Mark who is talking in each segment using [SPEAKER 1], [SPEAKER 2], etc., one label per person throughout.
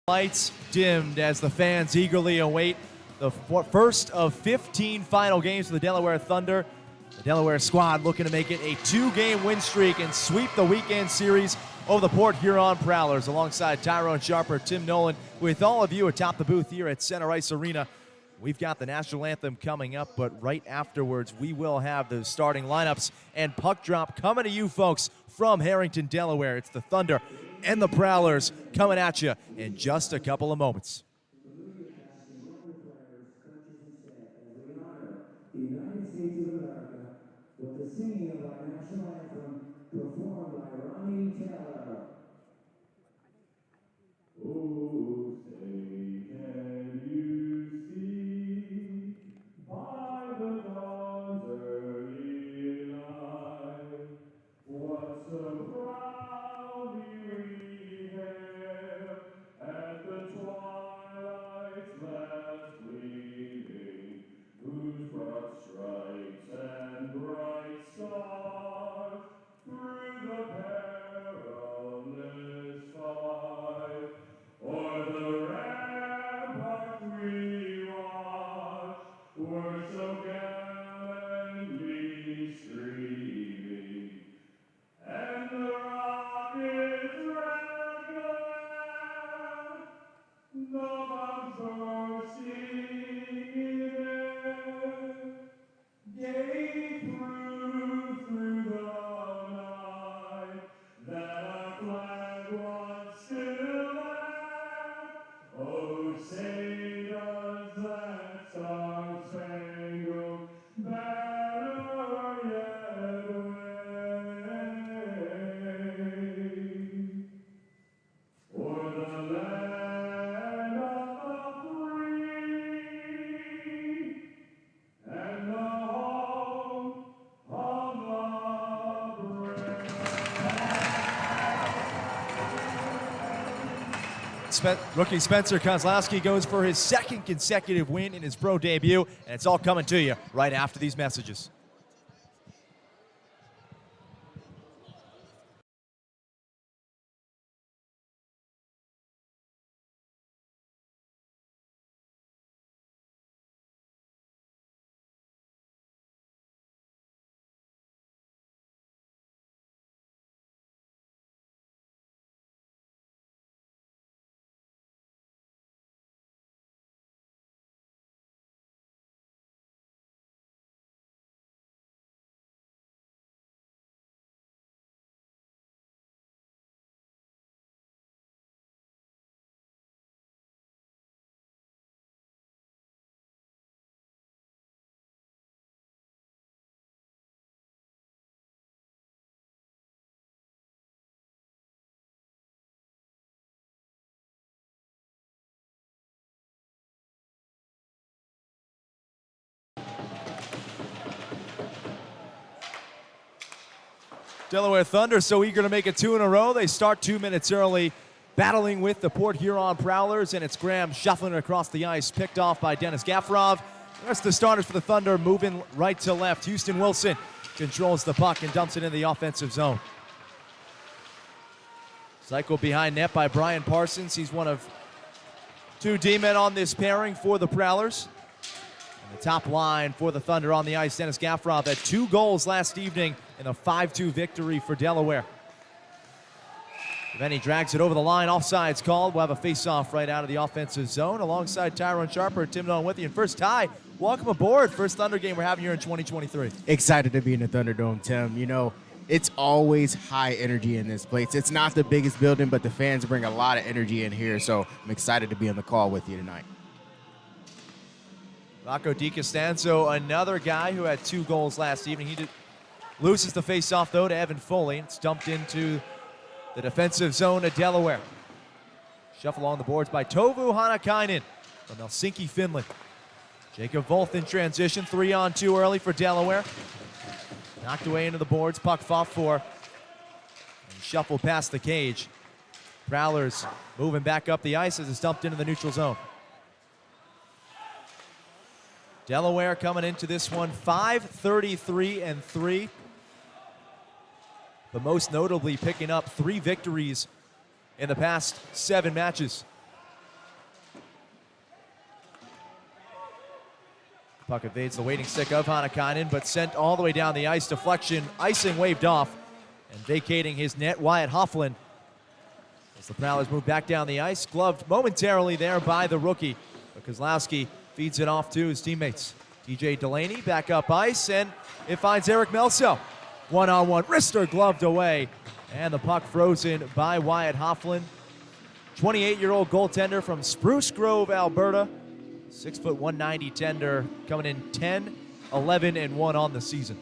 [SPEAKER 1] Lights dimmed as the fans eagerly await the first of 15 final games for the Delaware Thunder. The Delaware squad looking to make it a 2-game win streak and sweep the weekend series over the Port Huron Prowlers. Alongside Tyrone Sharper, Tim Nolan, with all of you atop the booth here at Center Ice Arena. We've got the national anthem coming up, but right afterwards we will have the starting lineups and puck drop coming to you folks from Harrington, Delaware. It's the Thunder and the Prowlers coming at you in just a couple of moments.
[SPEAKER 2] The United States of America with the singing of our national anthem performed by Ronnie Taylor. Oh, say can you see by the dawn's early light what so proudly we hailed at the twilight's last gleaming, whose broad stripes and bright stars through the perilous fight o'er the rampart we watched were so gallantly streaming, and the rocket's red glare, the bombs bursting in air, gave proof through the night that our flag was still there. Oh, say does that star-spangled banner yet wave o'er the land of the free and the home of the brave.
[SPEAKER 1] Rookie Spencer Kozlowski goes for his second consecutive win in his pro debut, and it's all coming to you right after these messages. Delaware Thunder so eager to make it 2 in a row. They start 2 minutes early, battling with the Port Huron Prowlers, and it's Graham shuffling across the ice, picked off by Dennis Gaffarov. The rest of the starters for the Thunder moving right to left. Houston Wilson controls the puck and dumps it in the offensive zone. Cycled behind net by Brian Parsons. He's one of 2 D-men on this pairing for the Prowlers. The top line for the Thunder on the ice, Dennis Gaffarov had 2 goals last evening in a 5-2 victory for Delaware. Then he drags it over the line. Offside's called. We'll have a face-off right out of the offensive zone alongside Tyrone Sharper. Tim Nolan with you. And first, Ty, welcome aboard. First Thunder game we're having here in 2023.
[SPEAKER 3] Excited to be in the Thunderdome, Tim. You know, it's always high energy in this place. It's not the biggest building, but the fans bring a lot of energy in here, so I'm excited to be on the call with you tonight.
[SPEAKER 1] Rocco DiCostanzo, another guy who had 2 goals last evening. He loses the face-off, though, to Evan Foley. It's dumped into the defensive zone of Delaware. Shuffle along the boards by Toivo Hanakainen from Helsinki, Finland. Jacob Volth in transition, 3-on-2 early for Delaware. Knocked away into the boards, puck fought for, and shuffled past the cage. Prowlers moving back up the ice as it's dumped into the neutral zone. Delaware coming into this one 5-33-3, but most notably picking up 3 victories in the past 7 matches. Puck evades the waiting stick of Hannakainen, but sent all the way down the ice. Deflection, icing waved off, and vacating his net, Wyatt Hofflin. As the Prowlers move back down the ice, gloved momentarily there by the rookie. But Kozlowski feeds it off to his teammates. TJ Delaney back up ice, and it finds Eric Melso. One-on-one, wrister gloved away, and the puck frozen by Wyatt Hofflin. 28-year-old goaltender from Spruce Grove, Alberta. 6', 190 tender, coming in 10, 11, and 1 on the season.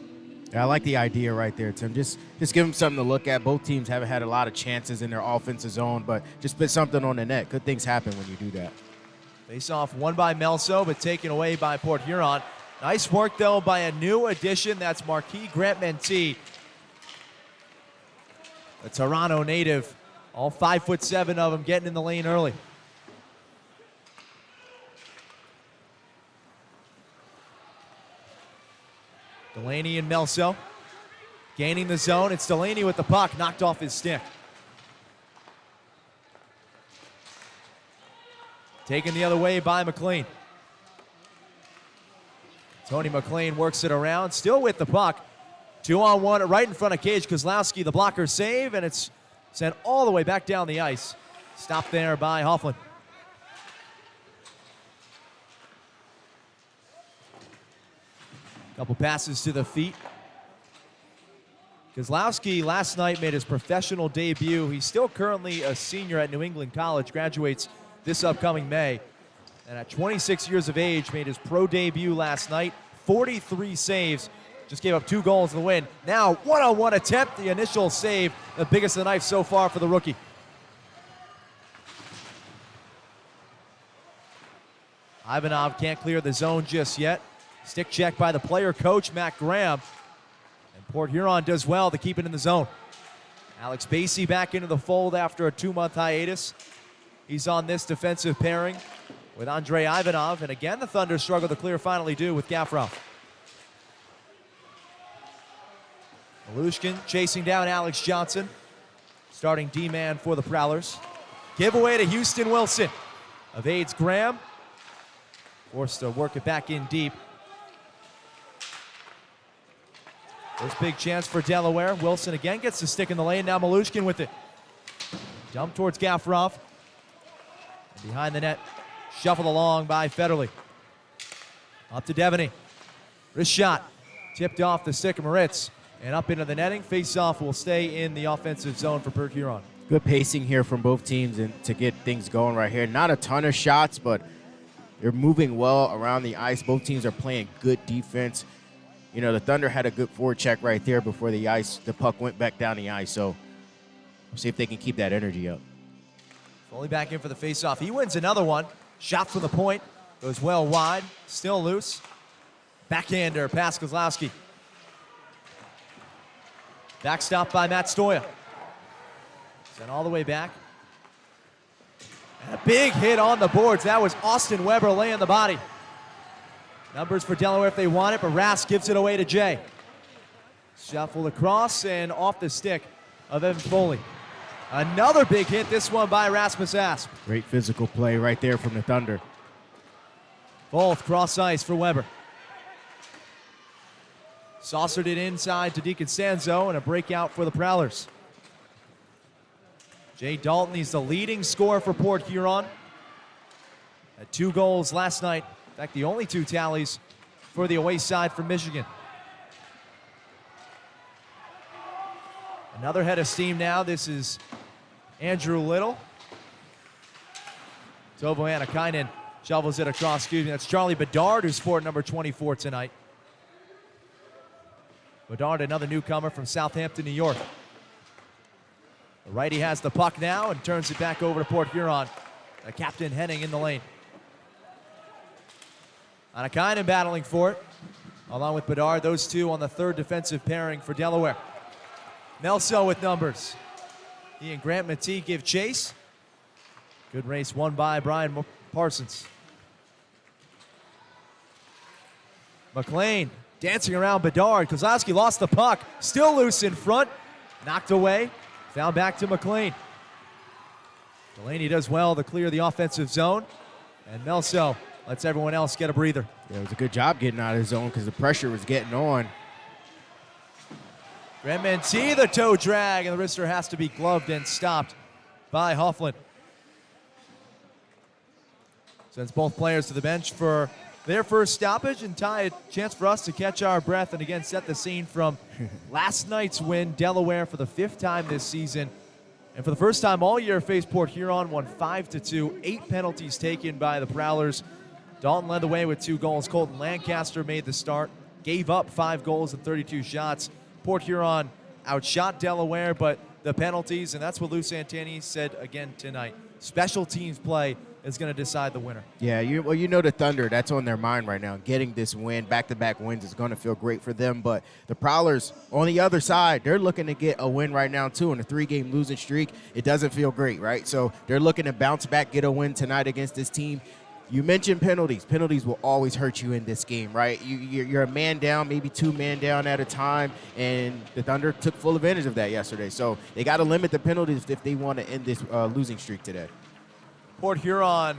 [SPEAKER 3] Yeah, I like the idea right there, Tim. Just give them something to look at. Both teams haven't had a lot of chances in their offensive zone, but just put something on the net. Good things happen when you do that. Face-off
[SPEAKER 1] won by Melso, but taken away by Port Huron. Nice work, though, by a new addition. That's Marquis Grant-Mentee, a Toronto native. All 5'7" of them getting in the lane early. Delaney and Melso gaining the zone. It's Delaney with the puck, knocked off his stick. Taken the other way by McLean. Tony McLean works it around, still with the puck. 2-on-1 right in front of cage. Kozlowski, the blocker save, and it's sent all the way back down the ice. Stopped there by Hofflin. Couple passes to the feet. Kozlowski last night made his professional debut. He's still currently a senior at New England College, graduates this upcoming May. And at 26 years of age, made his pro debut last night. 43 saves, just gave up 2 goals in the win. Now, one-on-one attempt, the initial save, the biggest of the night so far for the rookie. Ivanov can't clear the zone just yet. Stick check by the player coach, Matt Graham. And Port Huron does well to keep it in the zone. Alex Basie back into the fold after a 2-month hiatus. He's on this defensive pairing with Andrei Ivanov. And again, the Thunder struggle to clear, finally do with Gavrov. Malushkin chasing down Alex Johnson. Starting D-man for the Prowlers. Giveaway to Houston Wilson. Evades Graham. Forced to work it back in deep. First big chance for Delaware. Wilson again gets the stick in the lane. Now Malushkin with it. Dump towards Gavrov. And behind the net, shuffled along by Federley. Up to Devaney. Wrist shot. Tipped off the stick of Moritz. And up into the netting. Face-off will stay in the offensive zone for Port Huron.
[SPEAKER 3] Good pacing here from both teams and to get things going right here. Not a ton of shots, but they're moving well around the ice. Both teams are playing good defense. You know, the Thunder had a good forecheck right there before the puck went back down the ice. So we'll see if they can keep that energy up.
[SPEAKER 1] Foley back in for the faceoff. He wins another one. Shot from the point. Goes well wide. Still loose. Backhander past Kozlowski. Backstop by Matt Stoya. Sent all the way back. And a big hit on the boards. That was Austin Weber laying the body. Numbers for Delaware if they want it, but Rask gives it away to Jay. Shuffled across and off the stick of Evan Foley. Another big hit, this one by Rasmus Asp.
[SPEAKER 3] Great physical play right there from the Thunder.
[SPEAKER 1] Both cross ice for Weber. Saucered it inside to DiConstanzo, and a breakout for the Prowlers. Jay Dalton, he's the leading scorer for Port Huron. Had 2 goals last night. In fact, the only 2 tallies for the away side from Michigan. Another head of steam now. This is Andrew Little. Tovo Hannakainen shovels it across. That's Charlie Bedard, who's sporting number 24 tonight. Bedard, another newcomer from Southampton, New York. The righty has the puck now and turns it back over to Port Huron. Captain Henning in the lane. Hannakainen battling for it, along with Bedard. Those 2 on the 3rd defensive pairing for Delaware. Melso with numbers. He and Grant-Mentee give chase. Good race won by Brian Parsons. McLean dancing around Bedard. Kozlowski lost the puck. Still loose in front. Knocked away. Found back to McLean. Delaney does well to clear the offensive zone. And Melso lets everyone else get a breather.
[SPEAKER 3] Yeah, it was a good job getting out of his zone because the pressure was getting on.
[SPEAKER 1] Graham Mentee, the toe drag, and the wrister has to be gloved and stopped by Hofflin. Sends both players to the bench for their first stoppage, and Ty, a chance for us to catch our breath and again set the scene from last night's win. Delaware, for the 5th time this season, and for the first time all year, faced Port Huron, won 5-2. 8 penalties taken by the Prowlers. Dalton led the way with 2 goals. Colton Lancaster made the start, gave up 5 goals and 32 shots. Port Huron outshot Delaware, but the penalties, and that's what Lou Santini said again tonight. Special teams play is going to decide the winner.
[SPEAKER 3] Yeah, you know the Thunder, that's on their mind right now. Getting this win, back-to-back wins, is going to feel great for them. But the Prowlers, on the other side, they're looking to get a win right now, too. In a 3-game losing streak, it doesn't feel great, right? So they're looking to bounce back, get a win tonight against this team. You mentioned penalties. Penalties will always hurt you in this game, right? You're a man down, maybe 2 men down at a time, and the Thunder took full advantage of that yesterday. So they got to limit the penalties if they want to end this losing streak today.
[SPEAKER 1] Port Huron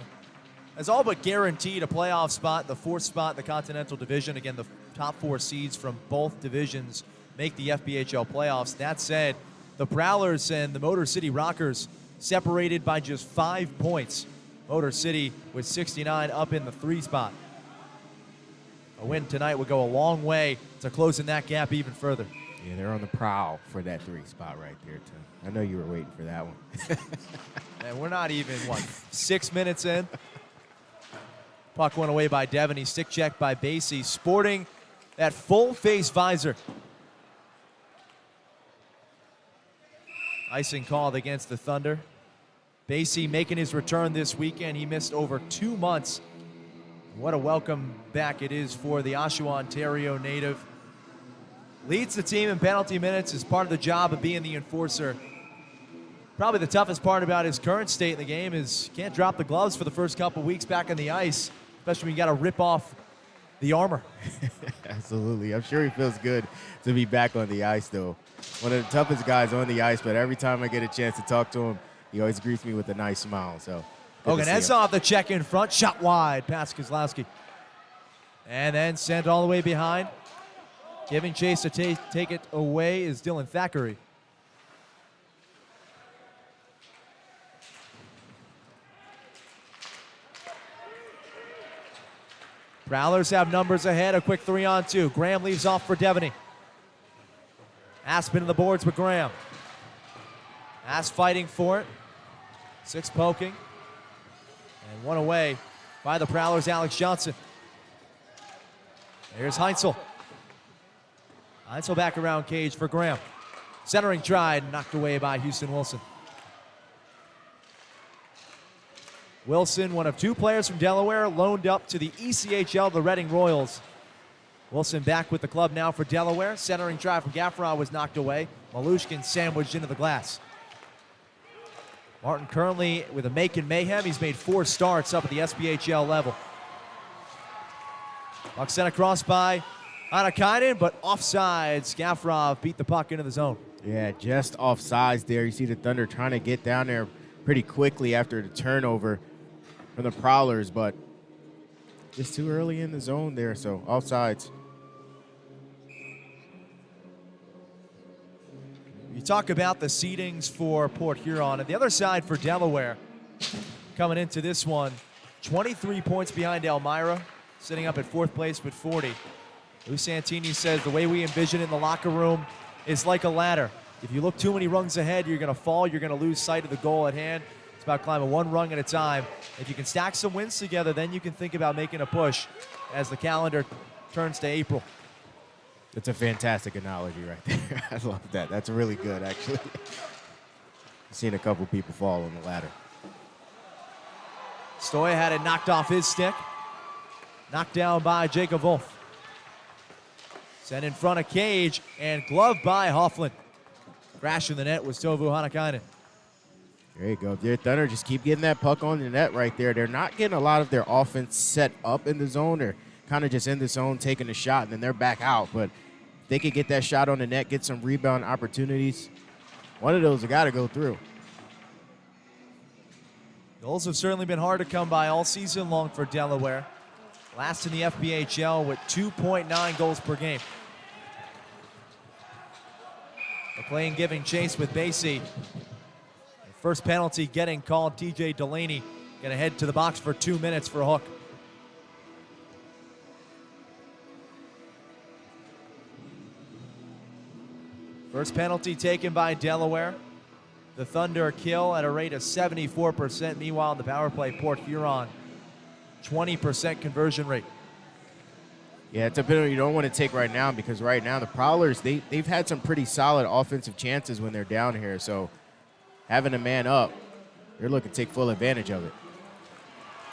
[SPEAKER 1] has all but guaranteed a playoff spot, the 4th spot in the Continental Division. Again, the top 4 seeds from both divisions make the FBHL playoffs. That said, the Prowlers and the Motor City Rockers separated by just 5 points. Motor City with 69 up in the 3 spot. A win tonight would go a long way to closing that gap even further.
[SPEAKER 3] Yeah, they're on the prowl for that 3 spot right there, Tim. I know you were waiting for that one.
[SPEAKER 1] And we're not even, 6 minutes in? Puck went away by Devaney. Stick check by Basie, sporting that full face visor. Icing called against the Thunder. Basie making his return this weekend. He missed over 2 months. What a welcome back it is for the Oshawa, Ontario native. Leads the team in penalty minutes, is part of the job of being the enforcer. Probably the toughest part about his current state in the game is can't drop the gloves for the first couple weeks back on the ice, especially when you got to rip off the armor.
[SPEAKER 3] Absolutely. I'm sure he feels good to be back on the ice, though. One of the toughest guys on the ice, but every time I get a chance to talk to him, he always greets me with a nice smile. So
[SPEAKER 1] Oganesa the check in front, shot wide past Kozlowski. And then sent all the way behind. Giving chase to take it away is Dylan Thackeray. Prowlers have numbers ahead, a quick 3-on-2. Graham leaves off for Devaney. Aspen in the boards with Graham. Ass fighting for it. 6 poking. And 1 away by the Prowlers, Alex Johnson. Here's Heinzel. Heinzel back around cage for Graham. Centering tried, knocked away by Houston Wilson. Wilson, one of 2 players from Delaware, loaned up to the ECHL, the Reading Royals. Wilson back with the club now for Delaware. Centering try from Gaffron was knocked away. Malushkin sandwiched into the glass. Martin currently with a make and mayhem. He's made 4 starts up at the SBHL level. Puck sent across by Hanakainen, but offsides. Gaffron beat the puck into the zone.
[SPEAKER 3] Yeah, just offsides there. You see the Thunder trying to get down there pretty quickly after the turnover from the Prowlers, but just too early in the zone there, so offsides.
[SPEAKER 1] You talk about the seedings for Port Huron. And the other side for Delaware, coming into this one, 23 points behind Elmira, sitting up at 4th place with 40. Lou Santini says the way we envision it in the locker room is like a ladder. If you look too many rungs ahead, you're going to fall. You're going to lose sight of the goal at hand. It's about climbing 1 rung at a time. If you can stack some wins together, then you can think about making a push as the calendar turns to April.
[SPEAKER 3] That's a fantastic analogy right there. I love that. That's really good, actually. I've seen a couple people fall on the ladder.
[SPEAKER 1] Stoya had it knocked off his stick. Knocked down by Jacob Wolf. Sent in front of cage and gloved by Hofflin. Crashing the net was Tovu Hanakainen.
[SPEAKER 3] There you go. Their Thunder just keep getting that puck on the net right there. They're not getting a lot of their offense set up in the zone. They're kind of just in the zone taking a shot, and then they're back out. But if they could get that shot on the net, get some rebound opportunities, one of those have got to go through.
[SPEAKER 1] Goals have certainly been hard to come by all season long for Delaware. Last in the FBHL with 2.9 goals per game. McLean giving chase with Basie. First penalty getting called. TJ Delaney gonna head to the box for 2 minutes for a hook. First penalty taken by Delaware. The Thunder kill at a rate of 74%. Meanwhile, in the power play, Port Huron, 20% conversion rate.
[SPEAKER 3] Yeah, it's a penalty you don't want to take right now, because right now the Prowlers, they've had some pretty solid offensive chances when they're down here. So having a man up, they're looking to take full advantage of it.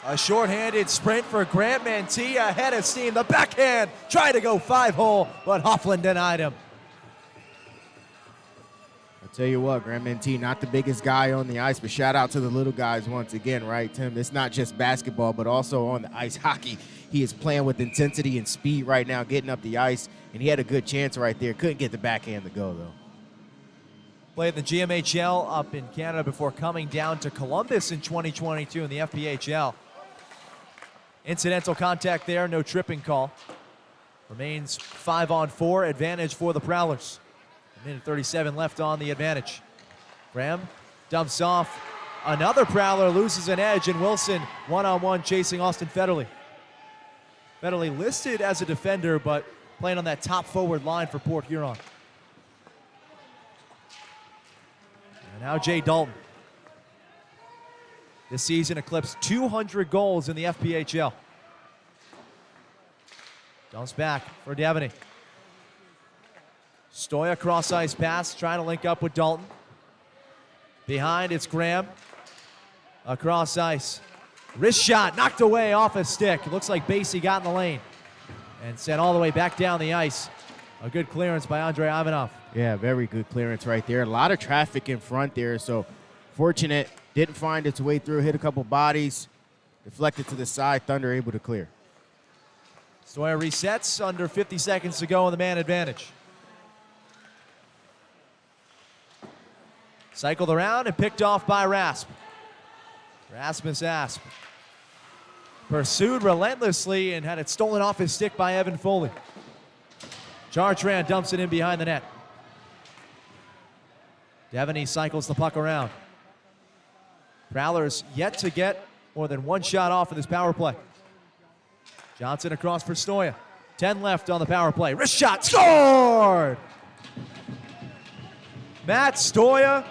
[SPEAKER 1] A shorthanded sprint for Grant Mantee ahead of steam. The backhand tried to go 5-hole, but Hoffland denied him.
[SPEAKER 3] I'll tell you what, Grant Mantee, not the biggest guy on the ice, but shout out to the little guys once again, right, Tim? It's not just basketball, but also on the ice hockey. He is playing with intensity and speed right now, getting up the ice, and he had a good chance right there. Couldn't get the backhand to go, though.
[SPEAKER 1] Played the GMHL up in Canada before coming down to Columbus in 2022 in the FPHL. Incidental contact there, no tripping call. Remains 5-on-4, advantage for the Prowlers. A minute 37 left on the advantage. Graham dumps off. Another Prowler loses an edge, and Wilson one-on-one chasing Austin Federley. Federley listed as a defender, but playing on that top forward line for Port Huron. And now Jay Dalton. This season eclipsed 200 goals in the FPHL. Dumps back for Devaney. Stoya cross ice pass, trying to link up with Dalton. Behind, it's Graham. Across ice. Wrist shot knocked away off a stick. It looks like Basie got in the lane and sent all the way back down the ice. A good clearance by Andrei Ivanov.
[SPEAKER 3] Yeah, very good clearance right there. A lot of traffic in front there, so fortunate. Didn't find its way through, hit a couple bodies, deflected to the side, Thunder able to clear.
[SPEAKER 1] Stoya resets, under 50 seconds to go on the man advantage. Cycled around and picked off by Rasp. Rasmus Asp pursued relentlessly and had it stolen off his stick by Evan Foley. Chartrand dumps it in behind the net. Devaney cycles the puck around. Prowlers yet to get more than one shot off in this power play. Johnson across for Stoya. 10 left on the power play. Wrist shot, scored! Matt Stoya,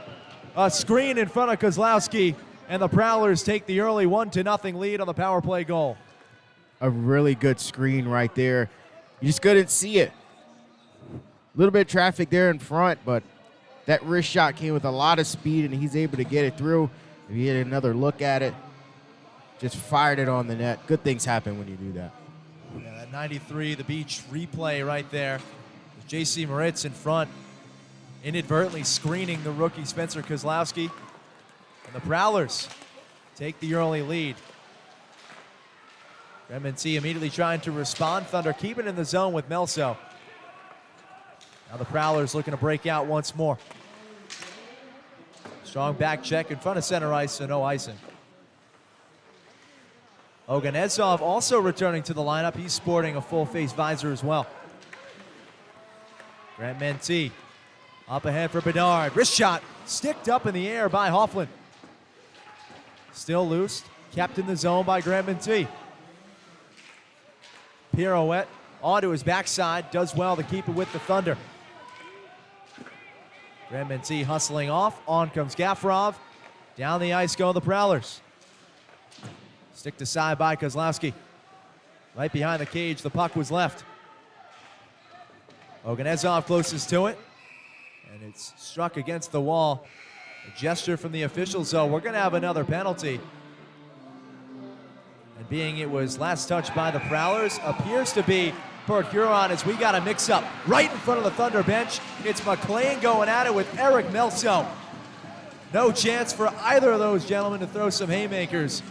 [SPEAKER 1] a screen in front of Kozlowski, and the Prowlers take the early 1-0 lead on the power play goal.
[SPEAKER 3] A really good screen right there. You just couldn't see it. A little bit of traffic there in front, but that wrist shot came with a lot of speed, and he's able to get it through. If he had another look at it, just fired it on the net. Good things happen when you do that.
[SPEAKER 1] Yeah, that 93, the beach replay right there. J.C. Moritz in front, inadvertently screening the rookie Spencer Kozlowski. And the Prowlers take the early lead. Gremmency immediately trying to respond. Thunder keeping in the zone with Melso. Now the Prowlers looking to break out once more. Strong back check in front of center ice, so no icing. Oganezov also returning to the lineup. He's sporting a full face visor as well. Grant Mentee up ahead for Bedard. Wrist shot sticked up in the air by Hoffland. Still loose, kept in the zone by Grant Mentee. Pirouette onto his backside, does well to keep it with the Thunder. Grant Mentee hustling off, on comes Gaffarov. Down the ice go the Prowlers. Stick to side by Kozlowski. Right behind the cage, the puck was left. Oganezov closest to it, and it's struck against the wall. A gesture from the officials, so we're gonna have another penalty. And being it was last touched by the Prowlers, appears to be Port Huron, as we got a mix-up right in front of the Thunder bench. It's McLean going at it with Eric Melso. No chance for either of those gentlemen to throw some haymakers.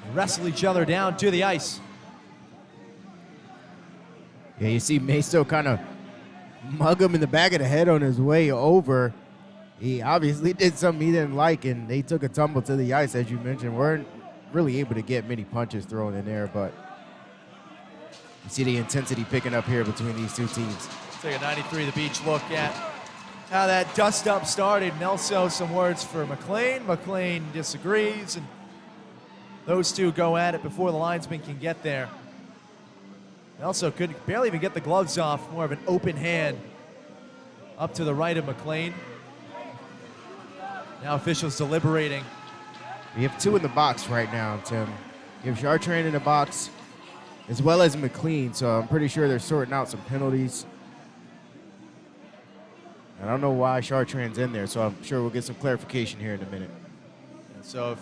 [SPEAKER 1] They wrestle each other down to the ice.
[SPEAKER 3] Yeah, you see Meso kind of mug him in the back of the head on his way over. He obviously did something he didn't like, and they took a tumble to the ice, as you mentioned. Weren't really able to get many punches thrown in there, but You see the intensity picking up here between these two teams.
[SPEAKER 1] Take a 93 The Beach look at how that dust-up started. Nelso, some words for McLean. McLean disagrees, and those two go at it before the linesman can get there. Nelso could barely even get the gloves off, more of an open hand up to the right of McLean. Now officials deliberating.
[SPEAKER 3] We have two in the box right now, Tim. You have Chartrand in the box, as well as McLean, so I'm pretty sure they're sorting out some penalties. I don't know why Chartrand's in there, so I'm sure we'll get some clarification here in a minute.
[SPEAKER 1] And so if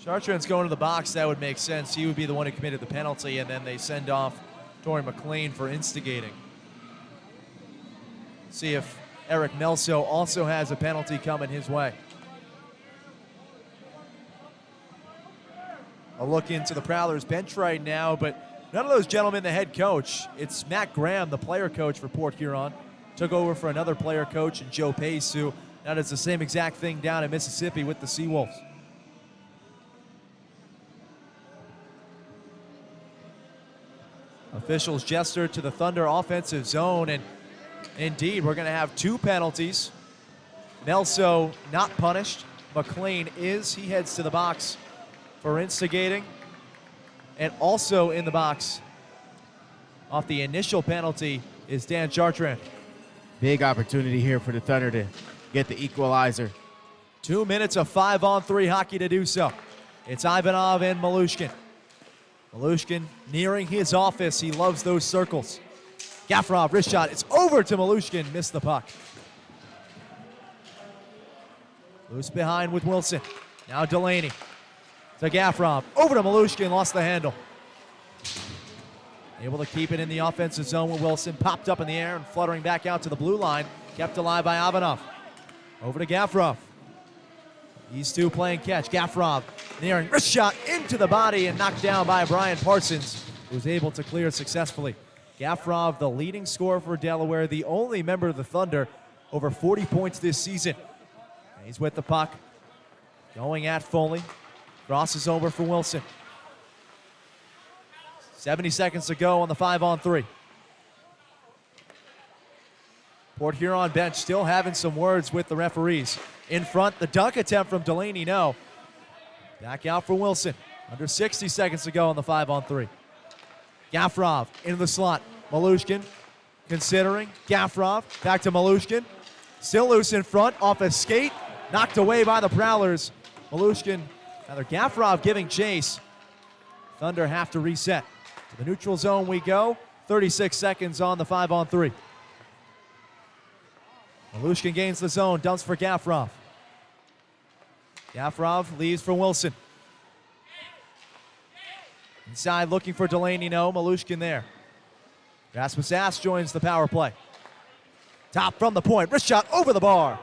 [SPEAKER 1] Chartrand's going to the box, that would make sense. He would be the one who committed the penalty, and then they send off Tori McLean for instigating. See if Eric Nelso also has a penalty coming his way. A look into the Prowlers bench right now, but none of those gentlemen the head coach. It's Matt Graham, the player coach for Port Huron. Took over for another player coach, and Joe Pace, who now does the same exact thing down in Mississippi with the Seawolves. Officials gesture to the Thunder offensive zone, and indeed, we're going to have two penalties. Nelso not punished. McLean is. He heads to the box for instigating. And also in the box off the initial penalty is Dan Chartrand.
[SPEAKER 3] Big opportunity here for the Thunder to get the equalizer.
[SPEAKER 1] 2 minutes of 5-on-3 hockey to do so. It's Ivanov and Malushkin. Malushkin nearing his office. He loves those circles. Gaffarov, wrist shot. It's over to Malushkin. Missed the puck. Loose behind with Wilson. Now Delaney to Gaffarov. Over to Malushkin. Lost the handle. Able to keep it in the offensive zone with Wilson. Popped up in the air and fluttering back out to the blue line. Kept alive by Ivanov. Over to Gaffarov. These two playing catch. Gaffarov nearing wrist shot into the body and knocked down by Brian Parsons, who was able to clear successfully. Gaffarov, the leading scorer for Delaware, the only member of the Thunder over 40 points this season. And he's with the puck. Going at Foley. Crosses over for Wilson. 70 seconds to go on the 5-on-3. Port Huron bench still having some words with the referees. In front, the dunk attempt from Delaney, no. Back out for Wilson. Under 60 seconds to go on the 5-on-3. Gaffarov into the slot. Malushkin considering. Gaffarov back to Malushkin. Still loose in front, off a skate. Knocked away by the Prowlers. Malushkin, rather Gaffarov giving chase. Thunder have to reset. To the neutral zone we go. 36 seconds on the 5-on-3. Malushkin gains the zone, dumps for Gaffarov. Gaffarov leaves for Wilson. Inside looking for Delaney, no. Malushkin there. Rasmus Ass joins the power play. Top from the point, wrist shot over the bar.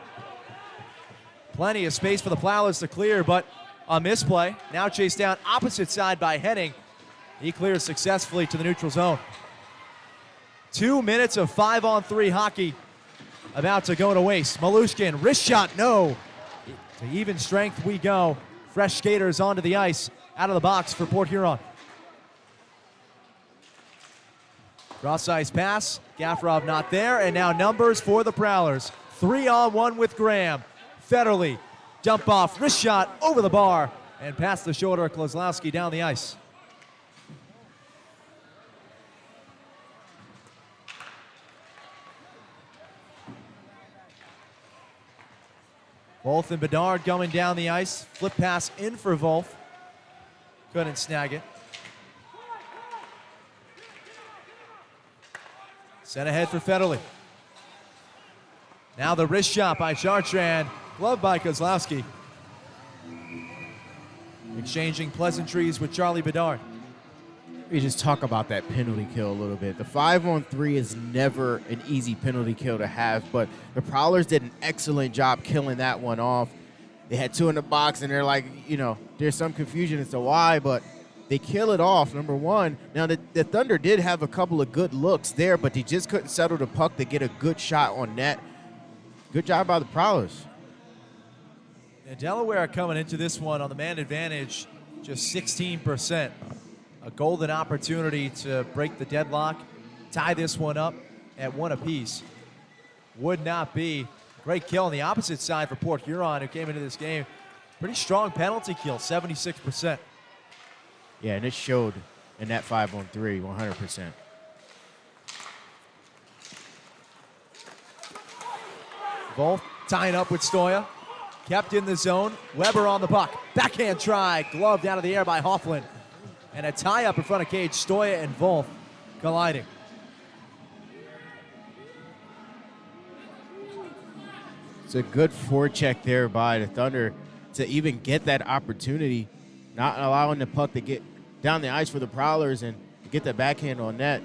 [SPEAKER 1] Plenty of space for the Prowlers to clear, but a misplay. Now chased down opposite side by Henning. He clears successfully to the neutral zone. 2 minutes of 5-on-3 hockey about to go to waste. Malushkin, wrist shot, no. To even strength we go. Fresh skaters onto the ice, out of the box for Port Huron. Cross ice pass, Gaffarov not there, and now numbers for the Prowlers. 3-on-1 with Graham. Federley, dump off, wrist shot over the bar, and past the shoulder of Kozlowski down the ice. Wolf and Bedard going down the ice. Flip pass in for Wolf. Couldn't snag it. Sent ahead for Federley. Now the wrist shot by Chartrand. Gloved by Kozlowski. Exchanging pleasantries with Charlie Bedard.
[SPEAKER 3] We just talk about that penalty kill a little bit. The 5-on-3 is never an easy penalty kill to have, but the Prowlers did an excellent job killing that one off. They had two in the box, and they're like, you know, there's some confusion as to why, but they kill it off, number one. Now, the Thunder did have a couple of good looks there, but they just couldn't settle the puck to get a good shot on net. Good job by the Prowlers.
[SPEAKER 1] And Delaware coming into this one on the man advantage, just 16%. a golden opportunity to break the deadlock, tie this one up at 1 apiece. Would not be. Great kill on the opposite side for Port Huron, who came into this game. Pretty strong penalty kill, 76%.
[SPEAKER 3] Yeah, and it showed in that 5-on-3, 100%.
[SPEAKER 1] Wolf tying up with Stoya. Kept in the zone. Weber on the puck. Backhand try. Gloved out of the air by Hoffland. And a tie up in front of cage. Stoya and Wolf colliding.
[SPEAKER 3] It's a good forecheck there by the Thunder to even get that opportunity, not allowing the puck to get down the ice for the Prowlers and get the backhand on net.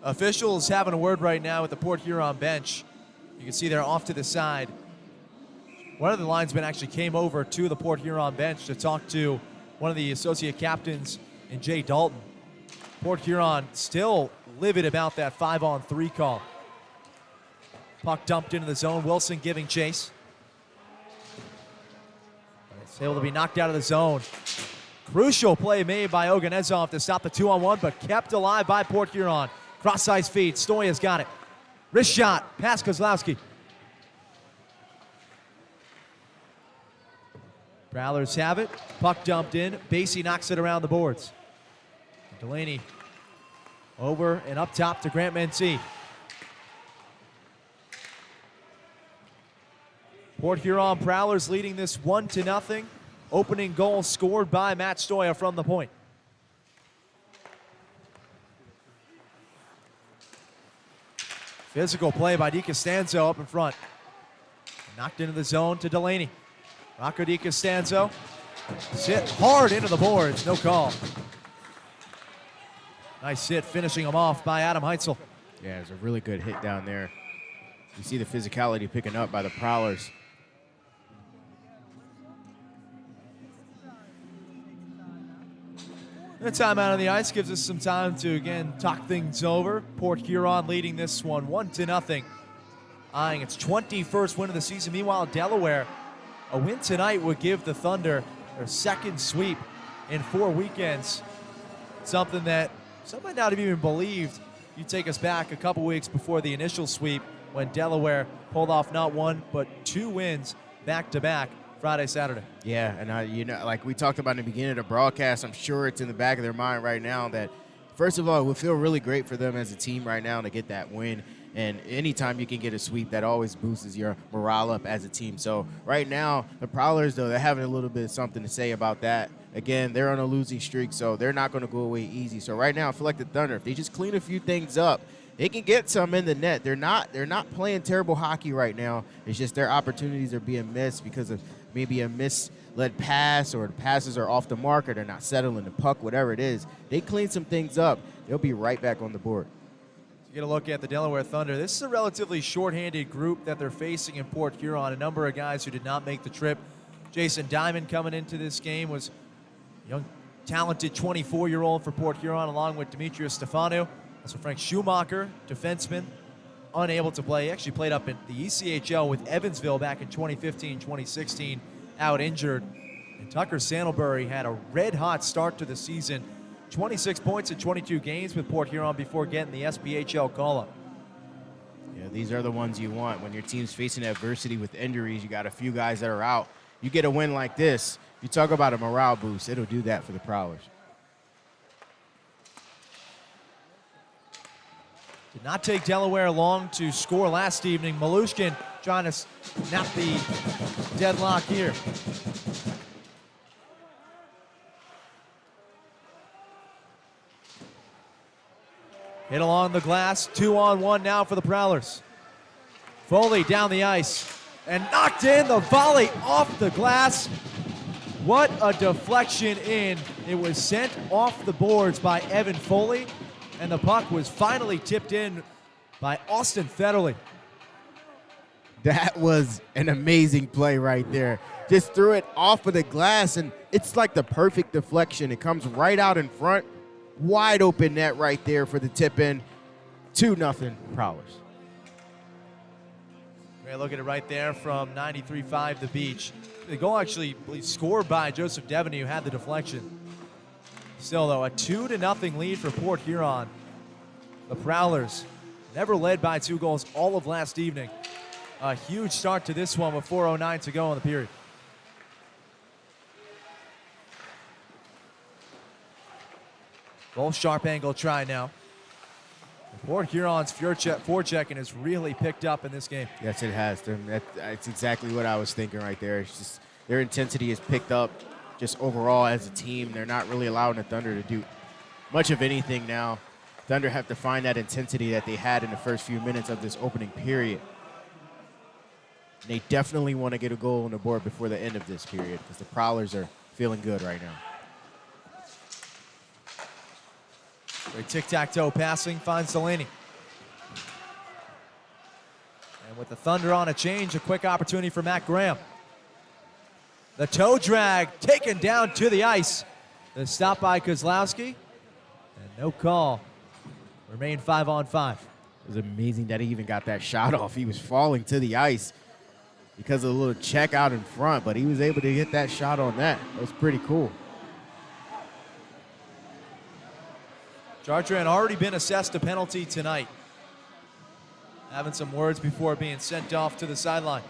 [SPEAKER 1] Officials having a word right now with the Port Huron bench. You can see they're off to the side. One of the linesmen actually came over to the Port Huron bench to talk to one of the associate captains in Jay Dalton. Port Huron still livid about that 5-on-3 call. Puck dumped into the zone. Wilson giving chase. It's able to be knocked out of the zone. Crucial play made by Oganezov to stop the 2-on-1, but kept alive by Port Huron. Cross-ice feed. Stoya's got it. Wrist shot. Past Kozlowski. Prowlers have it. Puck dumped in. Basie knocks it around the boards. Delaney over and up top to Grant Mentee. Port Huron Prowlers leading this 1-0. Opening goal scored by Matt Stoya from the point. Physical play by DiCostanzo up in front. Knocked into the zone to Delaney. Rocco DiCostanzo. Sit hard into the boards, no call. Nice hit, finishing him off by Adam Heitzel.
[SPEAKER 3] Yeah, it's a really good hit down there. You see the physicality picking up by the Prowlers.
[SPEAKER 1] The timeout on the ice gives us some time to, again, talk things over. Port Huron leading this one 1-0. Eyeing its 21st win of the season. Meanwhile, Delaware, a win tonight would give the Thunder their second sweep in 4 weekends. Something that some might not have even believed. You take us back a couple weeks before the initial sweep when Delaware pulled off not 1 but 2 wins back-to-back Friday, Saturday.
[SPEAKER 3] Yeah, and like we talked about in the beginning of the broadcast, I'm sure it's in the back of their mind right now that, first of all, it would feel really great for them as a team right now to get that win. And anytime you can get a sweep, that always boosts your morale up as a team. So right now, the Prowlers, though, they're having a little bit of something to say about that. Again, they're on a losing streak, so they're not going to go away easy. So right now, I feel like the Thunder, if they just clean a few things up, they can get some in the net. They're not playing terrible hockey right now. It's just their opportunities are being missed because of maybe a misled pass, or the passes are off the mark, or they're not settling the puck, whatever it is. They clean some things up, they'll be right back on the board.
[SPEAKER 1] Get a look at the Delaware Thunder. This is a relatively shorthanded group that they're facing in Port Huron. A number of guys who did not make the trip. Jason Diamond coming into this game was a young, talented 24-year-old for Port Huron, along with Demetrius Stefanu. Also Frank Schumacher, defenseman, unable to play. He actually played up in the ECHL with Evansville back in 2015-2016, out injured. And Tucker Sandalbury had a red-hot start to the season. 26 points in 22 games with Port Huron before getting the SPHL call-up.
[SPEAKER 3] Yeah, these are the ones you want. When your team's facing adversity with injuries, you got a few guys that are out. You get a win like this, you talk about a morale boost. It'll do that for the Prowlers.
[SPEAKER 1] Did not take Delaware long to score last evening. Malushkin trying to snap the deadlock here. Hit along the glass, 2-on-1 now for the Prowlers. Foley down the ice and knocked in the volley off the glass. What a deflection in. It was sent off the boards by Evan Foley, and the puck was finally tipped in by Austin Federley.
[SPEAKER 3] That was an amazing play right there. Just threw it off of the glass, and it's like the perfect deflection. It comes right out in front. Wide open net right there for the tip in. 2-0 Prowlers.
[SPEAKER 1] Great look at it right there from 93.5 The Beach. The goal actually scored by Joseph Devaney, who had the deflection. Still, though, a 2-0 lead for Port Huron. The Prowlers never led by 2 goals all of last evening. A huge start to this one with 4:09 to go in the period. Both sharp angle try now. Port Huron's forechecking has really picked up in this game.
[SPEAKER 3] Yes, it has. That's exactly what I was thinking right there. It's just their intensity has picked up just overall as a team. They're not really allowing the Thunder to do much of anything now. Thunder have to find that intensity that they had in the first few minutes of this opening period. And they definitely want to get a goal on the board before the end of this period because the Prowlers are feeling good right now.
[SPEAKER 1] Great tic-tac-toe passing finds Delaney. And with the Thunder on a change, a quick opportunity for Matt Graham. The toe drag taken down to the ice. The stop by Kozlowski. And no call. Remain 5-on-5.
[SPEAKER 3] It was amazing that he even got that shot off. He was falling to the ice because of a little check out in front, but he was able to get that shot on that. That was pretty cool.
[SPEAKER 1] Chartrand already been assessed a penalty tonight. Having some words before being sent off to the sideline.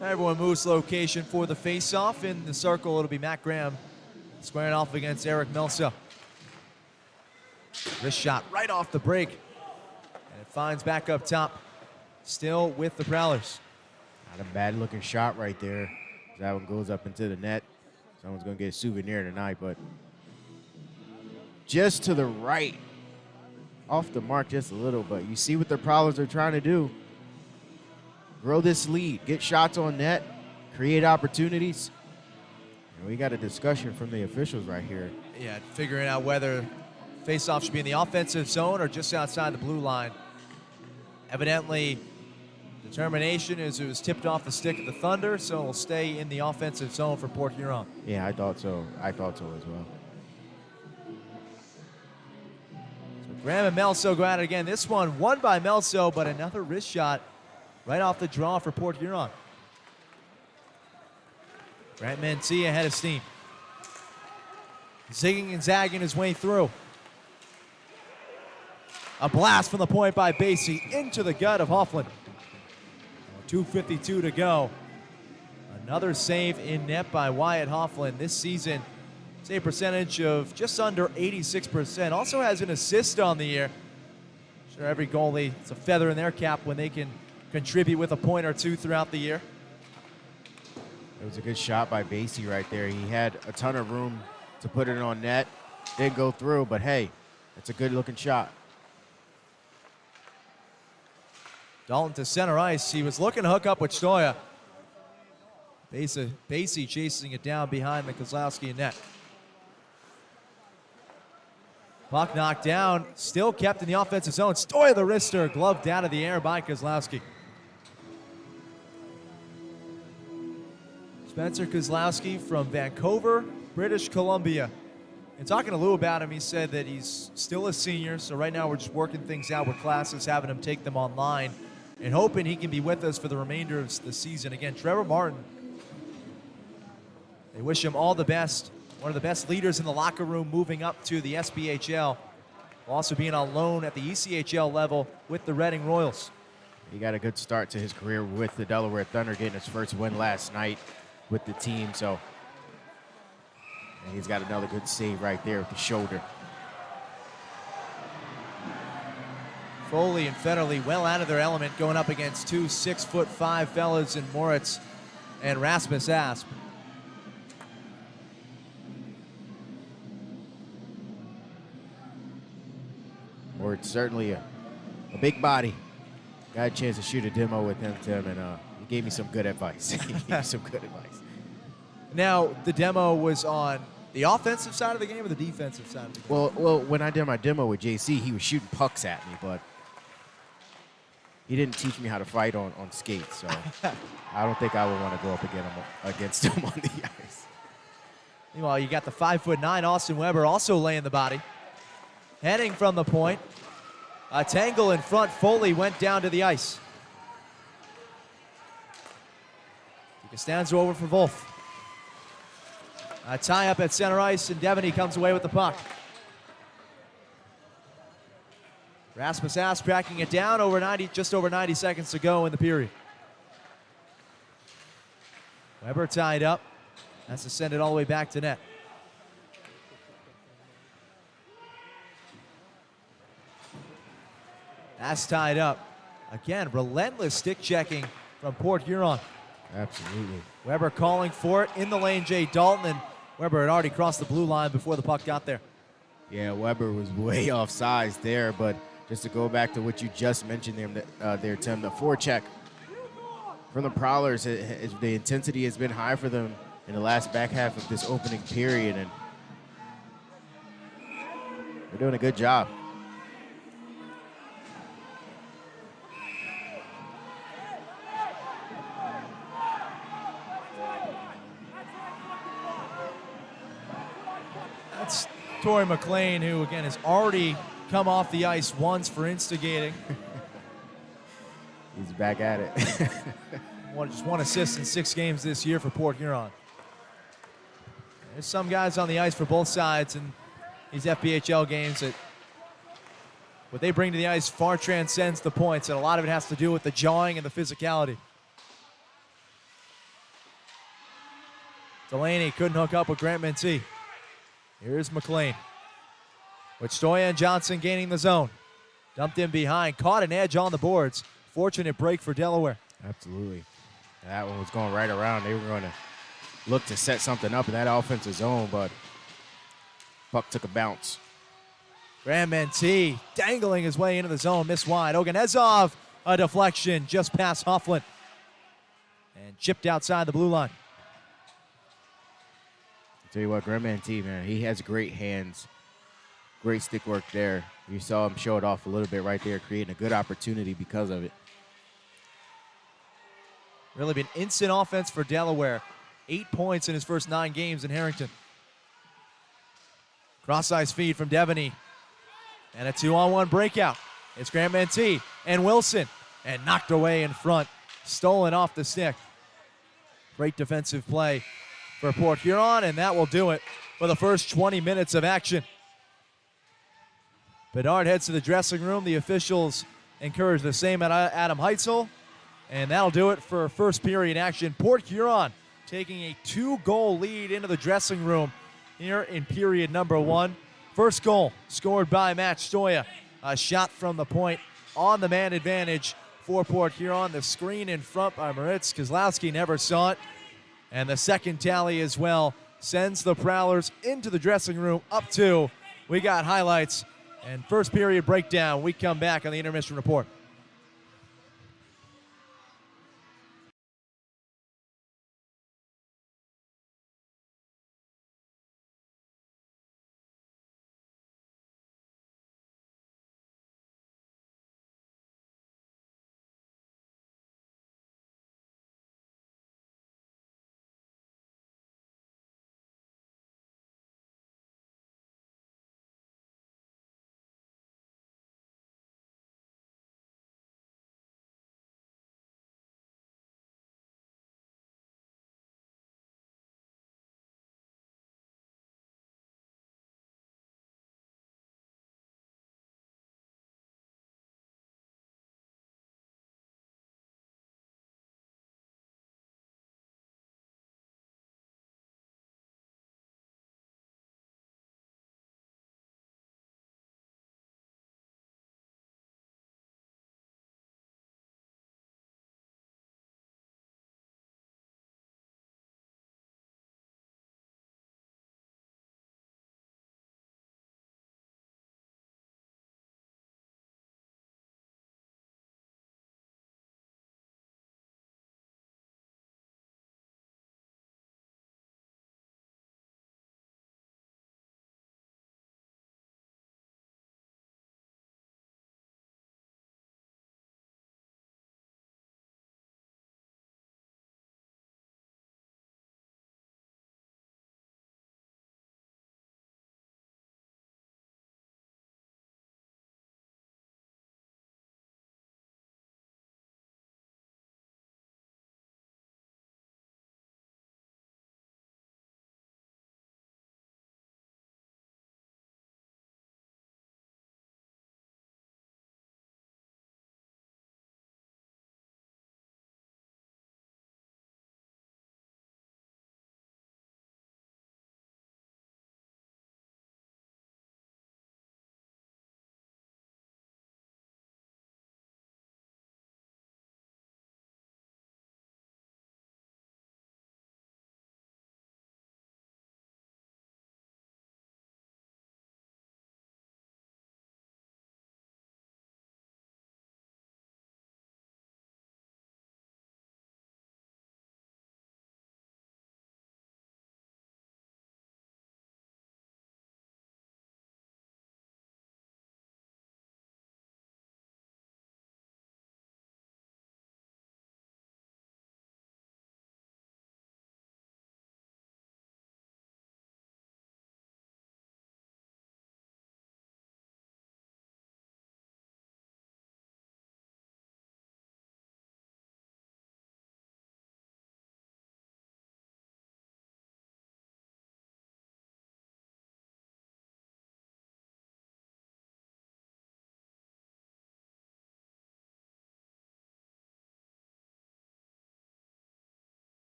[SPEAKER 1] Everyone moves location for the face-off. In the circle, it'll be Matt Graham squaring off against Eric Melso. This shot right off the break. And it finds back up top. Still with the Prowlers.
[SPEAKER 3] Not a bad looking shot right there. That one goes up into the net. Someone's going to get a souvenir tonight, but just to the right. Off the mark just a little, but you see what the Prowlers are trying to do. Grow this lead, get shots on net, create opportunities. And we got a discussion from the officials right here.
[SPEAKER 1] Yeah, figuring out whether face-off should be in the offensive zone or just outside the blue line. Evidently, determination is it was tipped off the stick of the Thunder, so it'll stay in the offensive zone for Port Huron.
[SPEAKER 3] Yeah, I thought so. I thought so as well.
[SPEAKER 1] So Graham and Melso go at it again. This one won by Melso, but another wrist shot right off the draw for Port Huron. Grant Mencia ahead of steam. Zigging and zagging his way through. A blast from the point by Basie into the gut of Hoffman. 2:52 to go. Another save in net by Wyatt Hoffman this season. Save percentage of just under 86%. Also has an assist on the year. Sure, every goalie, it's a feather in their cap when they can contribute with a point or two throughout the year.
[SPEAKER 3] It was a good shot by Basie right there. He had a ton of room to put it on net. Didn't go through, but hey, it's a good looking shot.
[SPEAKER 1] Dalton to center ice. He was looking to hook up with Stoya. Basie chasing it down behind the Kozlowski net. Puck knocked down, still kept in the offensive zone. Stoya the wrister, gloved out of the air by Kozlowski. Spencer Kozlowski from Vancouver, British Columbia. And talking to Lou about him, he said that he's still a senior, so right now we're just working things out with classes, having him take them online, and hoping he can be with us for the remainder of the season. Again, Trevor Martin, they wish him all the best. One of the best leaders in the locker room moving up to the SPHL. Also being on loan at the ECHL level with the Reading Royals.
[SPEAKER 3] He got a good start to his career with the Delaware Thunder, getting his first win last night with the team. So and he's got another good save right there with the shoulder.
[SPEAKER 1] Foley and Federley well out of their element going up against two 6'5" fellas in Moritz and Rasmus Asp.
[SPEAKER 3] Moritz certainly a big body. Got a chance to shoot a demo with him, Tim, and he gave me some good advice. He gave me some good advice.
[SPEAKER 1] Now, the demo was on the offensive side of the game or the defensive side of the game?
[SPEAKER 3] Well, when I did my demo with JC, he was shooting pucks at me, but he didn't teach me how to fight on skates, so I don't think I would want to go up against him on the ice.
[SPEAKER 1] Meanwhile, you got the 5'9" Austin Weber also laying the body. Heading from the point. A tangle in front. Foley went down to the ice. Costanzo over for Wolf. A tie up at center ice, and Devaney comes away with the puck. Rasmus Asp tracking it down just over 90 seconds to go in the period. Weber tied up. Has to send it all the way back to net. Asp tied up. Again, relentless stick checking from Port Huron.
[SPEAKER 3] Absolutely.
[SPEAKER 1] Weber calling for it in the lane, Jay Dalton, and Weber had already crossed the blue line before the puck got there.
[SPEAKER 3] Yeah, Weber was way off size there, but just to go back to what you just mentioned there, Tim, the forecheck from the Prowlers, the intensity has been high for them in the last back half of this opening period, and they're doing a good job.
[SPEAKER 1] That's Torrey McLean, who, again, has already come off the ice once for instigating.
[SPEAKER 3] He's back at it.
[SPEAKER 1] Just one assist in 6 games this year for Port Huron. There's some guys on the ice for both sides in these FPHL games that what they bring to the ice far transcends the points, and a lot of it has to do with the jawing and the physicality. Delaney couldn't hook up with Grant Mentee. Here's McLean. With Stoya and Johnson gaining the zone. Dumped in behind, caught an edge on the boards. Fortunate break for Delaware.
[SPEAKER 3] Absolutely. That one was going right around. They were going to look to set something up in that offensive zone, but puck took a bounce.
[SPEAKER 1] Grant Mentee dangling his way into the zone, missed wide. Oganezov, a deflection just past Hufflin. And chipped outside the blue line.
[SPEAKER 3] I'll tell you what, Grant Mentee, man, he has great hands. Great stick work there. You saw him show it off a little bit right there, creating a good opportunity because of it.
[SPEAKER 1] Really been instant offense for Delaware. 8 points in his first 9 games in Harrington. Cross-ice feed from Devaney. And a 2-on-1 breakout. It's Grant Mentee and Wilson. And knocked away in front. Stolen off the stick. Great defensive play for Port Huron, and that will do it for the first 20 minutes of action. Bedard heads to the dressing room. The officials encourage the same at Adam Heitzel. And that'll do it for first period action. Port Huron taking a 2-goal lead into the dressing room here in period number 1. First goal scored by Matt Stoya. A shot from the point on the man advantage for Port Huron. The screen in front by Moritz Kozlowski never saw it. And the second tally as well sends the Prowlers into the dressing room up 2. We got highlights and first period breakdown. We come back on the intermission report.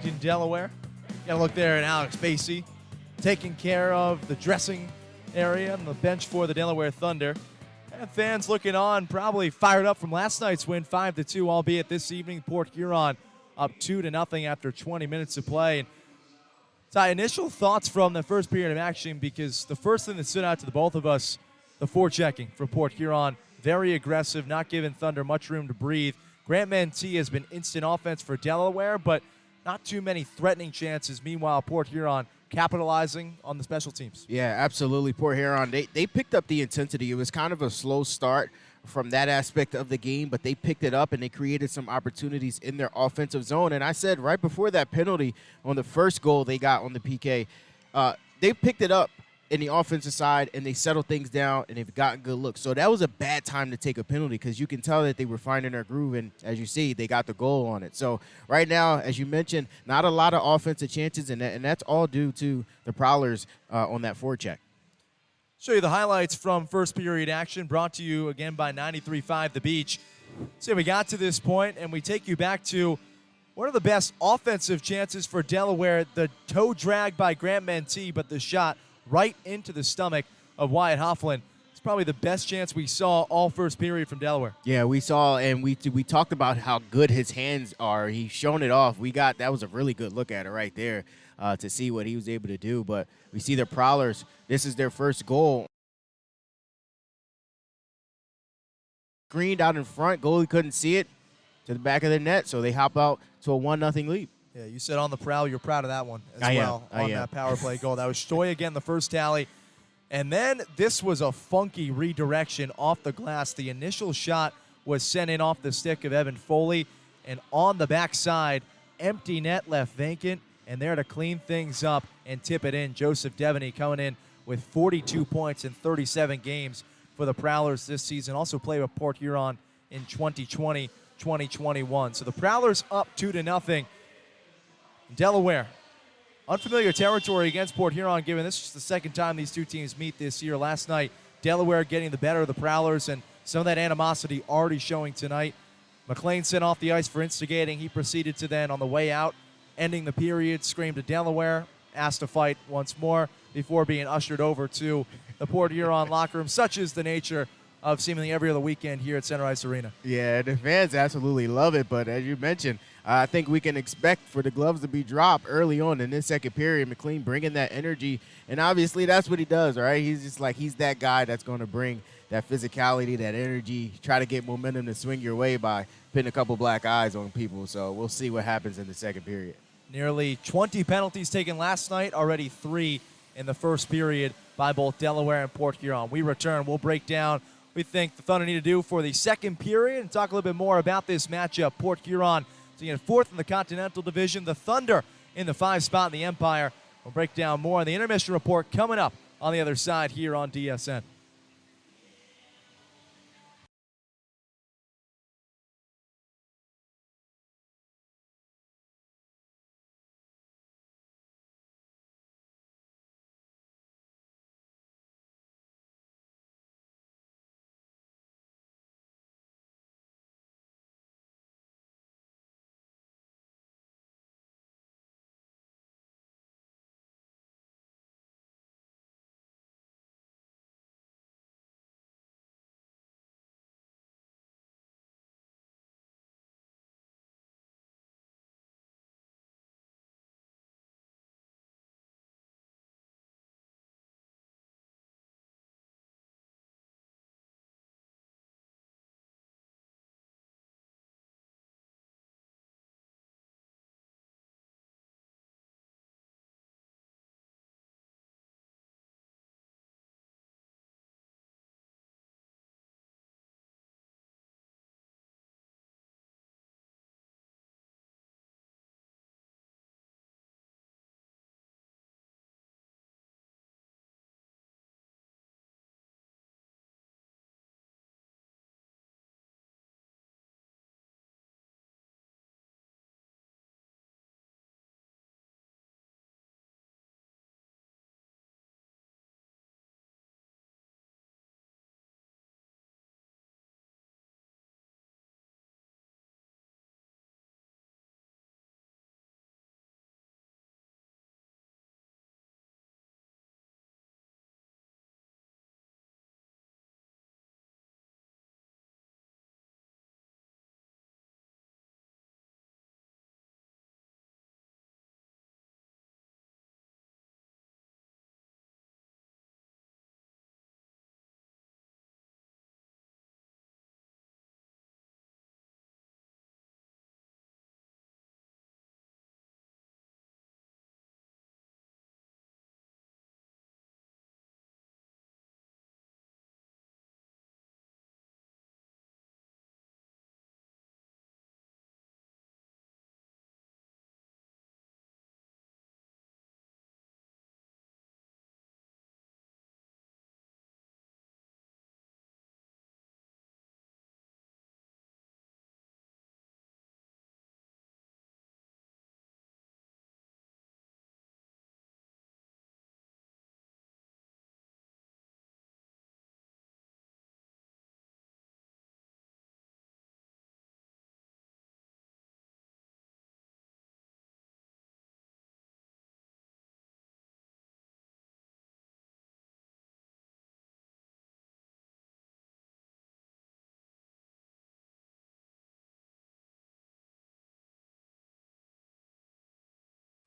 [SPEAKER 1] Harrington, Delaware. Got to look there at Alex Basie taking care of the dressing area and the bench for the Delaware Thunder. And fans looking on, probably fired up from last night's win, 5-2, albeit this evening, Port Huron up 2-0 after 20 minutes of play. And Ty, initial thoughts from the first period of action, because the first thing that stood out to the both of us, the forechecking from Port Huron, very aggressive, not giving Thunder much room to breathe. Grant Mentee has been instant offense for Delaware, but not too many threatening chances. Meanwhile, Port Huron capitalizing on the special teams.
[SPEAKER 3] Yeah, absolutely. Port Huron, they picked up the intensity. It was kind of a slow start from that aspect of the game, but they picked it up and they created some opportunities in their offensive zone. And I said right before that penalty on the first goal they got on the PK, they picked it up in the offensive side and they settled things down and they've gotten good looks. So that was a bad time to take a penalty because you can tell that they were finding their groove, and as you see, they got the goal on it. So right now, as you mentioned, not a lot of offensive chances, and that's all due to the Prowlers on that forecheck.
[SPEAKER 1] Show you the highlights from first period action, brought to you again by 93.5 The Beach. So we got to this point, and we take you back to one of the best offensive chances for Delaware, the toe drag by Grant Mentee, but the shot right into the stomach of Wyatt Hofflin. It's probably the best chance we saw all first period from Delaware.
[SPEAKER 3] Yeah, we saw, and we talked about how good his hands are. He's shown it off. That was a really good look at it right there to see what he was able to do. But we see the Prowlers, this is their first goal. Screened out in front, goalie couldn't see it to the back of the net, so they hop out to a 1-0 lead.
[SPEAKER 1] Yeah, you said on the prowl, you're proud of that one as
[SPEAKER 3] I
[SPEAKER 1] well
[SPEAKER 3] am.
[SPEAKER 1] on that power play goal. That was Stoy again, the first tally. And then this was a funky redirection off the glass. The initial shot was sent in off the stick of Evan Foley, and on the backside, empty net left vacant, and there to clean things up and tip it in, Joseph Devaney coming in with 42 points in 37 games for the Prowlers this season. Also played with Port Huron in 2020, 2021. So the Prowlers up 2-0. Delaware, unfamiliar territory against Port Huron, given this is the second time these two teams meet this year. Last night, Delaware getting the better of the Prowlers, and some of that animosity already showing tonight. McLean sent off the ice for instigating. He proceeded to then, on the way out, ending the period, screamed to Delaware, asked to fight once more before being ushered over to the Port Huron locker room. Such is the nature of seemingly every other weekend here at Center Ice Arena.
[SPEAKER 3] Yeah, the fans absolutely love it, but as you mentioned, I think we can expect for the gloves to be dropped early on in this second period. McLean bringing that energy, and obviously that's what he does, right? He's just like, he's that guy that's going to bring that physicality, that energy, try to get momentum to swing your way by putting a couple black eyes on people. So we'll see what happens in the second period.
[SPEAKER 1] Nearly 20 penalties taken last night, already 3 in the first period by both Delaware and Port Huron. We return. We'll break down what we think the Thunder need to do for the second period and talk a little bit more about this matchup. Port Huron sitting at 4th in the Continental Division, the Thunder in the 5th spot in the Empire. We'll break down more on the intermission report coming up on the other side here on DSN.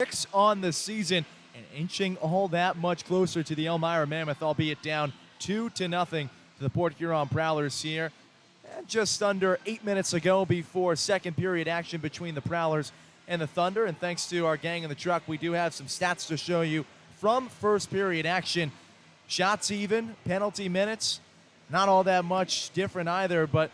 [SPEAKER 1] 6 on the season and inching all that much closer to the Elmira Mammoth, albeit down 2-0 to the Port Huron Prowlers here. And just under 8 minutes ago before second period action between the Prowlers and the Thunder. And thanks to our gang in the truck, we do have some stats to show you from first period action. Shots even, penalty minutes, not all that much different either, but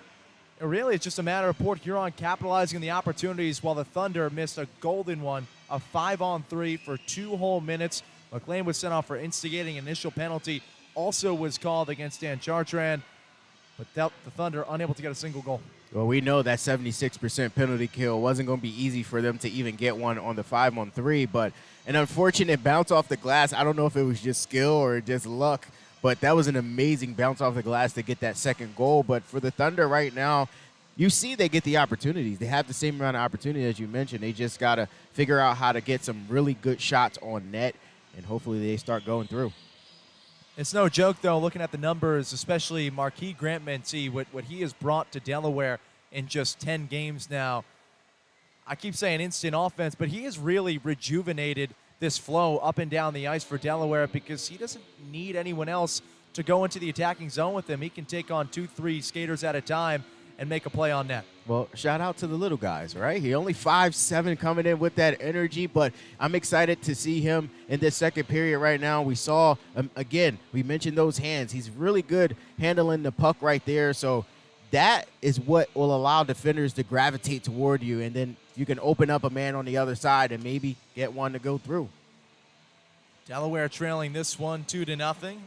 [SPEAKER 1] really it's just a matter of Port Huron capitalizing on the opportunities while the Thunder missed a golden one, a 5-on-3 for 2 whole minutes. McLean was sent off for instigating initial penalty, also was called against Dan Chartrand, but the Thunder unable to get a single goal.
[SPEAKER 3] Well, we know that 76% penalty kill wasn't going to be easy for them to even get one on the 5-on-3, but an unfortunate bounce off the glass. I don't know if it was just skill or just luck, but that was an amazing bounce off the glass to get that second goal. But for the Thunder right now, you see they get the opportunities. They have the same amount of opportunity as you mentioned. They just got to figure out how to get some really good shots on net, and hopefully they start going through.
[SPEAKER 1] It's no joke, though, looking at the numbers, especially Marquis Grant-Mentee, what he has brought to Delaware in just 10 games now. I keep saying instant offense, but he has really rejuvenated this flow up and down the ice for Delaware because he doesn't need anyone else to go into the attacking zone with him. He can take on 2-3 skaters at a time and make a play on net.
[SPEAKER 3] Well, shout out to the little guys, right? He only 5'7", coming in with that energy, but I'm excited to see him in this second period right now. We saw, again, we mentioned those hands. He's really good handling the puck right there, so that is what will allow defenders to gravitate toward you, and then you can open up a man on the other side and maybe get one to go through.
[SPEAKER 1] Delaware trailing this one 2-0.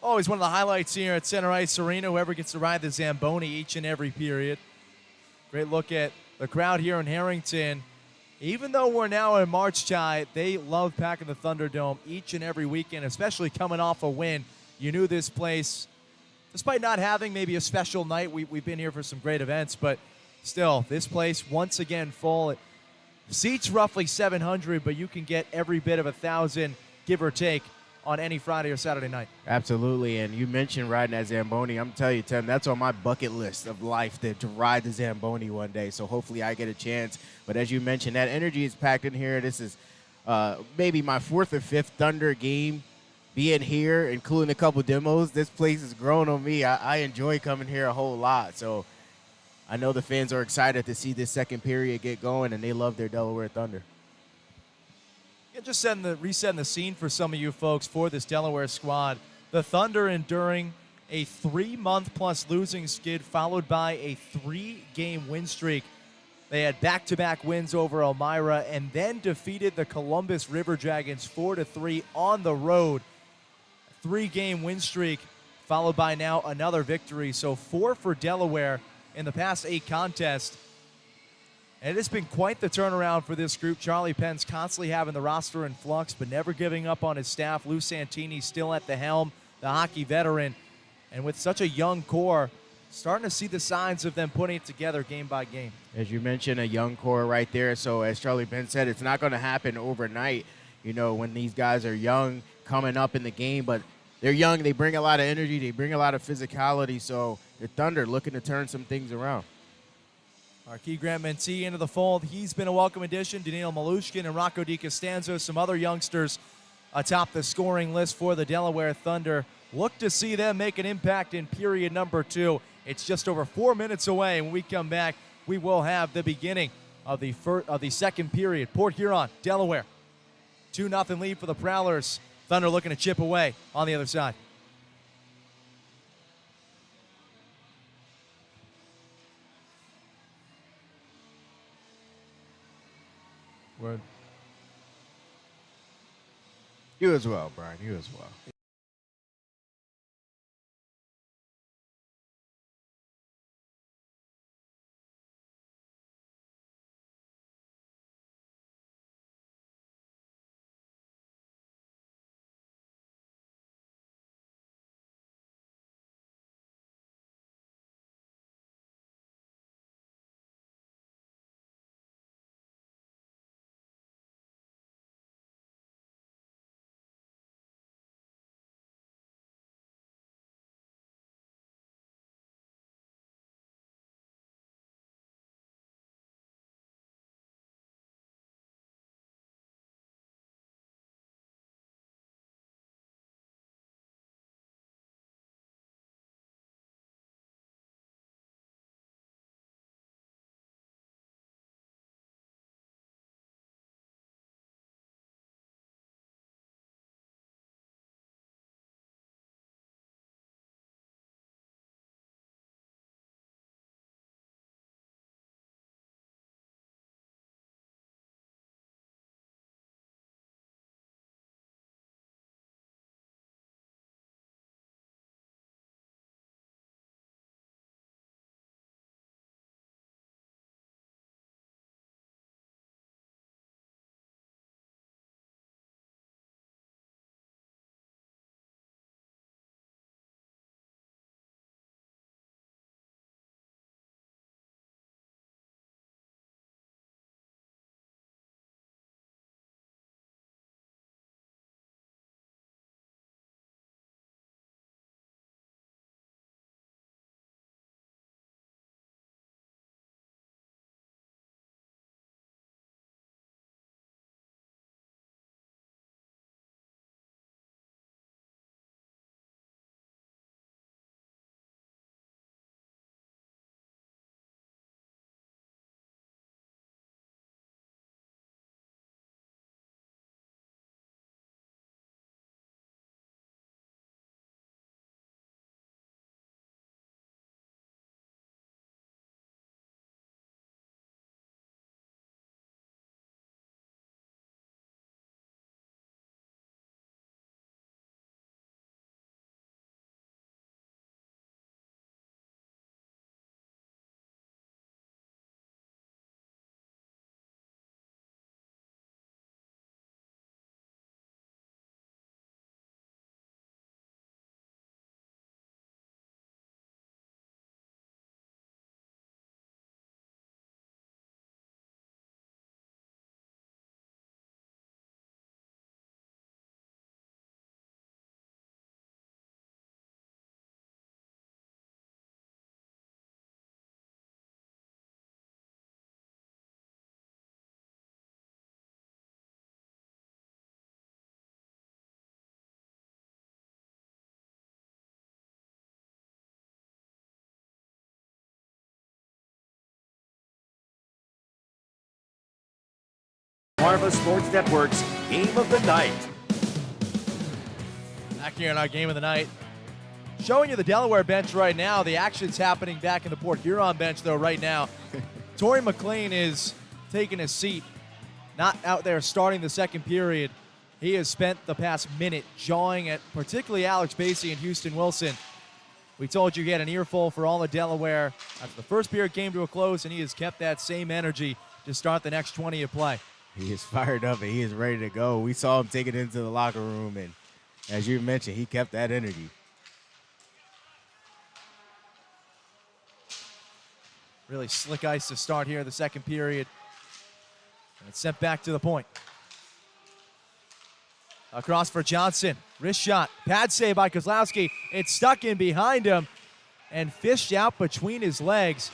[SPEAKER 1] Always one of the highlights here at Center Ice Arena, whoever gets to ride the Zamboni each and every period. Great look at the crowd here in Harrington. Even though we're now in March tie, they love packing the Thunderdome each and every weekend, especially coming off a win. You knew this place, despite not having maybe a special night, we've been here for some great events, but still, this place once again full. It seats roughly 700, but you can get every bit of 1,000, give or take, on any Friday or Saturday night.
[SPEAKER 3] Absolutely, and you mentioned riding that Zamboni. I'm telling you, Tim, that's on my bucket list of life to ride the Zamboni one day, so hopefully I get a chance. But as you mentioned, that energy is packed in here. This is maybe my 4th or 5th Thunder game being here, including a couple demos. This place has grown on me. I enjoy coming here a whole lot, so I know the fans are excited to see this second period get going, and they love their Delaware Thunder.
[SPEAKER 1] Yeah, just resetting the scene for some of you folks for this Delaware squad. The Thunder enduring a 3-month-plus losing skid followed by a 3-game win streak. They had back-to-back wins over Elmira and then defeated the Columbus River Dragons 4-3 on the road. A 3-game win streak followed by now another victory. So 4 for Delaware in the past 8 contests. And it's been quite the turnaround for this group. Charlie Penn's constantly having the roster in flux, but never giving up on his staff. Lou Santini still at the helm, the hockey veteran. And with such a young core, starting to see the signs of them putting it together game by game.
[SPEAKER 3] As you mentioned, a young core right there. So as Charlie Penn said, it's not going to happen overnight, you know, when these guys are young coming up in the game. But they're young. They bring a lot of energy. They bring a lot of physicality. So the Thunder looking to turn some things around.
[SPEAKER 1] Marquis Grant-Mentee into the fold. He's been a welcome addition. Danilo Malushkin and Rocco DiCostanzo, some other youngsters atop the scoring list for the Delaware Thunder. Look to see them make an impact in period number 2. It's just over 4 minutes away. When we come back, we will have the beginning of the second period. Port Huron, Delaware, 2-0 lead for the Prowlers. Thunder looking to chip away on the other side.
[SPEAKER 3] Word. You as well, Brian. You as well.
[SPEAKER 4] Pharma Sports Network's Game of the Night.
[SPEAKER 1] Back here in our game of the night. Showing you the Delaware bench right now. The action's happening back in the Port Huron bench, though, right now. Torrey McLean is taking his seat, not out there starting the second period. He has spent the past minute jawing at particularly Alex Basie and Houston Wilson. We told you he had an earful for all of Delaware after the first period came to a close, and he has kept that same energy to start the next 20 of play.
[SPEAKER 3] He is fired up and he is ready to go. We saw him take it into the locker room, and as you mentioned, he kept that energy.
[SPEAKER 1] Really slick ice to start here in the second period. And it's sent back to the point. Across for Johnson. Wrist shot. Pad save by Kozlowski. It's stuck in behind him and fished out between his legs.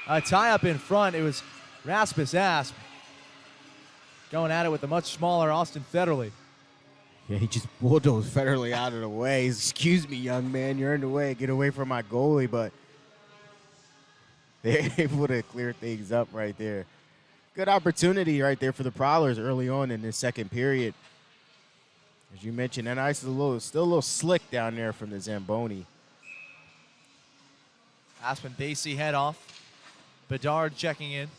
[SPEAKER 1] A tie up in front. It was Rasmus Asp going at it with the much smaller Austin Federley.
[SPEAKER 3] Yeah, he just bulldozed Federley out of the way. Excuse me, young man, you're in the way. Get away from my goalie, but they're able to clear things up right there. Good opportunity right there for the Prowlers early on in this second period. As you mentioned, that ice is still a little slick down there from the Zamboni.
[SPEAKER 1] Aspen Basie head off. Bedard checking in.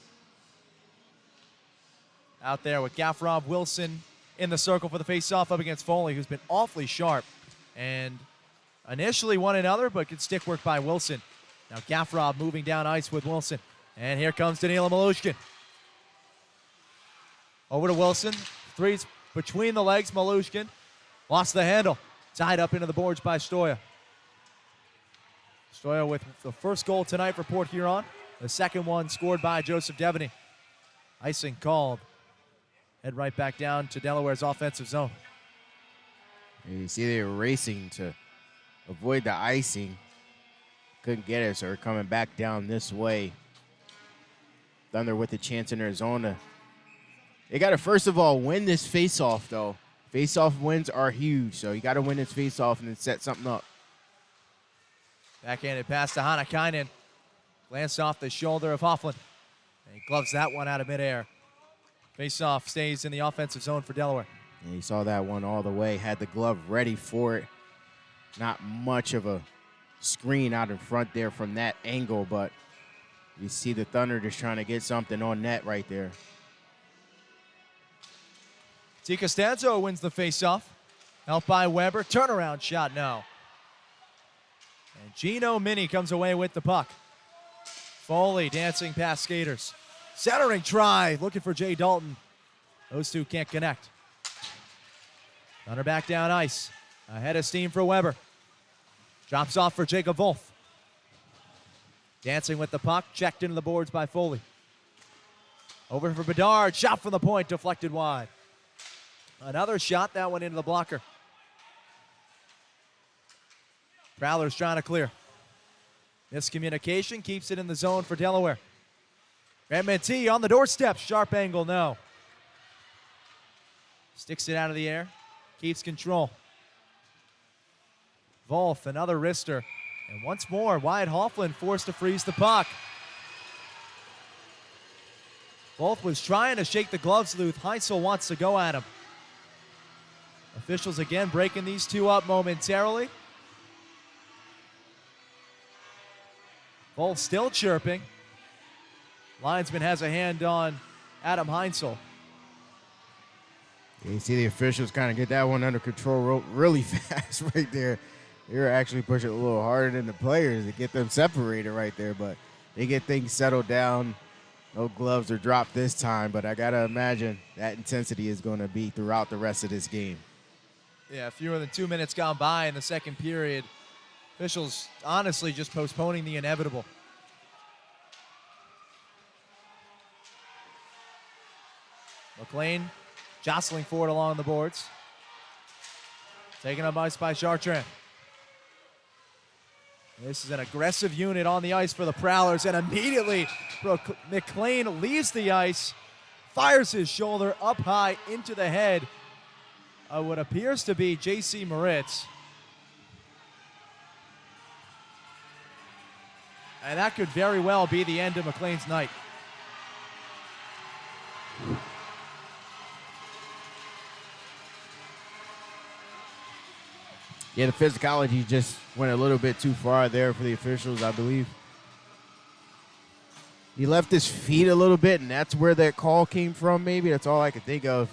[SPEAKER 1] Out there with Gaffrob Wilson in the circle for the face-off up against Foley, who's been awfully sharp. And initially won another, but good stick work by Wilson. Now Gaffrob moving down ice with Wilson. And here comes Danila Malushkin. Over to Wilson. Threes between the legs. Malushkin lost the handle. Tied up into the boards by Stoya. Stoya with the first goal tonight for Port Huron. The second one scored by Joseph Devaney. Icing called. Head right back down to Delaware's offensive zone.
[SPEAKER 3] You see they were racing to avoid the icing. Couldn't get it, so we're coming back down this way. Thunder with a chance in their zone. They got to, first of all, win this face-off, though. Face-off wins are huge, so you got to win this face-off and then set something up.
[SPEAKER 1] Backhanded pass to Hanakainen. Glance off the shoulder of Hoffman. And he gloves that one out of midair. Face-off stays in the offensive zone for Delaware.
[SPEAKER 3] And you saw that one all the way. Had the glove ready for it. Not much of a screen out in front there from that angle, but you see the Thunder just trying to get something on net right there.
[SPEAKER 1] T. Costanzo wins the face-off. Helped by Weber. Turnaround shot, no. And Gino Mini comes away with the puck. Foley dancing past skaters. Centering try, looking for Jay Dalton. Those two can't connect. Thunder back down ice. Ahead of steam for Weber. Drops off for Jacob Wolf. Dancing with the puck, checked into the boards by Foley. Over for Bedard, shot from the point, deflected wide. Another shot, that one into the blocker. Prowlers trying to clear. Miscommunication keeps it in the zone for Delaware. Redmond T on the doorstep, sharp angle, no. Sticks it out of the air, keeps control. Wolf, another wrister. And once more, Wyatt Hoffland forced to freeze the puck. Wolf was trying to shake the gloves loose. Heinzel wants to go at him. Officials again breaking these two up momentarily. Wolf still chirping. Linesman has a hand on Adam Heinzel.
[SPEAKER 3] You see the officials kind of get that one under control really fast right there. They're actually pushing a little harder than the players to get them separated right there, but they get things settled down. No gloves are dropped this time, but I got to imagine that intensity is going to be throughout the rest of this game.
[SPEAKER 1] Yeah, fewer than 2 minutes gone by in the second period. Officials honestly just postponing the inevitable. McLean jostling forward along the boards. Taken up ice by Chartrand. This is an aggressive unit on the ice for the Prowlers, and immediately McLean leaves the ice, fires his shoulder up high into the head of what appears to be J.C. Moritz. And that could very well be the end of McLean's night.
[SPEAKER 3] Yeah, the physicality just went a little bit too far there for the officials, I believe. He left his feet a little bit, and that's where that call came from, maybe. That's all I could think of.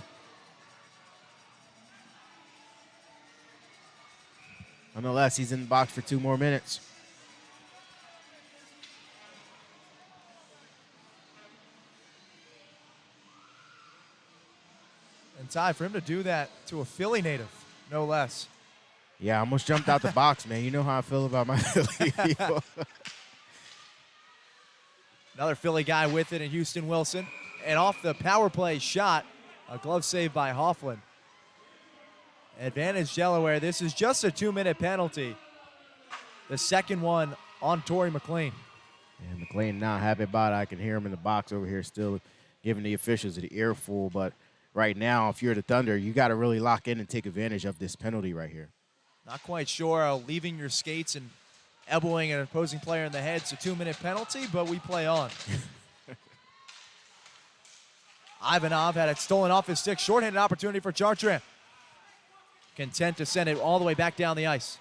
[SPEAKER 3] Nonetheless, he's in the box for 2 more minutes.
[SPEAKER 1] And Ty, for him to do that to a Philly native, no less.
[SPEAKER 3] Yeah, I almost jumped out the box, man. You know how I feel about my Philly people.
[SPEAKER 1] Another Philly guy with it in Houston Wilson. And off the power play shot, a glove save by Hoffman. Advantage Delaware. This is just a 2-minute penalty. The second one on Torrey McLean.
[SPEAKER 3] And McLean not happy about it. I can hear him in the box over here still giving the officials an earful. But right now, if you're the Thunder, you got to really lock in and take advantage of this penalty right here.
[SPEAKER 1] Not quite sure. Leaving your skates and elbowing an opposing player in the head. It's a 2-minute penalty, but we play on. Ivanov had it stolen off his stick. Shorthanded opportunity for Chartrand. Content to send it all the way back down the ice.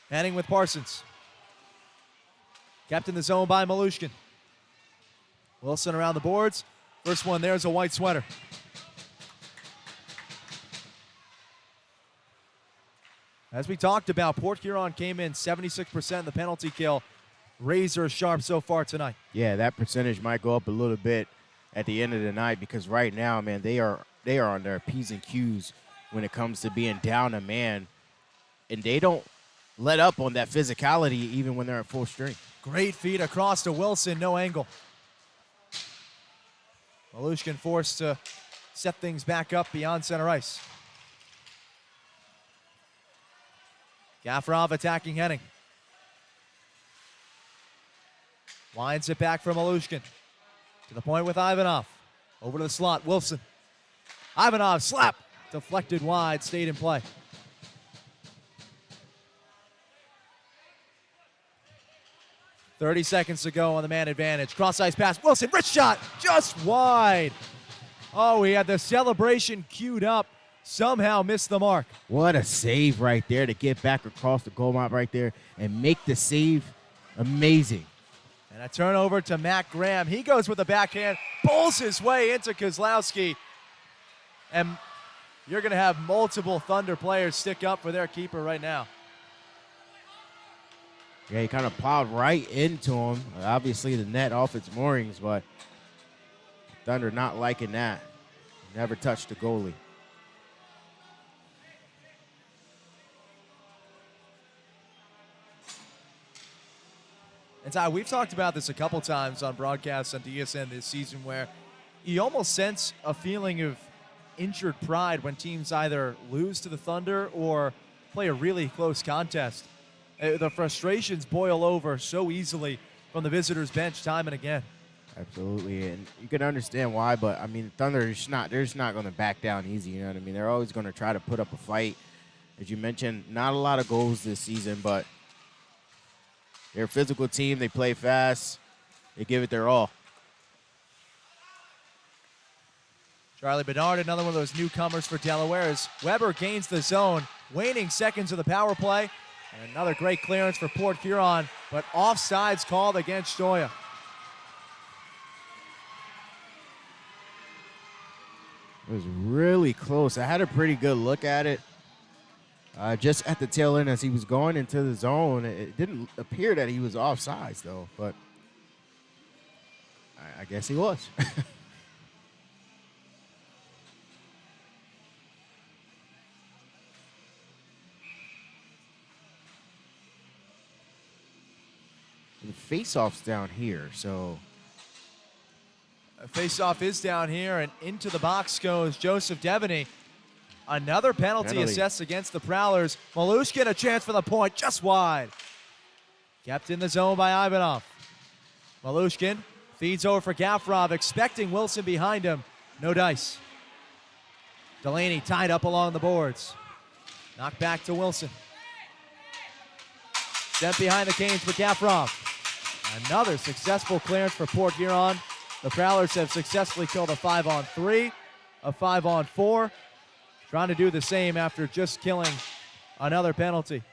[SPEAKER 1] Heading with Parsons. Kept in the zone by Malushkin. Wilson around the boards. First one there's a white sweater. As we talked about, Port Huron came in 76% in the penalty kill. Razor sharp so far tonight.
[SPEAKER 3] Yeah, that percentage might go up a little bit at the end of the night because right now, man, they are on their P's and Q's when it comes to being down a man. And they don't let up on that physicality even when they're at full strength.
[SPEAKER 1] Great feed across to Wilson, no angle. Malushkin forced to set things back up beyond center ice. Gaffarov attacking Henning. Winds it back from Malushkin. To the point with Ivanov. Over to the slot, Wilson. Ivanov, slap! Deflected wide, stayed in play. .30 to go on the man advantage. Cross-ice pass, Wilson, wrist shot, just wide. Oh, he had the celebration queued up. Somehow missed the mark.
[SPEAKER 3] What a save right there to get back across the goal mount right there and make the save amazing.
[SPEAKER 1] And a turnover to Matt Graham. He goes with the backhand, pulls his way into Kozlowski. And you're going to have multiple Thunder players stick up for their keeper right now.
[SPEAKER 3] Yeah, he kind of plowed right into him. Obviously, the net off its moorings, but Thunder not liking that. Never touched the goalie.
[SPEAKER 1] And Ty, we've talked about this a couple times on broadcasts on DSN this season where you almost sense a feeling of injured pride when teams either lose to the Thunder or play a really close contest. The frustrations boil over so easily from the visitors' bench time and again.
[SPEAKER 3] Absolutely, and you can understand why, but, I mean, Thunder is not going to back down easy, you know what I mean? They're always going to try to put up a fight. As you mentioned, not a lot of goals this season, but they're a physical team. They play fast. They give it their all.
[SPEAKER 1] Charlie Bedard, another one of those newcomers for Delaware, as Weber gains the zone. Waning seconds of the power play. And another great clearance for Port Huron, but offsides called against Stoya.
[SPEAKER 3] It was really close. I had a pretty good look at it. Just at the tail end as he was going into the zone, it didn't appear that he was offsides, though, but I guess he was. The face-off's down here, so
[SPEAKER 1] Face-off is down here, and into the box goes Joseph Devaney. Another penalty assessed against the Prowlers. Malushkin, a chance for the point, just wide. Kept in the zone by Ivanov. Malushkin feeds over for Gaffarov, expecting Wilson behind him. No dice. Delaney tied up along the boards. Knocked back to Wilson. Sent behind the Canes for Gaffarov. Another successful clearance for Port Huron. The Prowlers have successfully killed a 5-on-3, a 5-on-4, trying to do the same after just killing another penalty.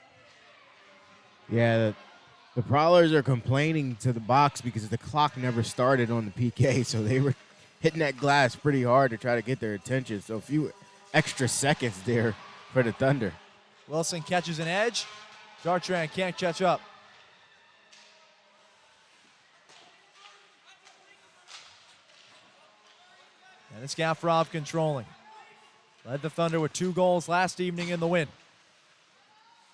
[SPEAKER 3] Yeah, the Prowlers are complaining to the box because the clock never started on the PK, so they were hitting that glass pretty hard to try to get their attention. So a few extra seconds there for the Thunder.
[SPEAKER 1] Wilson catches an edge. Dartran can't catch up. And it's Gafurov controlling. Led the Thunder with 2 goals last evening in the win.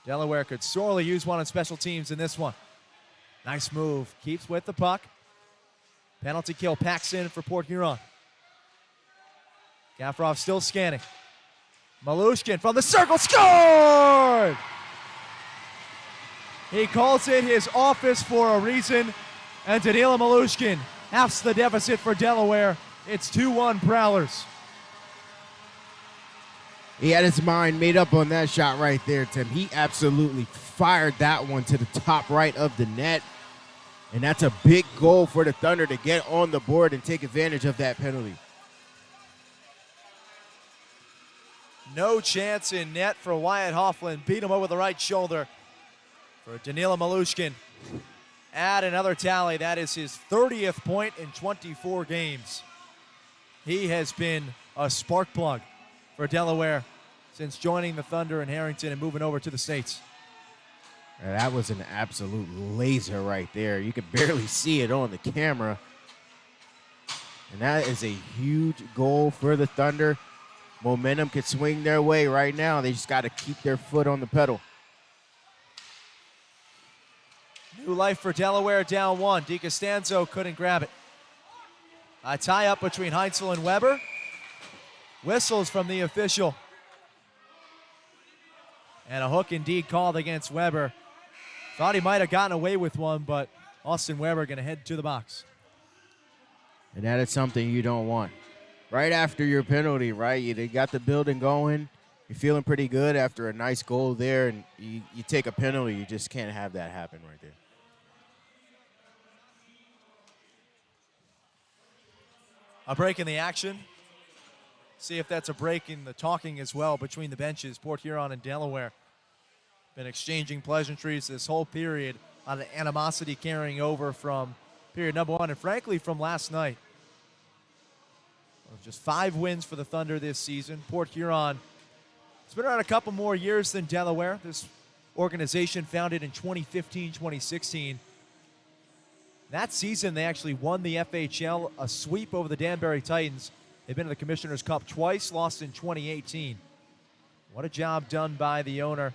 [SPEAKER 1] Delaware could sorely use one on special teams in this one. Nice move. Keeps with the puck. Penalty kill packs in for Port Huron. Gafurov still scanning. Malushkin from the circle, scored! He calls it his office for a reason, and Danila Malushkin halves the deficit for Delaware. It's 2-1 Prowlers.
[SPEAKER 3] He had his mind made up on that shot right there, Tim. He absolutely fired that one to the top right of the net. And that's a big goal for the Thunder to get on the board and take advantage of that penalty.
[SPEAKER 1] No chance in net for Wyatt Hoffland. Beat him over the right shoulder for Danila Malushkin. Add another tally. That is his 30th point in 24 games. He has been a spark plug for Delaware since joining the Thunder in Harrington and moving over to the States.
[SPEAKER 3] That was an absolute laser right there. You could barely see it on the camera. And that is a huge goal for the Thunder. Momentum could swing their way right now. They just got to keep their foot on the pedal.
[SPEAKER 1] New life for Delaware, down 1. DiCostanzo couldn't grab it. A tie-up between Heinzel and Weber. Whistles from the official. And a hook indeed called against Weber. Thought he might have gotten away with one, but Austin Weber going to head to the box.
[SPEAKER 3] And that is something you don't want. Right after your penalty, right? They got the building going. You're feeling pretty good after a nice goal there, and you take a penalty. You just can't have that happen right there.
[SPEAKER 1] A break in the action. See if that's a break in the talking as well between the benches. Port Huron and Delaware been exchanging pleasantries this whole period on the animosity carrying over from period number 1 and frankly from last night. Just 5 wins for the Thunder this season. Port Huron, it's been around a couple more years than Delaware. This organization founded in 2015-2016. That season, they actually won the FHL, a sweep over the Danbury Titans. They've been in the Commissioner's Cup twice, lost in 2018. What a job done by the owner.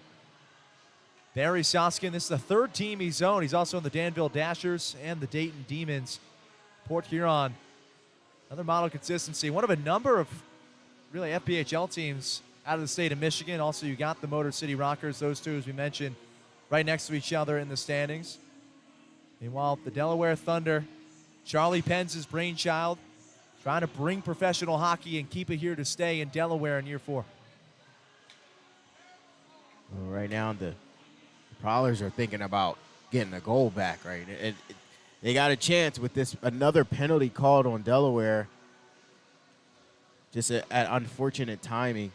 [SPEAKER 1] Barry Soskin, this is the 3rd team he's owned. He's also in the Danville Dashers and the Dayton Demons. Port Huron, another model of consistency. One of a number of really FPHL teams out of the state of Michigan. Also, you got the Motor City Rockers, those two, as we mentioned, right next to each other in the standings. Meanwhile, the Delaware Thunder, Charlie Penn's brainchild, trying to bring professional hockey and keep it here to stay in Delaware in year 4.
[SPEAKER 3] Well, right now, the Prowlers are thinking about getting a goal back, right? They got a chance with this another penalty called on Delaware. Just at unfortunate timing.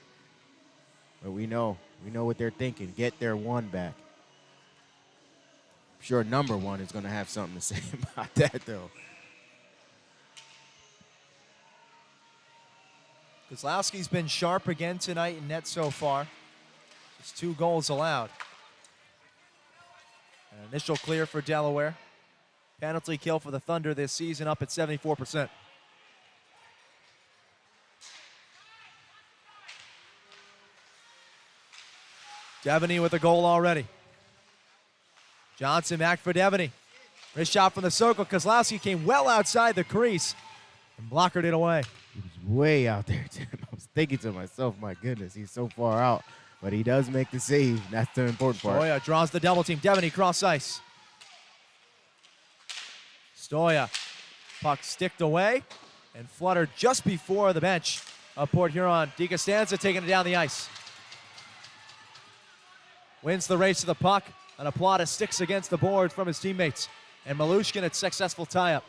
[SPEAKER 3] But we know what they're thinking. Get their 1 back. I'm sure number 1 is going to have something to say about that, though.
[SPEAKER 1] Kozlowski's been sharp again tonight in net so far. Just 2 goals allowed. An initial clear for Delaware. Penalty kill for the Thunder this season up at 74%. Devaney with a goal already. Johnson back for Devaney. Wrist shot from the circle. Kozlowski came well outside the crease and blockered it away.
[SPEAKER 3] He was way out there, Tim. I was thinking to myself, my goodness, he's so far out. But he does make the save. That's the important part.
[SPEAKER 1] Stoya draws the double team. Devaney cross ice. Stoya. Puck sticked away and fluttered just before the bench of Port Huron. DiCostanzo taking it down the ice. Wins the race to the puck. And Aplata sticks against the boards from his teammates. And Malushkin, a successful tie-up.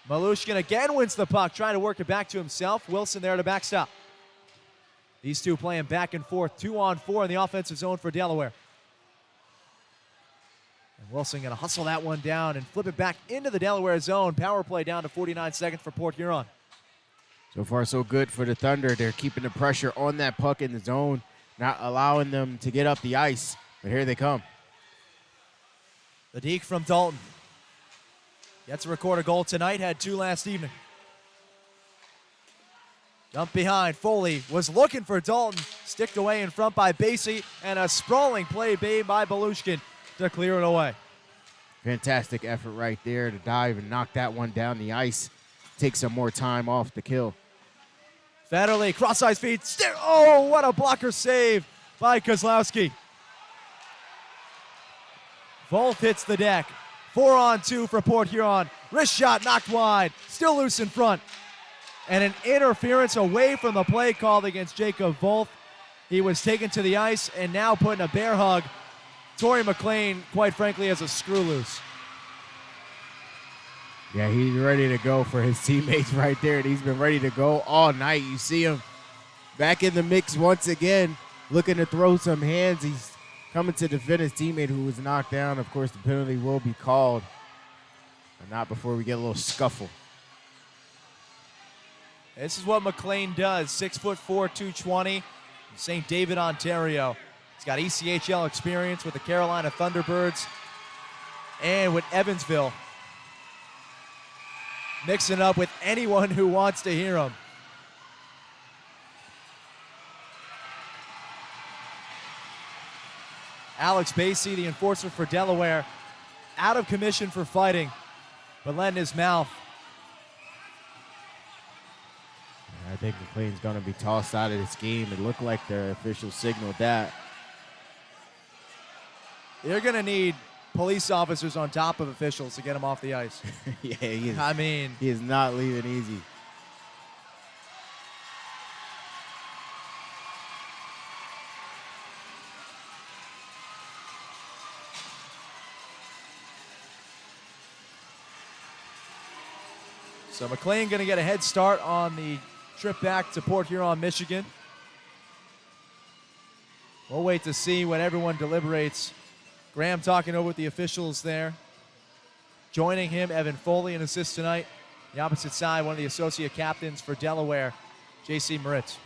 [SPEAKER 1] Malushkin again wins the puck, trying to work it back to himself. Wilson there to backstop. These two playing back and forth, 2-on-4 in the offensive zone for Delaware. And Wilson going to hustle that one down and flip it back into the Delaware zone. Power play down to 49 seconds for Port Huron.
[SPEAKER 3] So far, so good for the Thunder. They're keeping the pressure on that puck in the zone, not allowing them to get up the ice. But here they come.
[SPEAKER 1] The deke from Dalton. Gets to record a goal tonight, had 2 last evening. Dump behind, Foley was looking for Dalton, sticked away in front by Basie, and a sprawling play made by Belushkin to clear it away.
[SPEAKER 3] Fantastic effort right there to dive and knock that one down the ice. Take some more time off the kill.
[SPEAKER 1] Federley, cross-ice feed, oh, what a blocker save by Kozlowski. Volth hits the deck. 4-on-2 for Port Huron. Wrist shot knocked wide, still loose in front. And an interference away from the play called against Jacob Volth. He was taken to the ice and now put in a bear hug. Torrey McLean, quite frankly, has a screw loose.
[SPEAKER 3] Yeah, he's ready to go for his teammates right there, and he's been ready to go all night. You see him back in the mix once again, looking to throw some hands. He's coming to defend his teammate who was knocked down. Of course, the penalty will be called, but not before we get a little scuffle.
[SPEAKER 1] This is what McLean does. 6'4", 220, from St. David, Ontario. He's got ECHL experience with the Carolina Thunderbirds and with Evansville. Mixing up with anyone who wants to hear him. Alex Basie, the enforcer for Delaware, out of commission for fighting, but letting his mouth.
[SPEAKER 3] I think McLean's going to be tossed out of this game. It looked like the official signaled that.
[SPEAKER 1] They're going to need police officers on top of officials to get him off the ice.
[SPEAKER 3] Yeah, he is.
[SPEAKER 1] I mean,
[SPEAKER 3] he is not leaving easy.
[SPEAKER 1] so McLean going to get a head start on the trip back to Port Huron, Michigan. We'll wait to see when everyone deliberates. Graham talking over with the officials there. Joining him, Evan Foley, an assist tonight. The opposite side, one of the associate captains for Delaware, J.C. Moritz.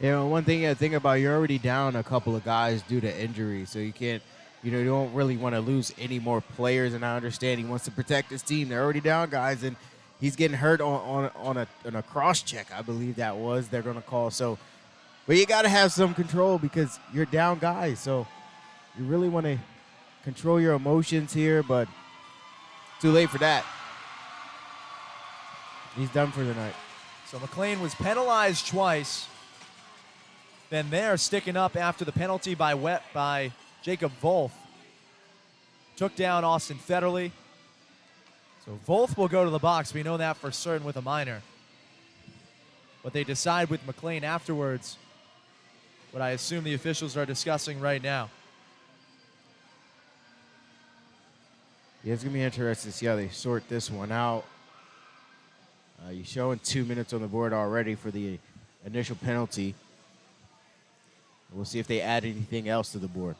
[SPEAKER 3] You know, one thing you got to think about, you're already down a couple of guys due to injury, so you can't, you don't really want to lose any more players, and I understand he wants to protect his team. They're already down guys, and he's getting hurt on a cross check, I believe that was, they're going to call. So, but you got to have some control because you're down guys, so you really want to control your emotions here, but too late for that. He's done for the night.
[SPEAKER 1] So McLean was penalized twice. Then they're sticking up after the penalty by Jacob Volth. Took down Austin Federley. So Volth will go to the box. We know that for certain with a minor. But they decide with McLean afterwards what I assume the officials are discussing right now.
[SPEAKER 3] Yeah, it's going to be interesting to see how they sort this one out. You're showing 2 minutes on the board already for the initial penalty. We'll see if they add anything else to the board.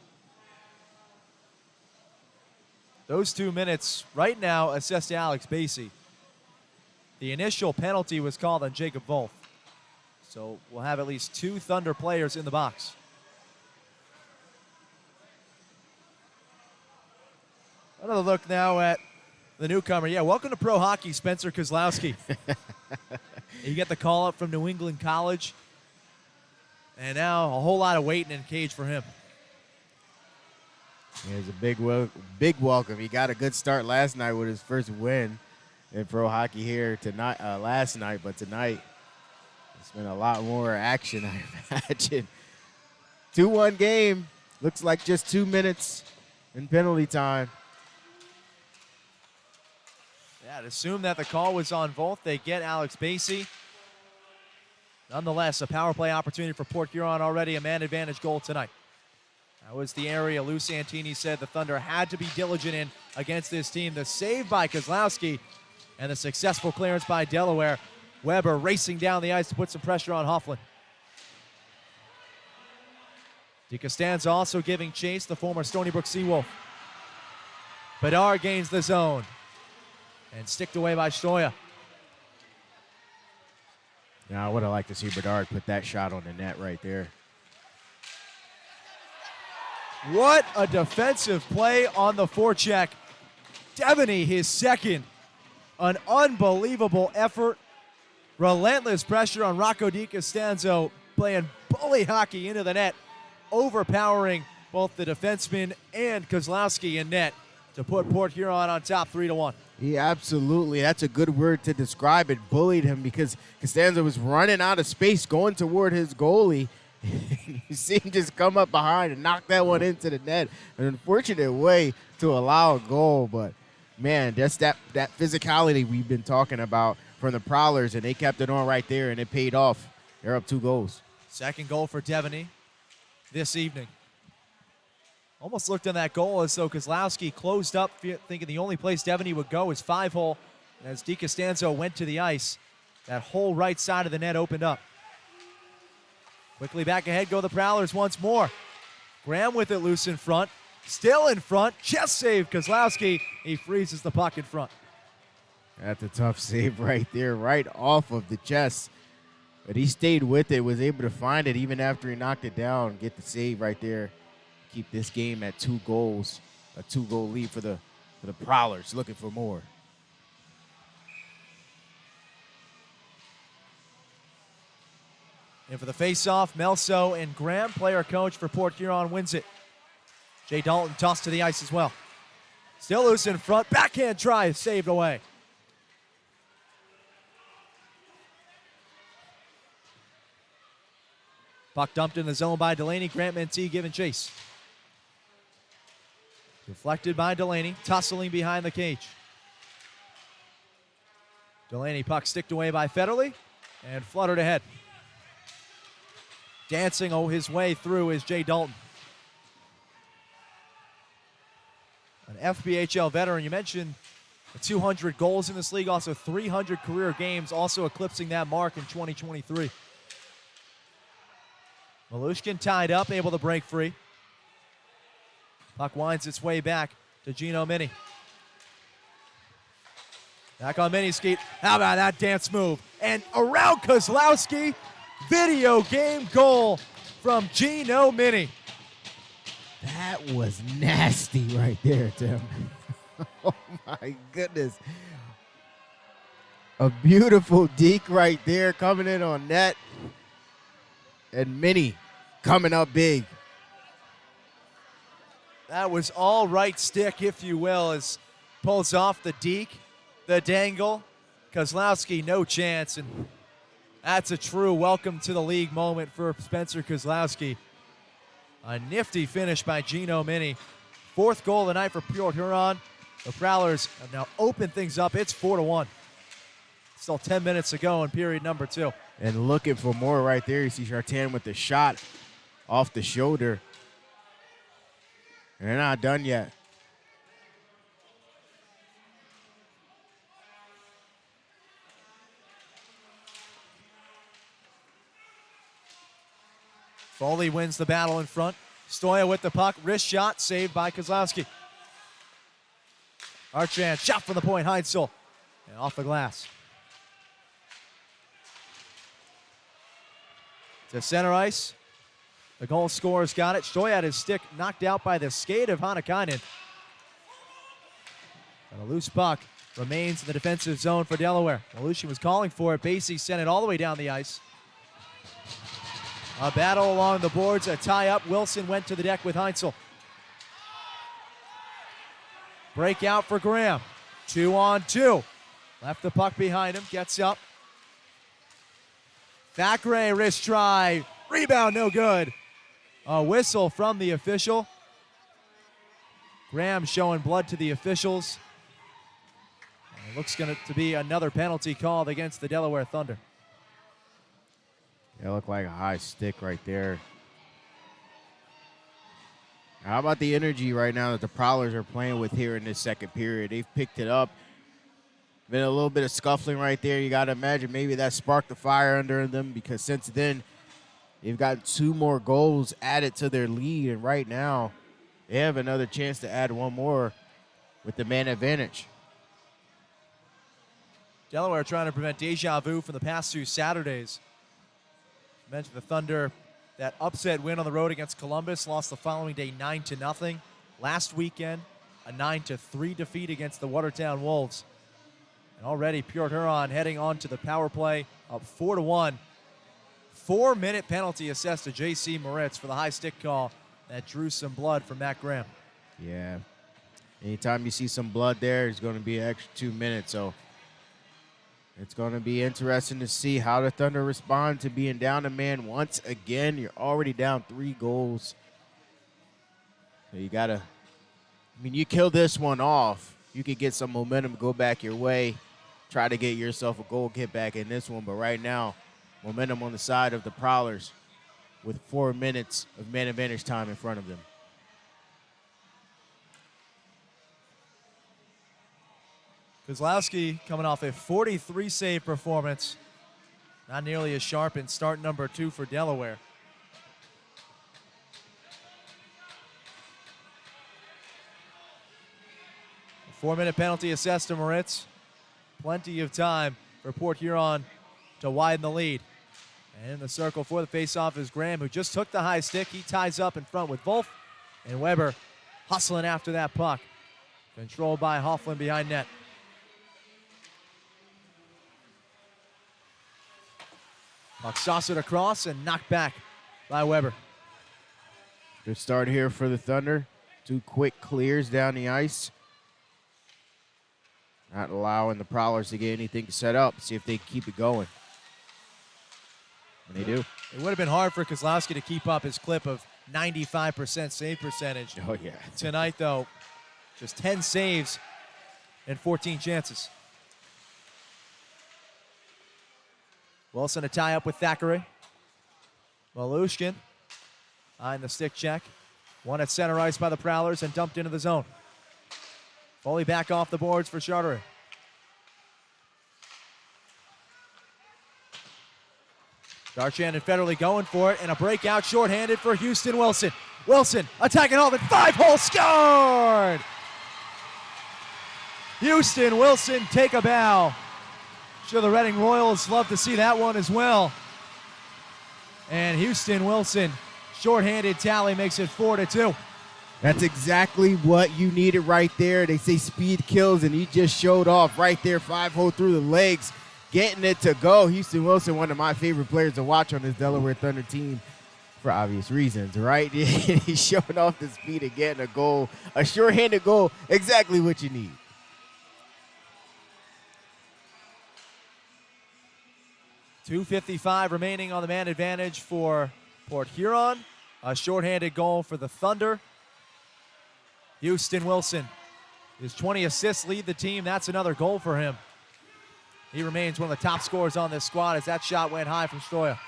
[SPEAKER 1] Those 2 minutes right now assessed to Alex Basie. The initial penalty was called on Jacob Volth. So we'll have at least 2 Thunder players in the box. Another look now at the newcomer. Yeah, welcome to pro hockey, Spencer Kozlowski. You get the call up from New England College. And now a whole lot of waiting in cage for him.
[SPEAKER 3] Yeah, it's a big welcome. He got a good start last night with his first win in pro hockey here tonight. Last night, but tonight it's been a lot more action, I imagine. 2-1 game. Looks like just 2 minutes in penalty time.
[SPEAKER 1] Yeah, I'd assume that the call was on Volth. They get Alex Basie. Nonetheless, a power play opportunity for Port Huron already, a man advantage goal tonight. That was the area Lou Santini said the Thunder had to be diligent in against this team. The save by Kozlowski, And the successful clearance by Delaware. Weber racing down the ice to put some pressure on Hoffman. DeCostanza also giving chase, the former Stony Brook Seawolf. Bedard gains the zone. And sticked away by Stoya.
[SPEAKER 3] Now, I would have liked to see Bedard put that shot on the net right there.
[SPEAKER 1] What a defensive play on the forecheck. Devaney, his second. An unbelievable effort. Relentless pressure on Rocco DiCostanzo, playing bully hockey into the net, overpowering both the defenseman and Kozlowski in net to put Port Huron on top 3-1.
[SPEAKER 3] Yeah, absolutely. That's a good word to describe it. Bullied him because Costanza was running out of space going toward his goalie. You see him just come up behind and knock that one into the net. An unfortunate way to allow a goal, but man, that's that physicality we've been talking about from the Prowlers, and they kept it on right there, and it paid off. They're up 2 goals.
[SPEAKER 1] Second goal for Devaney this evening. Almost looked on that goal as though Kozlowski closed up, thinking the only place Devaney would go is 5-hole. As DiCostanzo went to the ice, that whole right side of the net opened up. Quickly back ahead go the Prowlers once more. Graham with it loose in front. Still in front. Chest save Kozlowski. He freezes the puck in front.
[SPEAKER 3] That's a tough save right there, right off of the chest. But he stayed with it, was able to find it even after he knocked it down, get the save right there. Keep this game at 2 goals. A 2-goal lead for the Prowlers, looking for more.
[SPEAKER 1] And for the face-off, Melso and Graham, player coach for Port Huron, wins it. Jay Dalton tossed to the ice as well. Still loose in front. Backhand try, saved away. Puck dumped in the zone by Delaney. Grant Mentee giving chase. Deflected by Delaney, tussling behind the cage. Delaney puck sticked away by Federley and fluttered ahead. Dancing his way through is Jay Dalton. An FBHL veteran. You mentioned the 200 goals in this league, also 300 career games, also eclipsing that mark in 2023. Malushkin tied up, able to break free. Puck winds its way back to Gino Mini. Back on Mini Skeet. How about that dance move? And around Kozlowski, video game goal from Gino Mini.
[SPEAKER 3] That was nasty right there, Tim. Oh, my goodness. A beautiful deke right there coming in on net. And Mini coming up big.
[SPEAKER 1] That was all right stick, if you will, as pulls off the deke, the dangle. Kozlowski, no chance. And that's a true welcome to the league moment for Spencer Kozlowski. A nifty finish by Gino Mini. 4th goal of the night for Port Huron. The Prowlers have now opened things up. It's 4-1. Still 10 minutes to go in period number 2.
[SPEAKER 3] And looking for more right there. You see Chartan with the shot off the shoulder. And they're not done yet.
[SPEAKER 1] Foley wins the battle in front. Stoya with the puck. Wrist shot saved by Kozlowski. Archan shot from the point. Heinzel. And off the glass. To center ice. The goal scorer's got it. Stoya had his stick knocked out by the skate of Hanakainen. And a loose puck remains in the defensive zone for Delaware. Malushkin was calling for it. Basie sent it all the way down the ice. A battle along the boards, a tie-up. Wilson went to the deck with Heinzel. Breakout for Graham. 2-on-2. Left the puck behind him, gets up. Thackeray, wrist try. Rebound, no good. A whistle from the official. Graham showing blood to the officials. And it looks to be another penalty called against the Delaware Thunder.
[SPEAKER 3] That looked like a high stick right there. How about the energy right now that the Prowlers are playing with here in this second period? They've picked it up. Been a little bit of scuffling right there. You got to imagine maybe that sparked the fire under them, because since then they've got 2 more goals added to their lead, and right now they have another chance to add 1 more with the man advantage.
[SPEAKER 1] Delaware trying to prevent deja vu from the past 2 Saturdays. I mentioned the Thunder, that upset win on the road against Columbus, lost the following day 9-0. Last weekend, a 9-3 defeat against the Watertown Wolves. And already Pure Huron heading on to the power play, up 4-1. 4-minute penalty assessed to J.C. Moritz for the high stick call that drew some blood from Matt Graham.
[SPEAKER 3] Yeah. Anytime you see some blood there, it's going to be an extra 2 minutes. So it's going to be interesting to see how the Thunder respond to being down a man once again. You're already down 3 goals. So you got to, you kill this one off, you could get some momentum, go back your way, try to get yourself a goal, get back in this one. But right now, momentum on the side of the Prowlers with 4 minutes of man advantage time in front of them.
[SPEAKER 1] Kozlowski coming off a 43 save performance. Not nearly as sharp in start number 2 for Delaware. A 4-minute penalty assessed to Moritz. Plenty of time for Port Huron to widen the lead. And in the circle for the faceoff is Graham, who just took the high stick. He ties up in front with Wolf, and Weber hustling after that puck. Controlled by Hofflin behind net. Puck saucered across and knocked back by Weber.
[SPEAKER 3] Good start here for the Thunder. 2 quick clears down the ice. Not allowing the Prowlers to get anything set up. See if they keep it going. And they do.
[SPEAKER 1] It would have been hard for Kozlowski to keep up his clip of 95% save percentage.
[SPEAKER 3] Oh, yeah.
[SPEAKER 1] Tonight, though, just 10 saves and 14 chances. Wilson a tie up with Thackeray. Malushkin behind the stick check. One at center ice by the Prowlers and dumped into the zone. Foley back off the boards for Charteray. Darchan and Federley going for it, and a breakout shorthanded for Houston Wilson. Wilson attacking home, and 5-hole scored! Houston Wilson take a bow. Sure, the Reading Royals love to see that one as well. And Houston Wilson, shorthanded tally makes it 4-2.
[SPEAKER 3] That's exactly what you needed right there. They say speed kills, and he just showed off right there, 5-hole through the legs, getting it to go. Houston Wilson, one of my favorite players to watch on this Delaware Thunder team for obvious reasons, right? He's showing off the speed and getting a goal, a shorthanded goal, exactly what you need.
[SPEAKER 1] .255 remaining on the man advantage for Port Huron. A shorthanded goal for the Thunder. Houston Wilson, his 20 assists lead the team. That's another goal for him. He remains one of the top scorers on this squad as that shot went high from Stoya.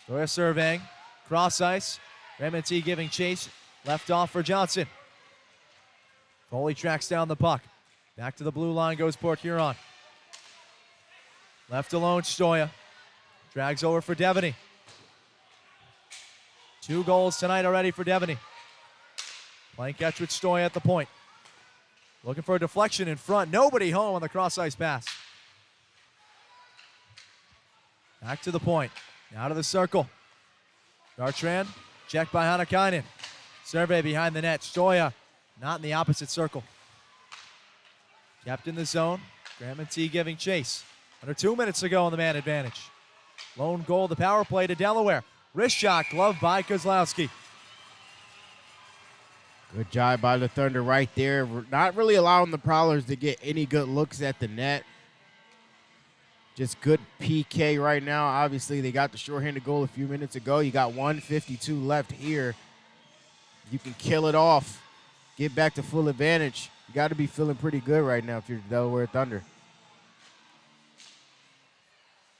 [SPEAKER 1] Stoya surveying, cross ice. Raymond T giving chase, left off for Johnson. Foley tracks down the puck. Back to the blue line goes Port Huron. Left alone, Stoya. Drags over for Devaney. 2 goals tonight already for Devaney. Playing catch with Stoya at the point. Looking for a deflection in front. Nobody home on the cross-ice pass. Back to the point. Out of the circle. Dartran, checked by Hanakainen. Survey behind the net. Stoya, not in the opposite circle. Kept in the zone. Graham and T giving chase. Under 2 minutes to go on the man advantage. Lone goal, the power play to Delaware. Wrist shot, gloved by Kozlowski.
[SPEAKER 3] Good job by the Thunder right there. We're not really allowing the Prowlers to get any good looks at the net. Just good PK right now. Obviously, they got the shorthanded goal a few minutes ago. You got 1:52 left here. You can kill it off. Get back to full advantage. You got to be feeling pretty good right now if you're the Delaware Thunder.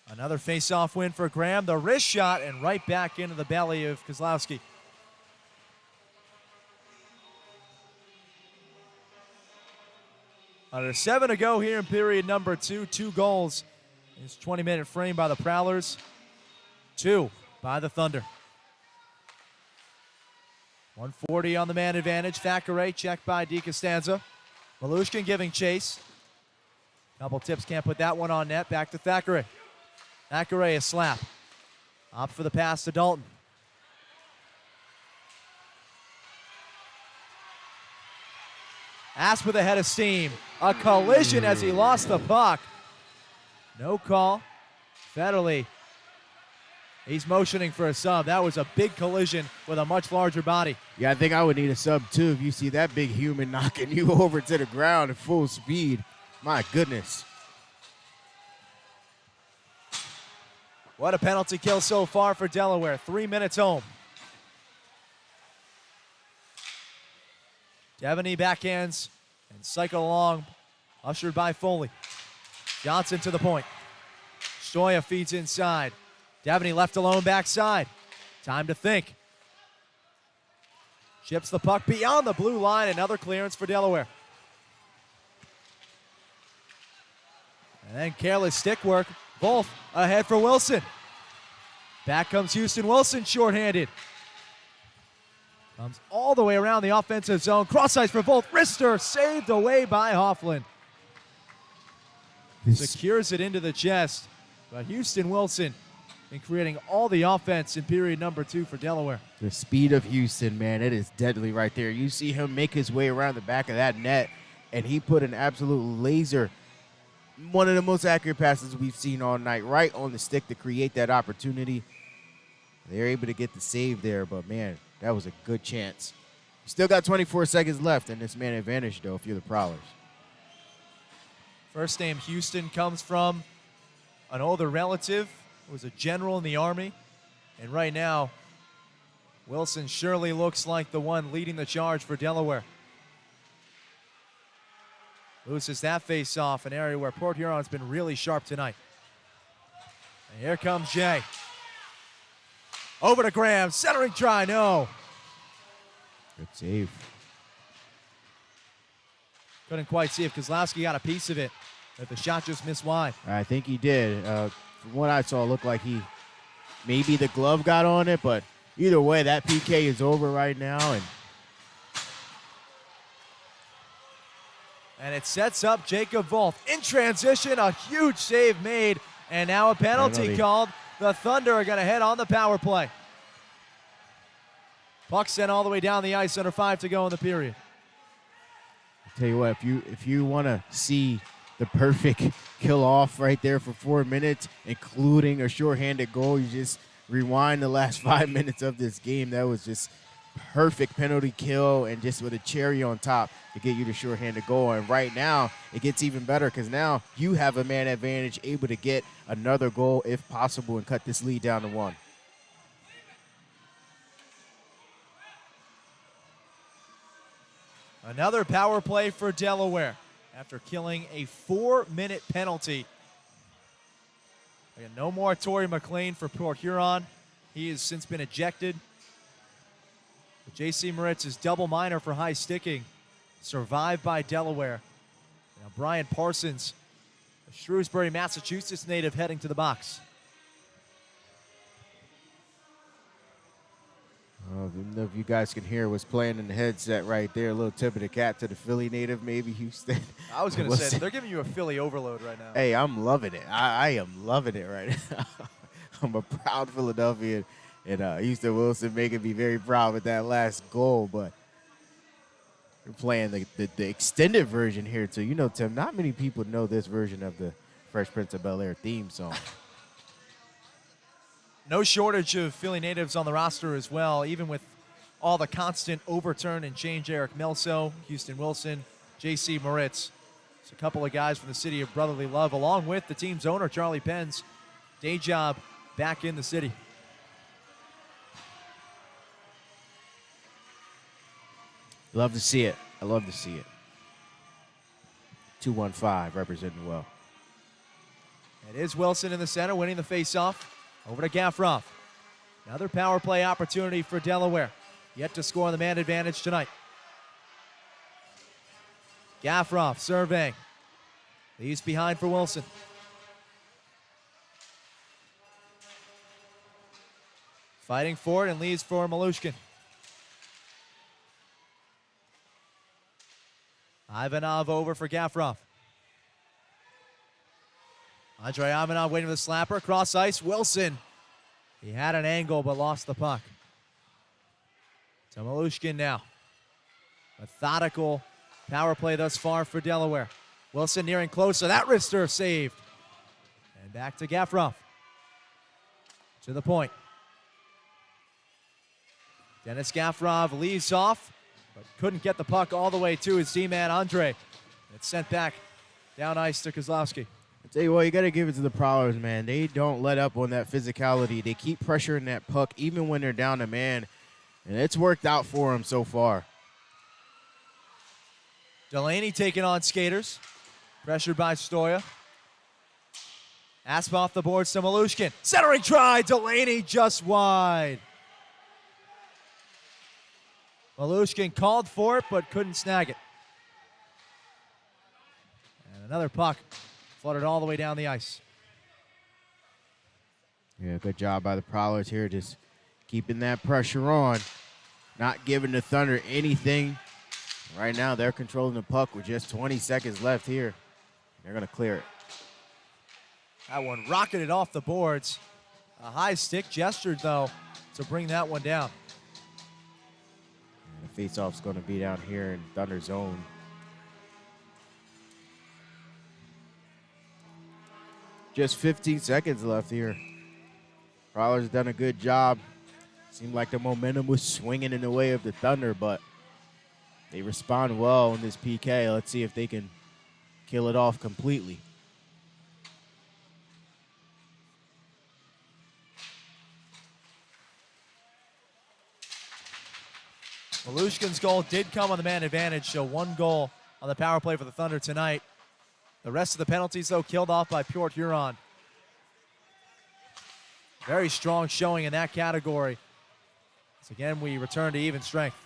[SPEAKER 1] Another face-off win for Graham. The wrist shot and right back into the belly of Kozlowski. Under 7 to go here in period number 2. 2 goals in this 20-minute frame by the Prowlers. 2 by the Thunder. 140 on the man advantage. Thackeray checked by DeCostanza. Malushkin giving chase. Couple tips, can't put that one on net. Back to Thackeray. Thackeray a slap. Opt for the pass to Dalton. Asp with a head of steam. A collision as he lost the puck. No call. Federley. He's motioning for a sub. That was a big collision with a much larger body.
[SPEAKER 3] Yeah, I think I would need a sub too if you see that big human knocking you over to the ground at full speed. My goodness.
[SPEAKER 1] What a penalty kill so far for Delaware. 3 minutes home. Devaney backhands and cycle along, ushered by Foley. Johnson to the point. Stoya feeds inside. Devaney left alone backside. Time to think. Chips the puck beyond the blue line. Another clearance for Delaware. And then careless stick work. Wolf ahead for Wilson. Back comes Houston Wilson, shorthanded. Comes all the way around the offensive zone. Cross ice for Wolf. Wrister saved away by Hoffland. Secures it into the chest. But Houston Wilson been creating all the offense in period number 2 for Delaware.
[SPEAKER 3] The speed of Houston, man, it is deadly right there. You see him make his way around the back of that net, and he put an absolute laser, one of the most accurate passes we've seen all night, right on the stick to create that opportunity. They're able to get the save there, but, man, that was a good chance. Still got 24 seconds left in this man advantage, though, if you're the Prowlers.
[SPEAKER 1] First name Houston comes from an older relative who was a general in the Army. And right now, Wilson surely looks like the one leading the charge for Delaware. Loses that face-off, an area where Port Huron's been really sharp tonight. And here comes Jay. Over to Graham, centering try, no.
[SPEAKER 3] Good save.
[SPEAKER 1] Couldn't quite see if Kozlowski got a piece of it, but the shot just missed wide.
[SPEAKER 3] I think he did. From what I saw, it looked like maybe the glove got on it, but either way, that PK is over right now.
[SPEAKER 1] And it sets up Jacob Wolf. In transition, a huge save made, and now a penalty called. The Thunder are going to head on the power play. Puck sent all the way down the ice, under 5 to go in the period.
[SPEAKER 3] I'll tell you what, if you want to see the perfect kill off right there for 4 minutes, including a shorthanded goal, you just rewind the last 5 minutes of this game. That was just perfect penalty kill, and just with a cherry on top to get you the shorthanded goal. And right now, it gets even better because now you have a man advantage, able to get another goal if possible and cut this lead down to 1.
[SPEAKER 1] Another power play for Delaware after killing a 4-minute penalty. Again, no more Torrey McLean for Port Huron. He has since been ejected. But J.C. Moritz's double minor for high sticking survived by Delaware. Now Brian Parsons, a Shrewsbury, Massachusetts native, heading to the box.
[SPEAKER 3] I don't know if you guys can hear what's playing in the headset right there. A little tip of the cap to the Philly native, maybe Houston.
[SPEAKER 1] I was going to say, they're giving you a Philly overload right now.
[SPEAKER 3] Hey, I'm loving it. I am loving it right now. I'm a proud Philadelphian, and Houston Wilson making me very proud with that last goal. But we're playing the extended version here, too. You know, Tim, not many people know this version of the Fresh Prince of Bel-Air theme song.
[SPEAKER 1] No shortage of Philly natives on the roster as well, even with all the constant overturn and change. Eric Melso, Houston Wilson, J.C. Moritz. It's a couple of guys from the city of brotherly love, along with the team's owner, Charlie Penn's day job back in the city.
[SPEAKER 3] Love to see it. I love to see it. 215 representing well.
[SPEAKER 1] It is Wilson in the center, winning the faceoff. Over to Gaffroff. Another power play opportunity for Delaware. Yet to score on the man advantage tonight. Gaffroff surveying. Leaves behind for Wilson. Fighting for it and leaves for Malushkin. Ivanov over for Gafrov. Andrei Ivanov waiting for the slapper. Cross ice. Wilson. He had an angle but lost the puck. To Malushkin now. Methodical power play thus far for Delaware. Wilson nearing closer. That wrister saved. And back to Gafrov. To the point. Dennis Gafrov leaves off, but couldn't get the puck all the way to his D-man, Andre. It's sent back down ice to Kozlowski.
[SPEAKER 3] I tell you what, you got to give it to the Prowlers, man. They don't let up on that physicality. They keep pressuring that puck even when they're down a man, and it's worked out for them so far.
[SPEAKER 1] Delaney taking on skaters, pressured by Stoya. Asp off the boards to Malushkin. Centering try, Delaney just wide. Malushkin called for it, but couldn't snag it. And another puck floated all the way down the ice.
[SPEAKER 3] Yeah, good job by the Prowlers here, just keeping that pressure on, not giving the Thunder anything. Right now, they're controlling the puck with just 20 seconds left here. They're going to clear it.
[SPEAKER 1] That one rocketed off the boards. A high stick gestured, though, to bring that one down.
[SPEAKER 3] And the faceoff's going to be down here in Thunder zone. Just 15 seconds left here. Prowlers done a good job. Seemed like the momentum was swinging in the way of the Thunder, but they respond well in this PK. Let's see if they can kill it off completely.
[SPEAKER 1] Malushkin's goal did come on the man advantage, so one goal on the power play for the Thunder tonight. The rest of the penalties, though, killed off by Port Huron. Very strong showing in that category. So again, we return to even strength.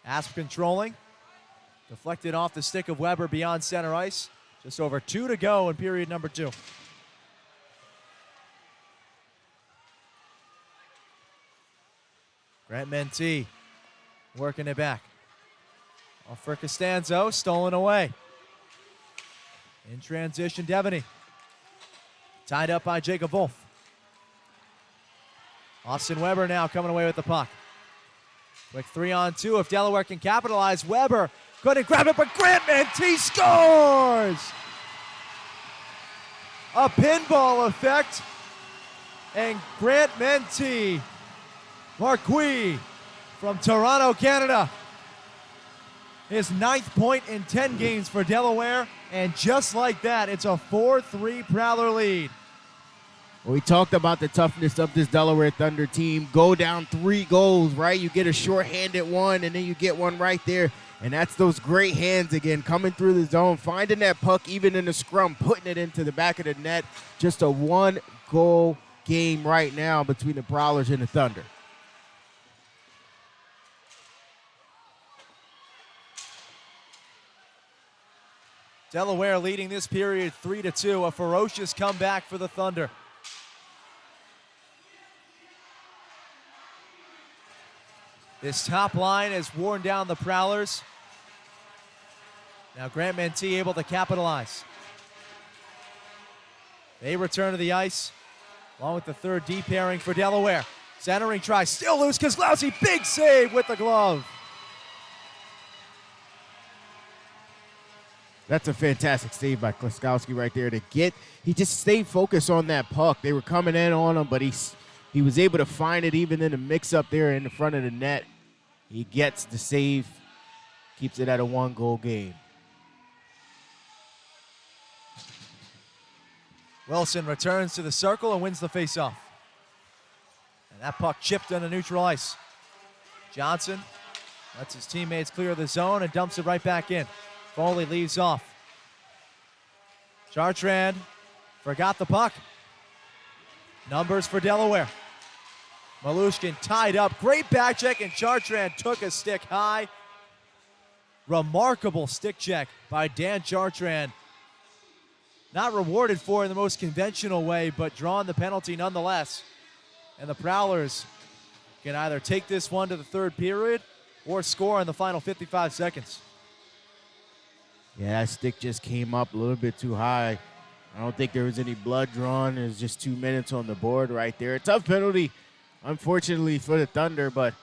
[SPEAKER 1] Asp controlling. Deflected off the stick of Weber beyond center ice. Just over 2 to go in period number 2. Grant Mentee working it back. Off for Costanzo, stolen away. In transition, Devaney. Tied up by Jacob Wolf. Austin Weber now coming away with the puck. Quick 3-on-2 if Delaware can capitalize. Weber couldn't grab it, but Grant Mentee scores! A pinball effect. And Grant Mentee, Marquis from Toronto, Canada. His 9th point in 10 games for Delaware. And just like that, it's a 4-3 Prowler lead.
[SPEAKER 3] We talked about the toughness of this Delaware Thunder team. Go down 3 goals, right? You get a shorthanded one, and then you get one right there. And that's those great hands again, coming through the zone, finding that puck even in the scrum, putting it into the back of the net. Just a 1-goal game right now between the Prowlers and the Thunder.
[SPEAKER 1] Delaware leading this period 3-2. A ferocious comeback for the Thunder. This top line has worn down the Prowlers. Now Grant Mentee able to capitalize. They return to the ice, along with the third D pairing for Delaware. Centering try, still loose. Kozlowski, big save with the glove.
[SPEAKER 3] That's a fantastic save by Kozlowski right there to get. He just stayed focused on that puck. They were coming in on him, but he was able to find it even in the mix-up there in the front of the net. He gets the save, keeps it at a 1-goal game.
[SPEAKER 1] Wilson returns to the circle and wins the faceoff. And that puck chipped on the neutral ice. Johnson lets his teammates clear the zone and dumps it right back in. Foley leaves off. Chartrand forgot the puck. Numbers for Delaware. Malushkin tied up. Great back check, and Chartrand took a stick high. Remarkable stick check by Dan Chartrand. Not rewarded for in the most conventional way, but drawing the penalty nonetheless. And the Prowlers can either take this one to the third period or score in the final 55 seconds.
[SPEAKER 3] Yeah, that stick just came up a little bit too high. I don't think there was any blood drawn. There's just 2 minutes on the board right there. A tough penalty, unfortunately, for the Thunder, but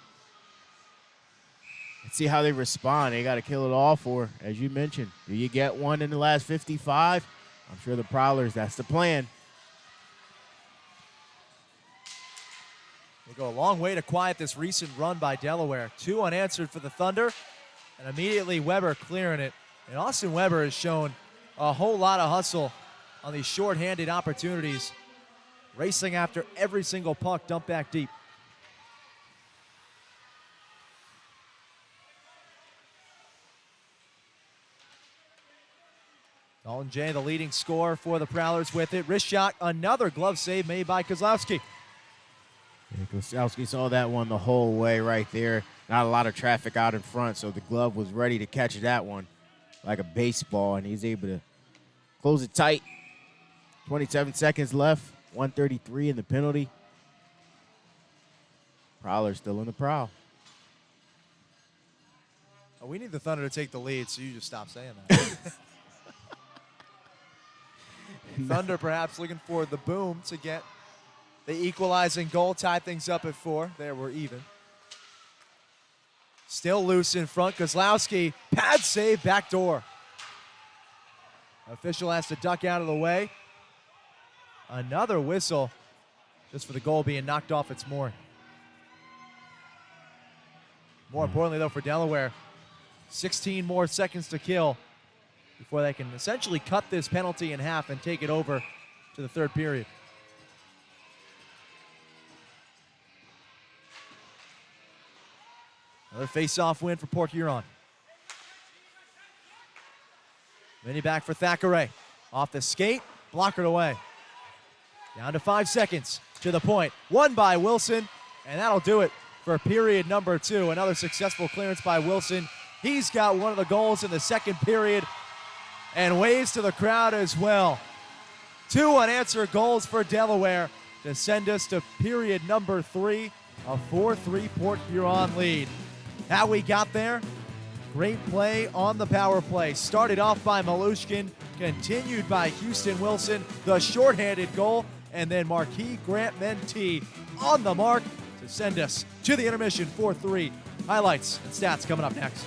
[SPEAKER 3] let's see how they respond. They got to kill it all for, as you mentioned. Do you get one in the last 55? I'm sure the Prowlers, that's the plan.
[SPEAKER 1] They go a long way to quiet this recent run by Delaware. 2 unanswered for the Thunder, and immediately Weber clearing it. And Austin Weber has shown a whole lot of hustle on these short-handed opportunities, racing after every single puck dumped back deep. Dalton Jay, the leading scorer for the Prowlers with it. Wrist shot, another glove save made by Kozlowski.
[SPEAKER 3] Yeah, Kozlowski saw that one the whole way right there. Not a lot of traffic out in front, so the glove was ready to catch that one like a baseball, and he's able to close it tight. 27 seconds left, 133 in the penalty. Prowlers still in the prowl.
[SPEAKER 1] Oh, we need the Thunder to take the lead, so you just stop saying that. Thunder perhaps looking for the boom to get the equalizing goal, tie things up at 4. There, we're even. Still loose in front. Kozlowski, pad save, backdoor. Official has to duck out of the way. Another whistle just for the goal being knocked off its mooring. More importantly, though, for Delaware, 16 more seconds to kill before they can essentially cut this penalty in half and take it over to the third period. Another face-off win for Port Huron. Mini back for Thackeray. Off the skate, blockered away. Down to 5 seconds to the point. Won by Wilson, and that'll do it for period number 2. Another successful clearance by Wilson. He's got one of the goals in the second period and waves to the crowd as well. 2 unanswered goals for Delaware to send us to period number 3, a 4-3 Port Huron lead. How we got there? Great play on the power play. Started off by Malushkin, continued by Houston Wilson, the shorthanded goal, and then Marquis Grant Mentee on the mark to send us to the intermission 4-3. Highlights and stats coming up next.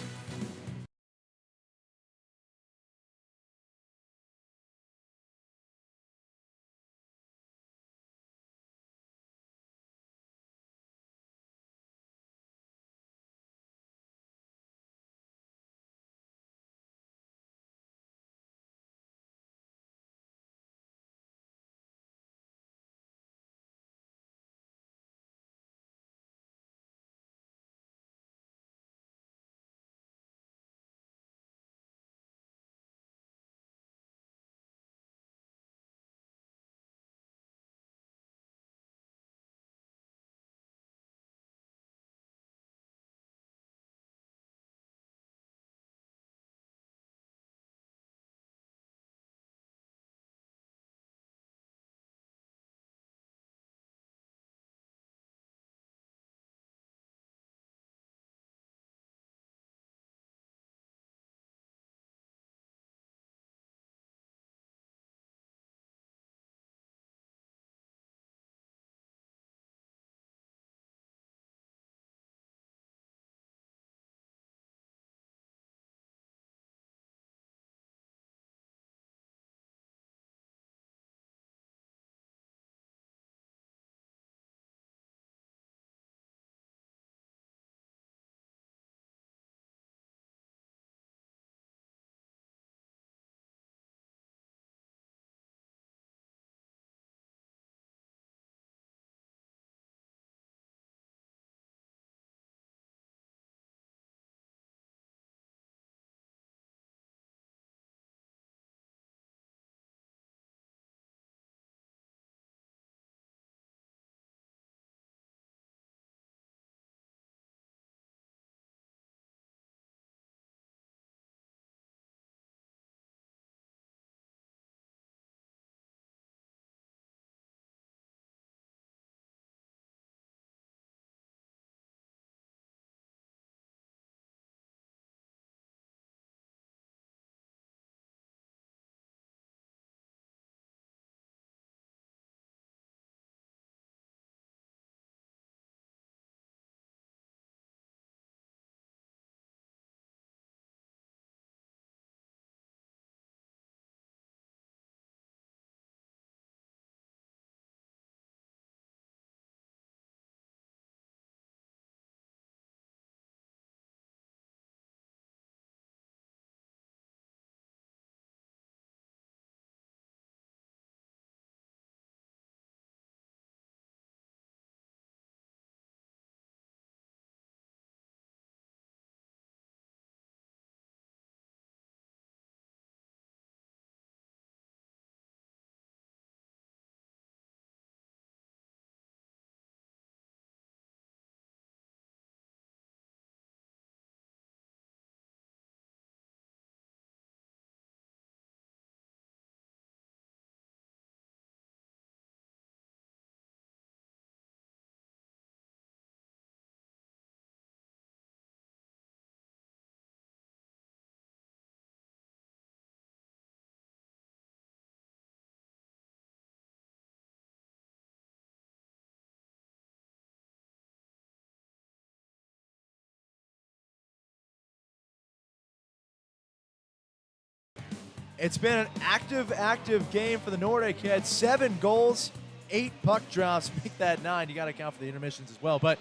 [SPEAKER 1] It's been an active game for the Nordic. He had 7 goals, 8 puck drops. Make that 9. You got to account for the intermissions as well. But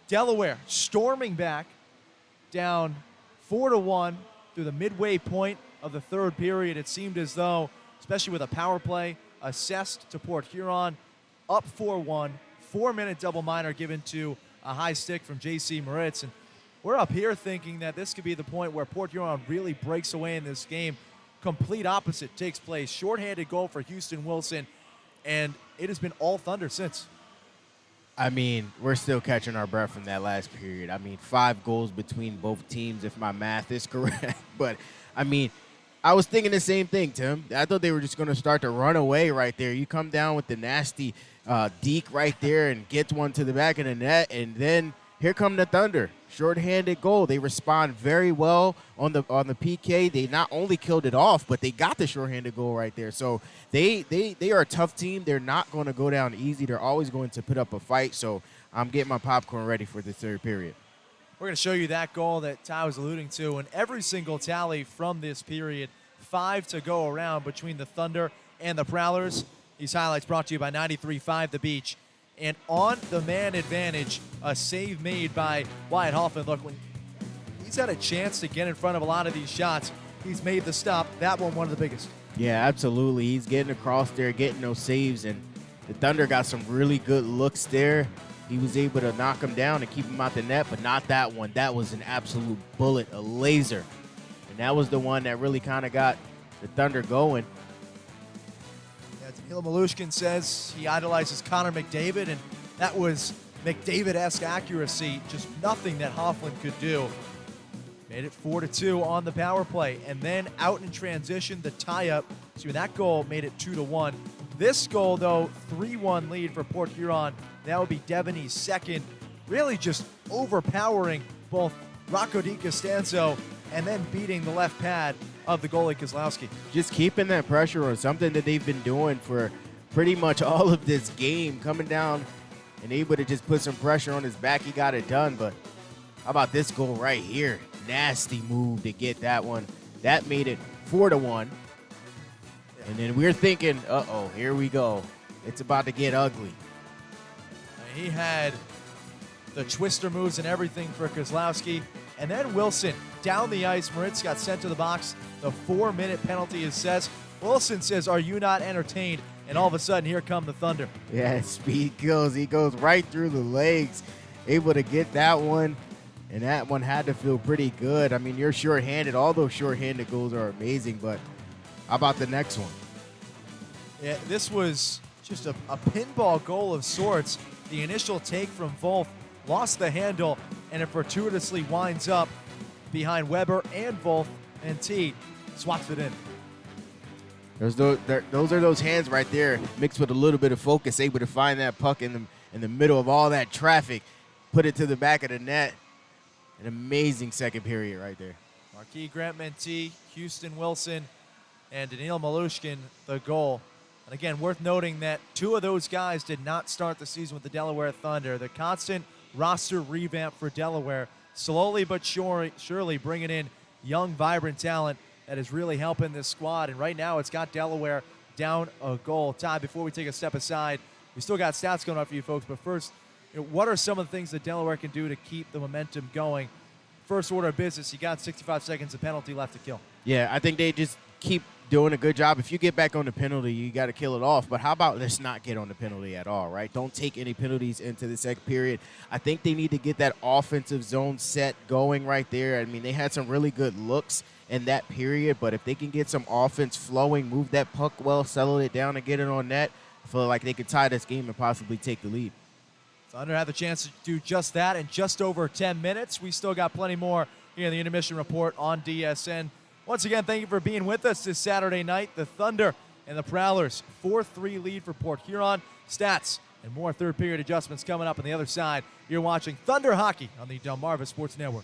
[SPEAKER 1] Delaware storming back down 4-1 through the midway point of the third period. It seemed as though, especially with a power play assessed to Port Huron, up 4-1, 4-minute double minor given to a high stick from J.C. Moritz. And we're up here thinking that this could be the point where Port Huron really breaks away in this game. Complete opposite takes place. Shorthanded goal for Houston Wilson, and it has been all Thunder since.
[SPEAKER 3] I mean, we're still catching our breath from that last period. I mean, 5 goals between both teams, if my math is correct. But, I mean, I was thinking the same thing, Tim. I thought they were just going to start to run away right there. You come down with the nasty deke right there and gets one to the back of the net, and then here come the Thunder. Shorthanded goal. They respond very well on the PK. They not only killed it off, but they got the shorthanded goal right there. So they are a tough team. They're not going to go down easy. They're always going to put up a fight. So I'm getting my popcorn ready for the third period.
[SPEAKER 1] We're going to show you that goal that Ty was alluding to, and every single tally from this period. 5 to go around between the Thunder and the Prowlers. These highlights brought to you by 93.5 The Beach. And on the man advantage, a save made by Wyatt Hoffman. Look, when he's had a chance to get in front of a lot of these shots, he's made the stop. That one of the biggest.
[SPEAKER 3] Yeah, absolutely. He's getting across there, getting those saves, and the Thunder got some really good looks there. He was able to knock him down and keep him out the net, but not that one. That was an absolute bullet, a laser. And that was the one that really kind of got the Thunder going.
[SPEAKER 1] Danila Malushkin says he idolizes Connor McDavid, and that was McDavid-esque accuracy, just nothing that Hoffman could do. Made it 4-2 on the power play, and then out in transition, the tie-up. So that goal made it 2-1. This goal, though, 3-1 lead for Port Huron. That would be Devaney's second, really just overpowering both Rocco DiCostanzo and then beating the left pad of the goalie Kozlowski.
[SPEAKER 3] Just keeping that pressure on, something that they've been doing for pretty much all of this game, coming down and able to just put some pressure on his back. He got it done, but how about this goal right here? Nasty move to get that one. That made it 4-1. And then we're thinking, uh-oh, here we go. It's about to get ugly.
[SPEAKER 1] He had the twister moves and everything for Kozlowski. And then Wilson down the ice. Moritz got sent to the box. The 4-minute penalty is set. Wilson says, "Are you not entertained?" And all of a sudden, here come the Thunder.
[SPEAKER 3] Yeah, speed kills. He goes right through the legs, able to get that one. And that one had to feel pretty good. I mean, you're shorthanded. All those shorthanded goals are amazing, but how about the next one?
[SPEAKER 1] Yeah, this was just a pinball goal of sorts. The initial take from Volth lost the handle, and it fortuitously winds up behind Weber and Volth, and T swats it in.
[SPEAKER 3] Those are those hands right there, mixed with a little bit of focus, able to find that puck in the middle of all that traffic, put it to the back of the net. An amazing second period right there.
[SPEAKER 1] Marquis Grant-Mentee, Houston Wilson, and Danila Malushkin, the goal. And again, worth noting that 2 of those guys did not start the season with the Delaware Thunder. The constant roster revamp for Delaware, slowly but surely bringing in young, vibrant talent that is really helping this squad. And right now, it's got Delaware down a goal. Ty, before we take a step aside, we still got stats going on for you folks, but first, what are some of the things that Delaware can do to keep the momentum going? First order of business, you got 65 seconds of penalty left to kill.
[SPEAKER 3] Yeah, I think they just keep doing a good job. If you get back on the penalty, you got to kill it off. But how about let's not get on the penalty at all, right? Don't take any penalties into the second period. I think they need to get that offensive zone set going right there. I mean, they had some really good looks in that period, but if they can get some offense flowing, move that puck well, settle it down, and get it on net, I feel like they could tie this game and possibly take the lead.
[SPEAKER 1] Thunder had the chance to do just that in just over 10 minutes. We still got plenty more here in the Intermission Report on DSN. Once again, thank you for being with us this Saturday night. The Thunder and the Prowlers, 4-3 lead for Port Huron. Stats and more third period adjustments coming up on the other side. You're watching Thunder Hockey on the Delmarva Sports Network.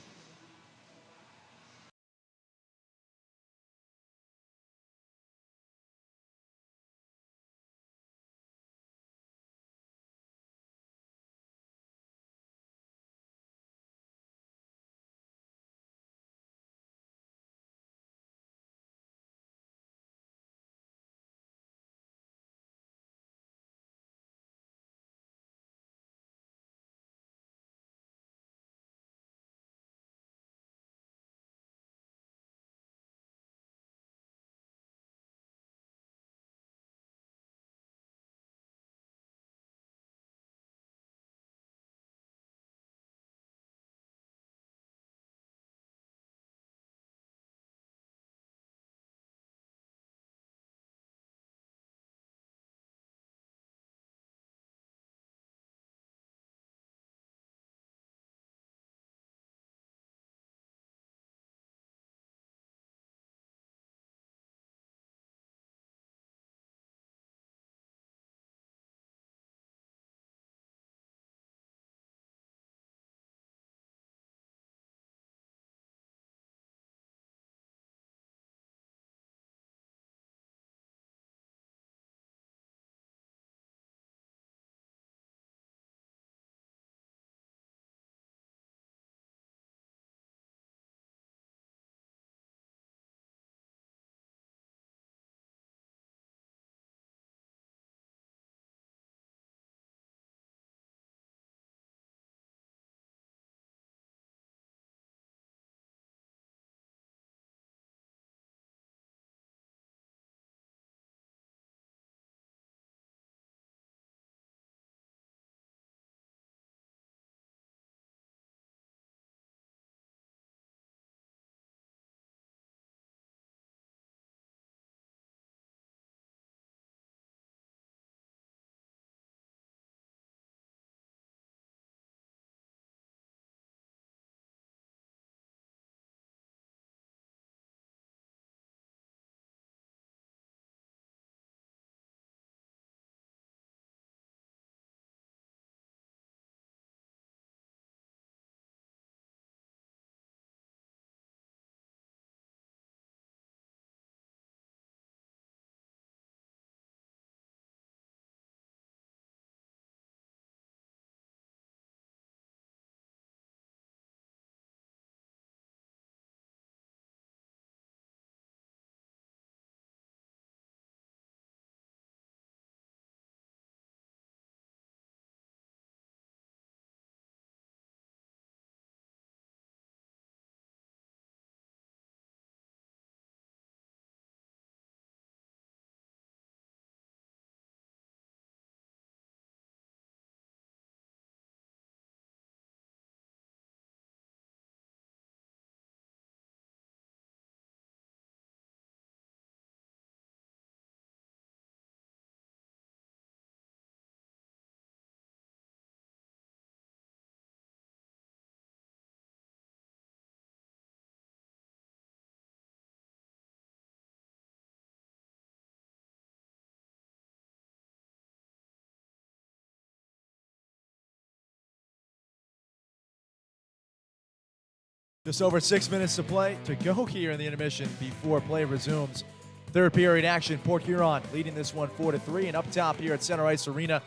[SPEAKER 1] Just over 6 minutes to go here in the intermission before play resumes. Third period action. Port Huron leading this one 4-3. And up top here at Center Ice Arena,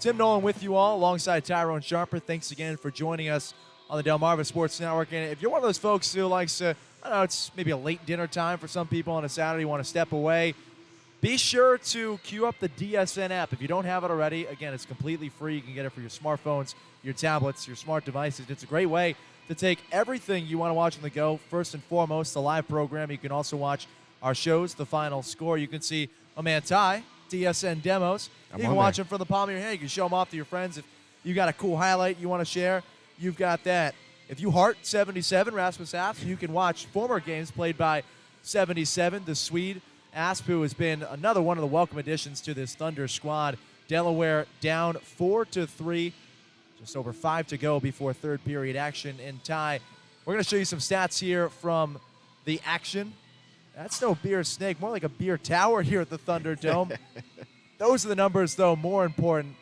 [SPEAKER 1] Tim Nolan with you all alongside Tyrone Sharper. Thanks again for joining us on the Delmarva Sports Network. And if you're one of those folks who likes to, I don't know, it's maybe a late dinner time for some people on a Saturday, you want to step away, be sure to queue up the DSN app. If you don't have it already, again, it's completely free. You can get it for your smartphones, your tablets, your smart devices. It's a great way to take everything you want to watch on the go. First and foremost, the live program. You can also watch our shows, the final score. You can see my man Ty, DSN demos. You can watch them from the palm of your hand. You can show them off to your friends. If you got a cool highlight you want to share, you've got that. If you heart 77, Rasmus Asp, you can watch former games played by 77, the Swede. Asp, who has been another one of the welcome additions to this Thunder squad. Delaware down 4-3. Just over 5 to go before third period action. And Ty, we're going to show you some stats here from the action. That's no beer snake, more like a beer tower here at the Thunderdome. Those are the numbers, though, more important.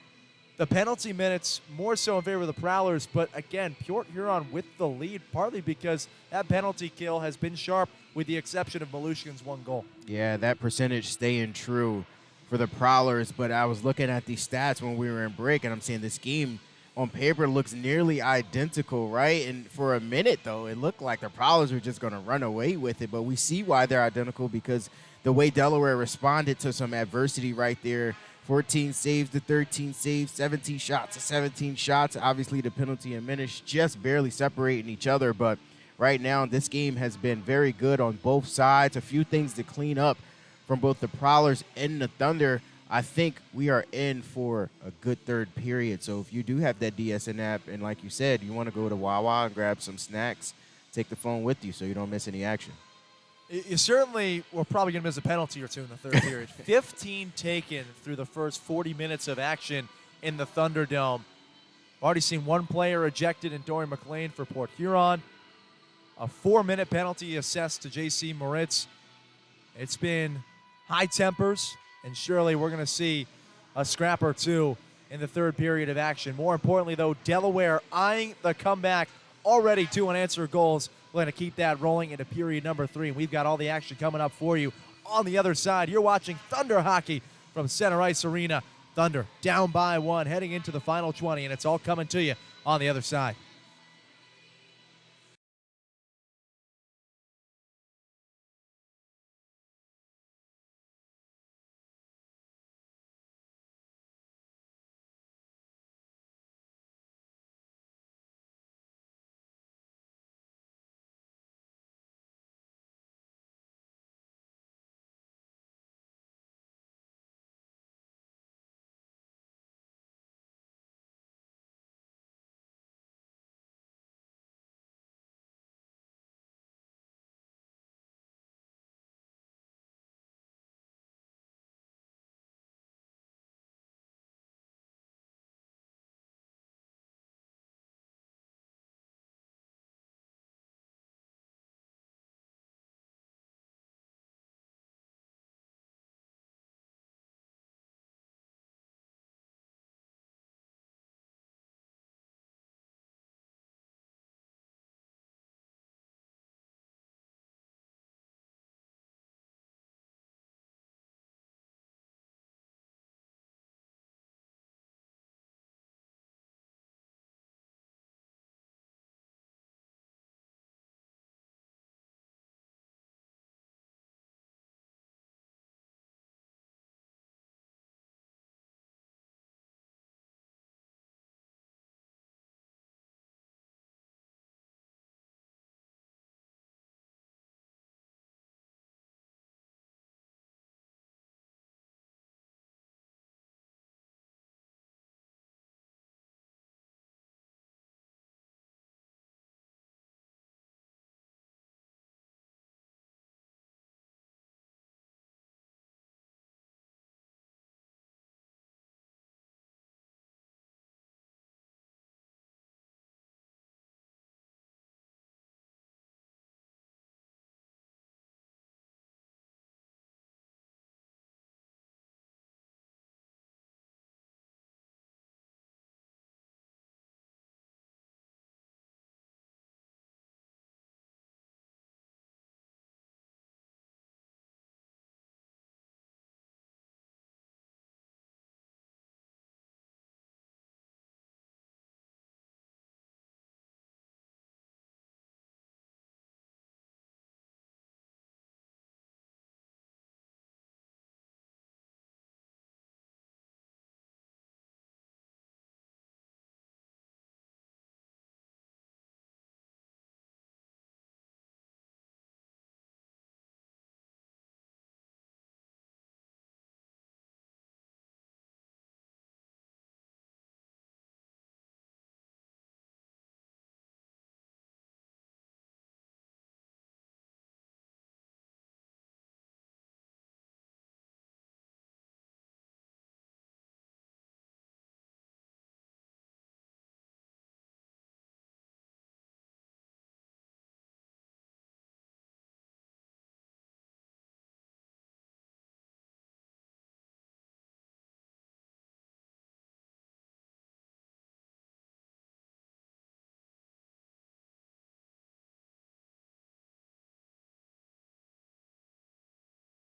[SPEAKER 1] The penalty minutes more so in favor of the Prowlers, but again, Port Huron with the lead, partly because that penalty kill has been sharp with the exception of Malushkin's one goal.
[SPEAKER 3] Yeah, that percentage staying true for the Prowlers, but I was looking at these stats when we were in break, and I'm seeing this game on paper looks nearly identical, right? And for a minute, though, it looked like the Prowlers were just going to run away with it, but we see why they're identical because the way Delaware responded to some adversity right there. 14 saves to 13 saves, 17 shots to 17 shots. Obviously, the penalty and minutes just barely separating each other, but right now this game has been very good on both sides. A few things to clean up from both the Prowlers and the Thunder. I think we are in for a good third period. So if you do have that DSN app, and like you said, you want to go to Wawa and grab some snacks, take the phone with you so you don't miss any action.
[SPEAKER 1] You certainly were probably going to miss a penalty or two in the third period. 15 taken through the first 40 minutes of action in the Thunderdome. Already seen one player ejected in Dorian McLean for Port Huron. A 4-minute penalty assessed to J.C. Moritz. It's been high tempers, and surely we're going to see a scrap or two in the third period of action. More importantly, though, Delaware eyeing the comeback, already 2 unanswered goals. We're going to keep that rolling into period number 3, and we've got all the action coming up for you on the other side. You're watching Thunder hockey from Center Ice Arena. Thunder down by 1, heading into the final 20, and it's all coming to you on the other side.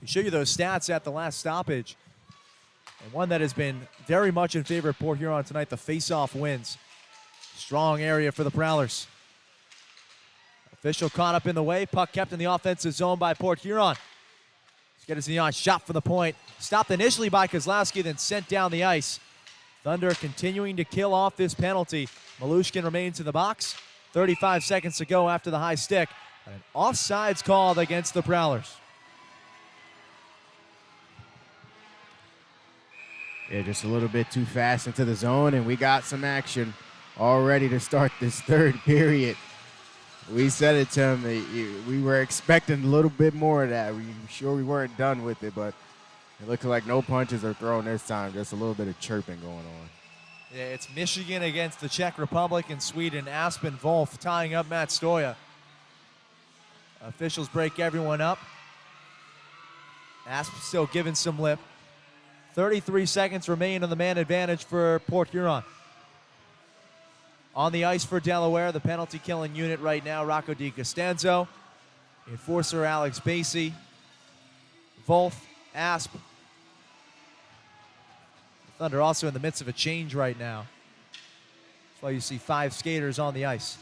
[SPEAKER 1] We show you those stats at the last stoppage. And one that has been very much in favor of Port Huron tonight, the face-off wins. Strong area for the Prowlers. Official caught up in the way. Puck kept in the offensive zone by Port Huron. Skediznian shot from the point. Stopped initially by Kozlowski, then sent down the ice. Thunder continuing to kill off this penalty. Malushkin remains in the box. 35 seconds to go after the high stick. An offsides called against the Prowlers.
[SPEAKER 3] Yeah, just a little bit too fast into the zone, and we got some action already to start this third period. We said it to him. We were expecting a little bit more of that. We were sure we weren't done with it, but it looks like no punches are thrown this time. Just a little bit of chirping going on.
[SPEAKER 1] Yeah, it's Michigan against the Czech Republic and Sweden. Aspen Wolf tying up Matt Stoya. Officials break everyone up. Aspen still giving some lip. 33 seconds remain on the man advantage for Port Huron. On the ice for Delaware, the penalty killing unit right now, Rocco DiCostanzo. Enforcer Alex Basie. Wolf, Asp. The Thunder also in the midst of a change right now. That's why you see 5 skaters on the ice.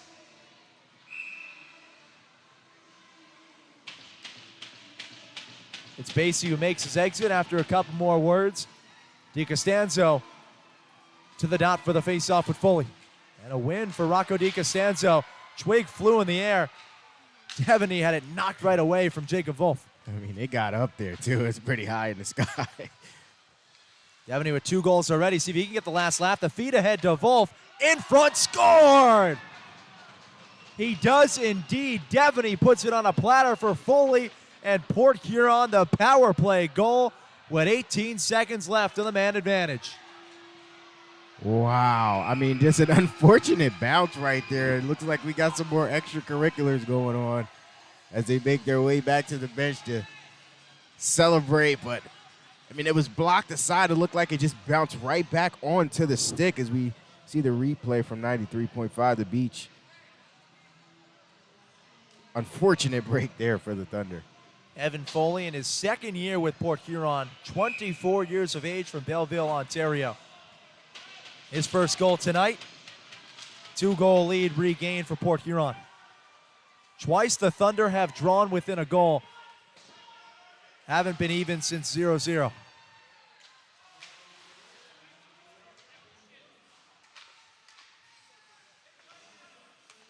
[SPEAKER 1] It's Basie who makes his exit after a couple more words. DiCostanzo to the dot for the faceoff with Foley. And a win for Rocco DiCostanzo. Twig flew in the air. Devaney had it knocked right away from Jacob Wolf.
[SPEAKER 3] I mean, it got up there, too. It's pretty high in the sky.
[SPEAKER 1] Devaney with 2 goals already. See if he can get the last lap. The feed ahead to Wolf. In front, scored! He does indeed. Devaney puts it on a platter for Foley. And Port Huron, the power play goal with 18 seconds left on the man advantage.
[SPEAKER 3] Wow. I mean, just an unfortunate bounce right there. It looks like we got some more extracurriculars going on as they make their way back to the bench to celebrate. But, I mean, it was blocked aside. It looked like it just bounced right back onto the stick as we see the replay from 93.5 The Beach. Unfortunate break there for the Thunder.
[SPEAKER 1] Evan Foley in his second year with Port Huron, 24 years of age from Belleville, Ontario. His first goal tonight, 2-goal lead regained for Port Huron. Twice the Thunder have drawn within a goal. Haven't been even since 0-0.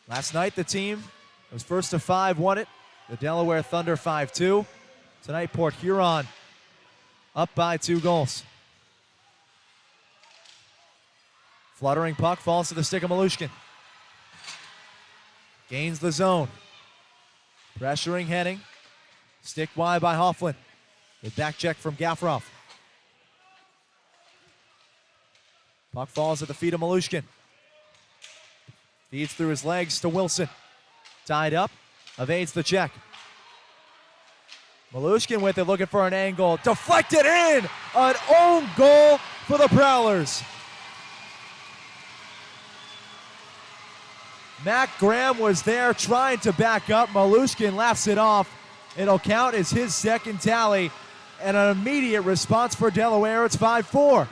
[SPEAKER 1] Last night the team was first to 5, won it. The Delaware Thunder 5-2. Tonight, Port Huron up by 2 goals. Fluttering puck falls to the stick of Malushkin. Gains the zone. Pressuring Henning. Stick wide by Hofflin. The back check from Gaffroff. Puck falls at the feet of Malushkin. Feeds through his legs to Wilson. Tied up. Evades the check. Malushkin with it, looking for an angle. Deflected in! An own goal for the Prowlers. Matt Graham was there trying to back up. Malushkin laughs it off. It'll count as his second tally. And an immediate response for Delaware. It's 5-4.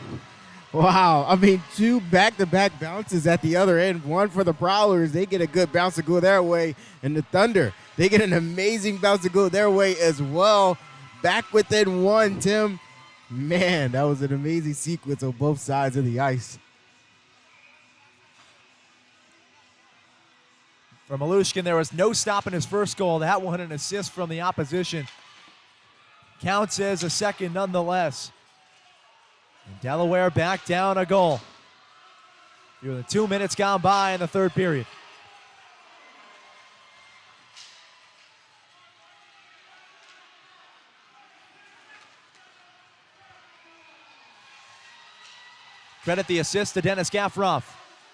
[SPEAKER 3] Wow, I mean, 2 back-to-back bounces at the other end. One for the Prowlers. They get a good bounce to go their way. And the Thunder, they get an amazing bounce to go their way as well. Back within 1, Tim. Man, that was an amazing sequence on both sides of the ice.
[SPEAKER 1] For Malushkin, there was no stopping his first goal. That one an assist from the opposition. Counts as a second nonetheless. And Delaware back down a goal. Fewer than 2 minutes gone by in the third period. Credit the assist to Dennis Gaffroff.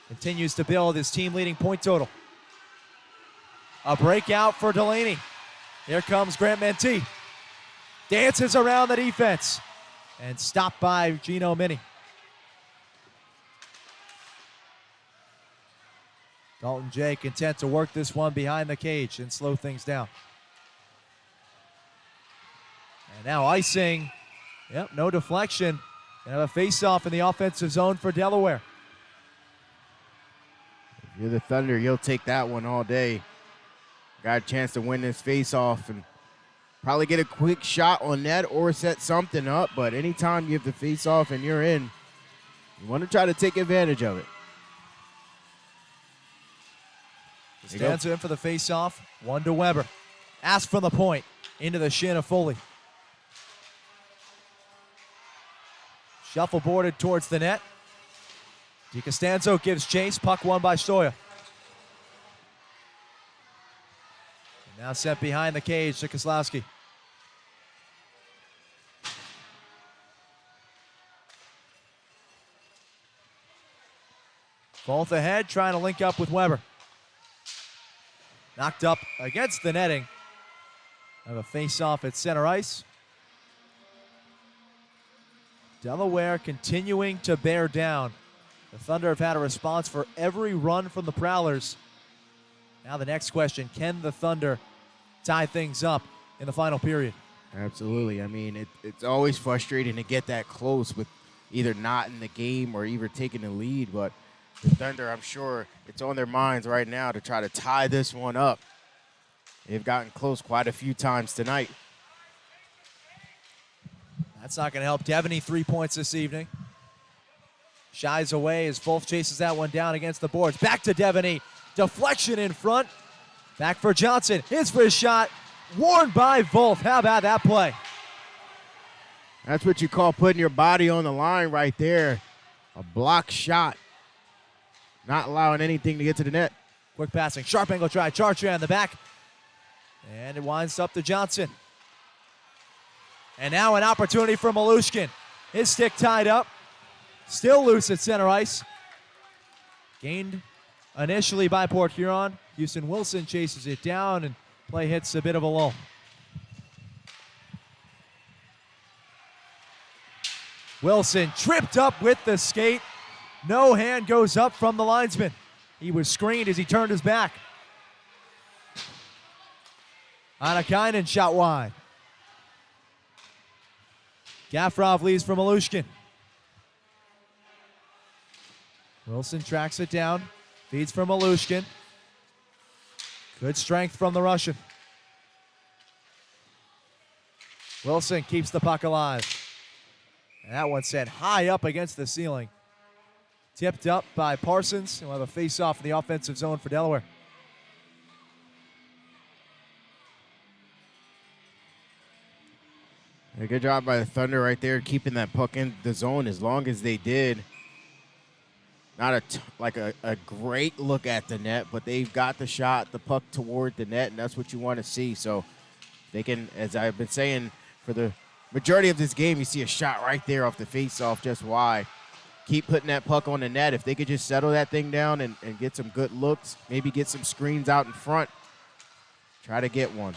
[SPEAKER 1] Continues to build his team-leading point total. A breakout for Delaney. Here comes Grant Mentee. Dances around the defense. And stopped by Gino Mini. Dalton Jay content to work this one behind the cage and slow things down. And now icing. Yep, no deflection. Gonna have a face-off in the offensive zone for Delaware.
[SPEAKER 3] If you're the Thunder, you'll take that one all day. Got a chance to win this face-off and probably get a quick shot on net or set something up, but anytime you have the face-off and you're in, you want to try to take advantage of it.
[SPEAKER 1] Costanzo in for the face-off. 1 to Weber. Ask from the point. Into the shin of Foley. Shuffleboarded towards the net. DiCostanzo gives chase. Puck won by Stoya. Now sent behind the cage to Kozlowski. Both ahead, trying to link up with Weber. Knocked up against the netting. Have a face-off at center ice. Delaware continuing to bear down. The Thunder have had a response for every run from the Prowlers. Now the next question, can the Thunder tie things up in the final period?
[SPEAKER 3] Absolutely. I mean, it's always frustrating to get that close with either not in the game or either taking the lead, but the Thunder, I'm sure it's on their minds right now to try to tie this one up. They've gotten close quite a few times tonight.
[SPEAKER 1] That's not going to help Devaney. 3 points this evening. Shies away as Wolf chases that one down against the boards. Back to Devaney. Deflection in front. Back for Johnson. His first shot. Warned by Wolf. How about that play?
[SPEAKER 3] That's what you call putting your body on the line right there. A block shot. Not allowing anything to get to the net.
[SPEAKER 1] Quick passing. Sharp angle try. Chartrand in the back. And it winds up to Johnson. And now an opportunity for Malushkin. His stick tied up. Still loose at center ice. Gained initially by Port Huron. Houston Wilson chases it down and play hits a bit of a lull. Wilson tripped up with the skate. No hand goes up from the linesman. He was screened as he turned his back. Anakainen shot wide. Gafrov leads for Malushkin. Wilson tracks it down. Feeds for Malushkin. Good strength from the Russian. Wilson keeps the puck alive. And that one sent high up against the ceiling. Tipped up by Parsons. He'll have a face-off in the offensive zone for Delaware.
[SPEAKER 3] A good job by the Thunder right there, keeping that puck in the zone as long as they did. Not a great look at the net, but they've got the shot, the puck toward the net, and that's what you want to see. So they can, as I've been saying, for the majority of this game, you see a shot right there off the face-off just wide. Keep putting that puck on the net. If they could just settle that thing down and get some good looks, maybe get some screens out in front, try to get one.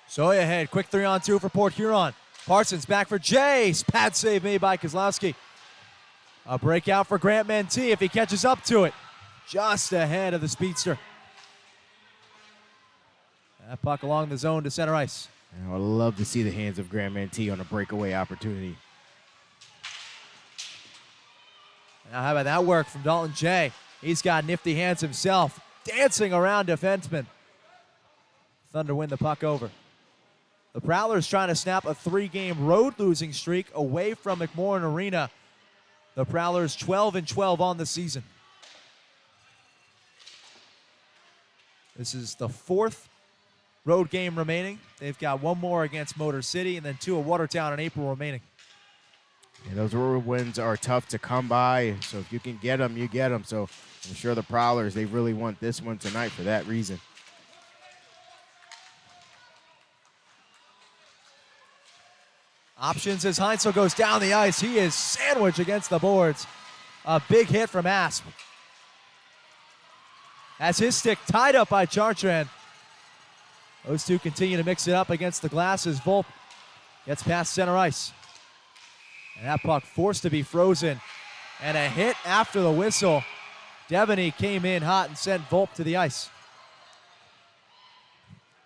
[SPEAKER 1] Soya ahead, quick 3-on-2 for Port Huron. Parsons back for Jace. Pad save made by Kozlowski. A breakout for Grant Mentee if he catches up to it. Just ahead of the speedster. That puck along the zone to center ice.
[SPEAKER 3] I would love to see the hands of Grant Mentee on a breakaway opportunity.
[SPEAKER 1] Now how about that work from Dalton Jay? He's got nifty hands himself. Dancing around defensemen. Thunder win the puck over. The Prowlers trying to snap a 3-game road losing streak away from McMorran Arena. The Prowlers 12-12 on the season. This is the 4th road game remaining. They've got 1 more against Motor City and then 2 at Watertown in April remaining.
[SPEAKER 3] And those road wins are tough to come by, so if you can get them, you get them. So I'm sure the Prowlers, they really want this one tonight for that reason.
[SPEAKER 1] Options as Heinzel goes down the ice. He is sandwiched against the boards. A big hit from Asp. Has his stick tied up by Chartrand. Those two continue to mix it up against the glass as Volp gets past center ice. And that puck forced to be frozen. And a hit after the whistle. Devaney came in hot and sent Volp to the ice.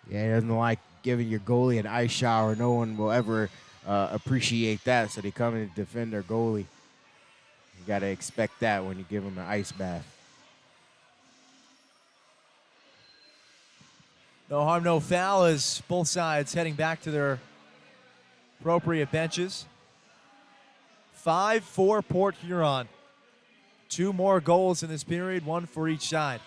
[SPEAKER 3] Yeah, he doesn't like giving your goalie an ice shower. No one will ever appreciate that, so they come in to defend their goalie. You got to expect that when you give them an ice bath.
[SPEAKER 1] No harm, no foul as both sides heading back to their appropriate benches. 5-4 Port Huron. 2 more goals in this period, 1 for each side.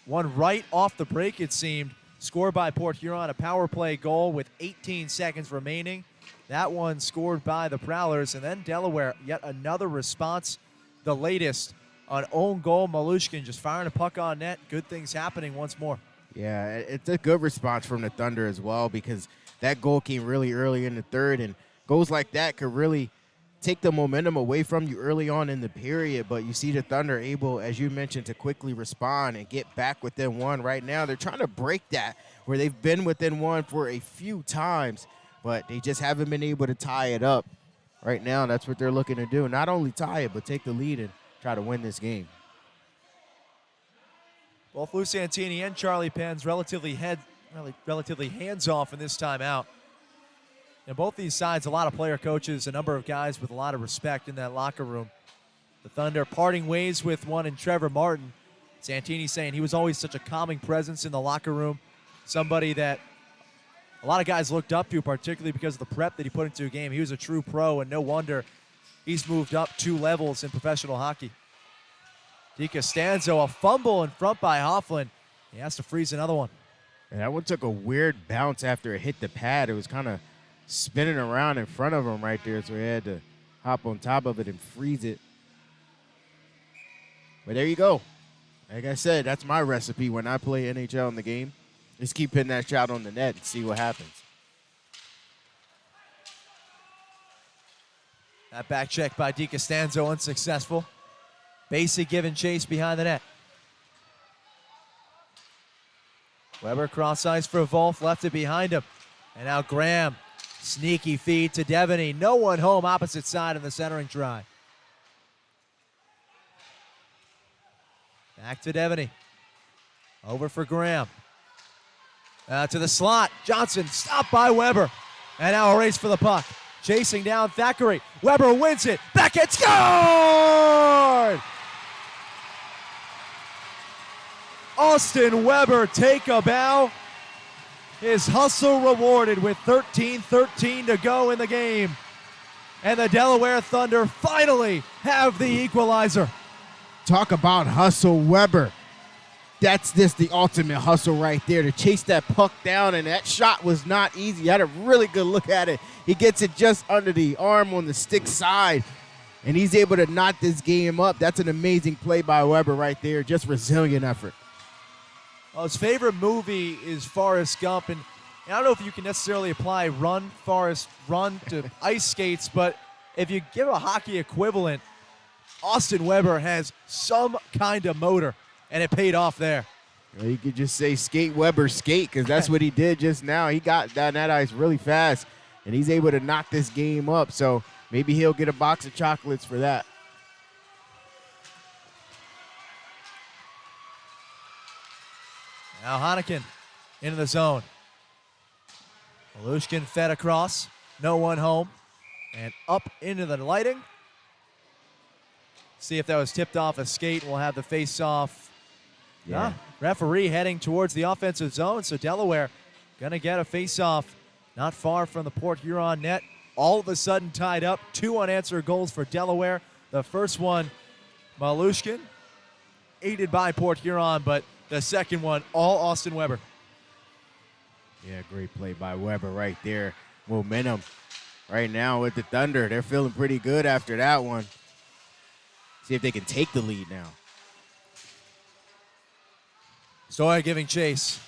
[SPEAKER 1] One right off the break, it seemed, scored by Port Huron, a power play goal with 18 seconds remaining. That one scored by the Prowlers, and then Delaware, yet another response, the latest, an own goal. Malushkin just firing a puck on net. Good things happening once more.
[SPEAKER 3] Yeah, it's a good response from the Thunder as well, because that goal came really early in the third, and goals like that could really take the momentum away from you early on in the period. But you see the Thunder able, as you mentioned, to quickly respond and get back within one. Right now, they're trying to break that, where they've been within one for a few times, but they just haven't been able to tie it up. Right now, that's what they're looking to do. Not only tie it, but take the lead and try to win this game.
[SPEAKER 1] Both Lou Santini and Charlie Penn's relatively hands-off in this timeout. And both these sides, a lot of player coaches, a number of guys with a lot of respect in that locker room. The Thunder parting ways with one in Trevor Martin. Santini saying he was always such a calming presence in the locker room, somebody that a lot of guys looked up to, particularly because of the prep that he put into a game. He was a true pro, and no wonder he's moved up 2 levels in professional hockey. DiCostanzo, a fumble in front by Hoffman. He has to freeze another one.
[SPEAKER 3] And that one took a weird bounce after it hit the pad. It was kind of spinning around in front of him right there, so he had to hop on top of it and freeze it. But there you go. Like I said, that's my recipe when I play NHL in the game. Just keep hitting that shot on the net and see what happens.
[SPEAKER 1] That back check by DiCostanzo unsuccessful. Basie giving chase behind the net. Weber cross ice for Wolf, left it behind him. And now Graham, sneaky feed to Devaney. No one home, opposite side in the centering try. Back to Devaney. Over for Graham. To the slot. Johnson stopped by Weber. And now a race for the puck. Chasing down Thackeray. Weber wins it. Beckett scored! Austin Weber take a bow. His hustle rewarded with 13:13 to go in the game. And the Delaware Thunder finally have the equalizer.
[SPEAKER 3] Talk about hustle, Weber. That's just the ultimate hustle right there, to chase that puck down, and that shot was not easy. He had a really good look at it. He gets it just under the arm on the stick side, and he's able to knot this game up. That's an amazing play by Weber right there, just resilient effort.
[SPEAKER 1] Well, his favorite movie is Forrest Gump, and I don't know if you can necessarily apply Run, Forrest, Run to ice skates, but if you give a hockey equivalent, Austin Weber has some kind of motor, and it paid off there.
[SPEAKER 3] Well, you could just say skate Weber skate, because that's what he did just now. He got down that ice really fast, and he's able to knock this game up, so maybe he'll get a box of chocolates for that.
[SPEAKER 1] Now Heineken into the zone. Malushkin fed across. No one home. And up into the lighting. See if that was tipped off a skate. We'll have the face-off.
[SPEAKER 3] Yeah.
[SPEAKER 1] Referee heading towards the offensive zone. So Delaware going to get a face-off not far from the Port Huron net. All of a sudden tied up. 2 unanswered goals for Delaware. The first one, Malushkin, aided by Port Huron, but the second one, all Austin Weber.
[SPEAKER 3] Yeah, great play by Weber right there. Momentum right now with the Thunder. They're feeling pretty good after that one. See if they can take the lead now.
[SPEAKER 1] Stoya giving chase.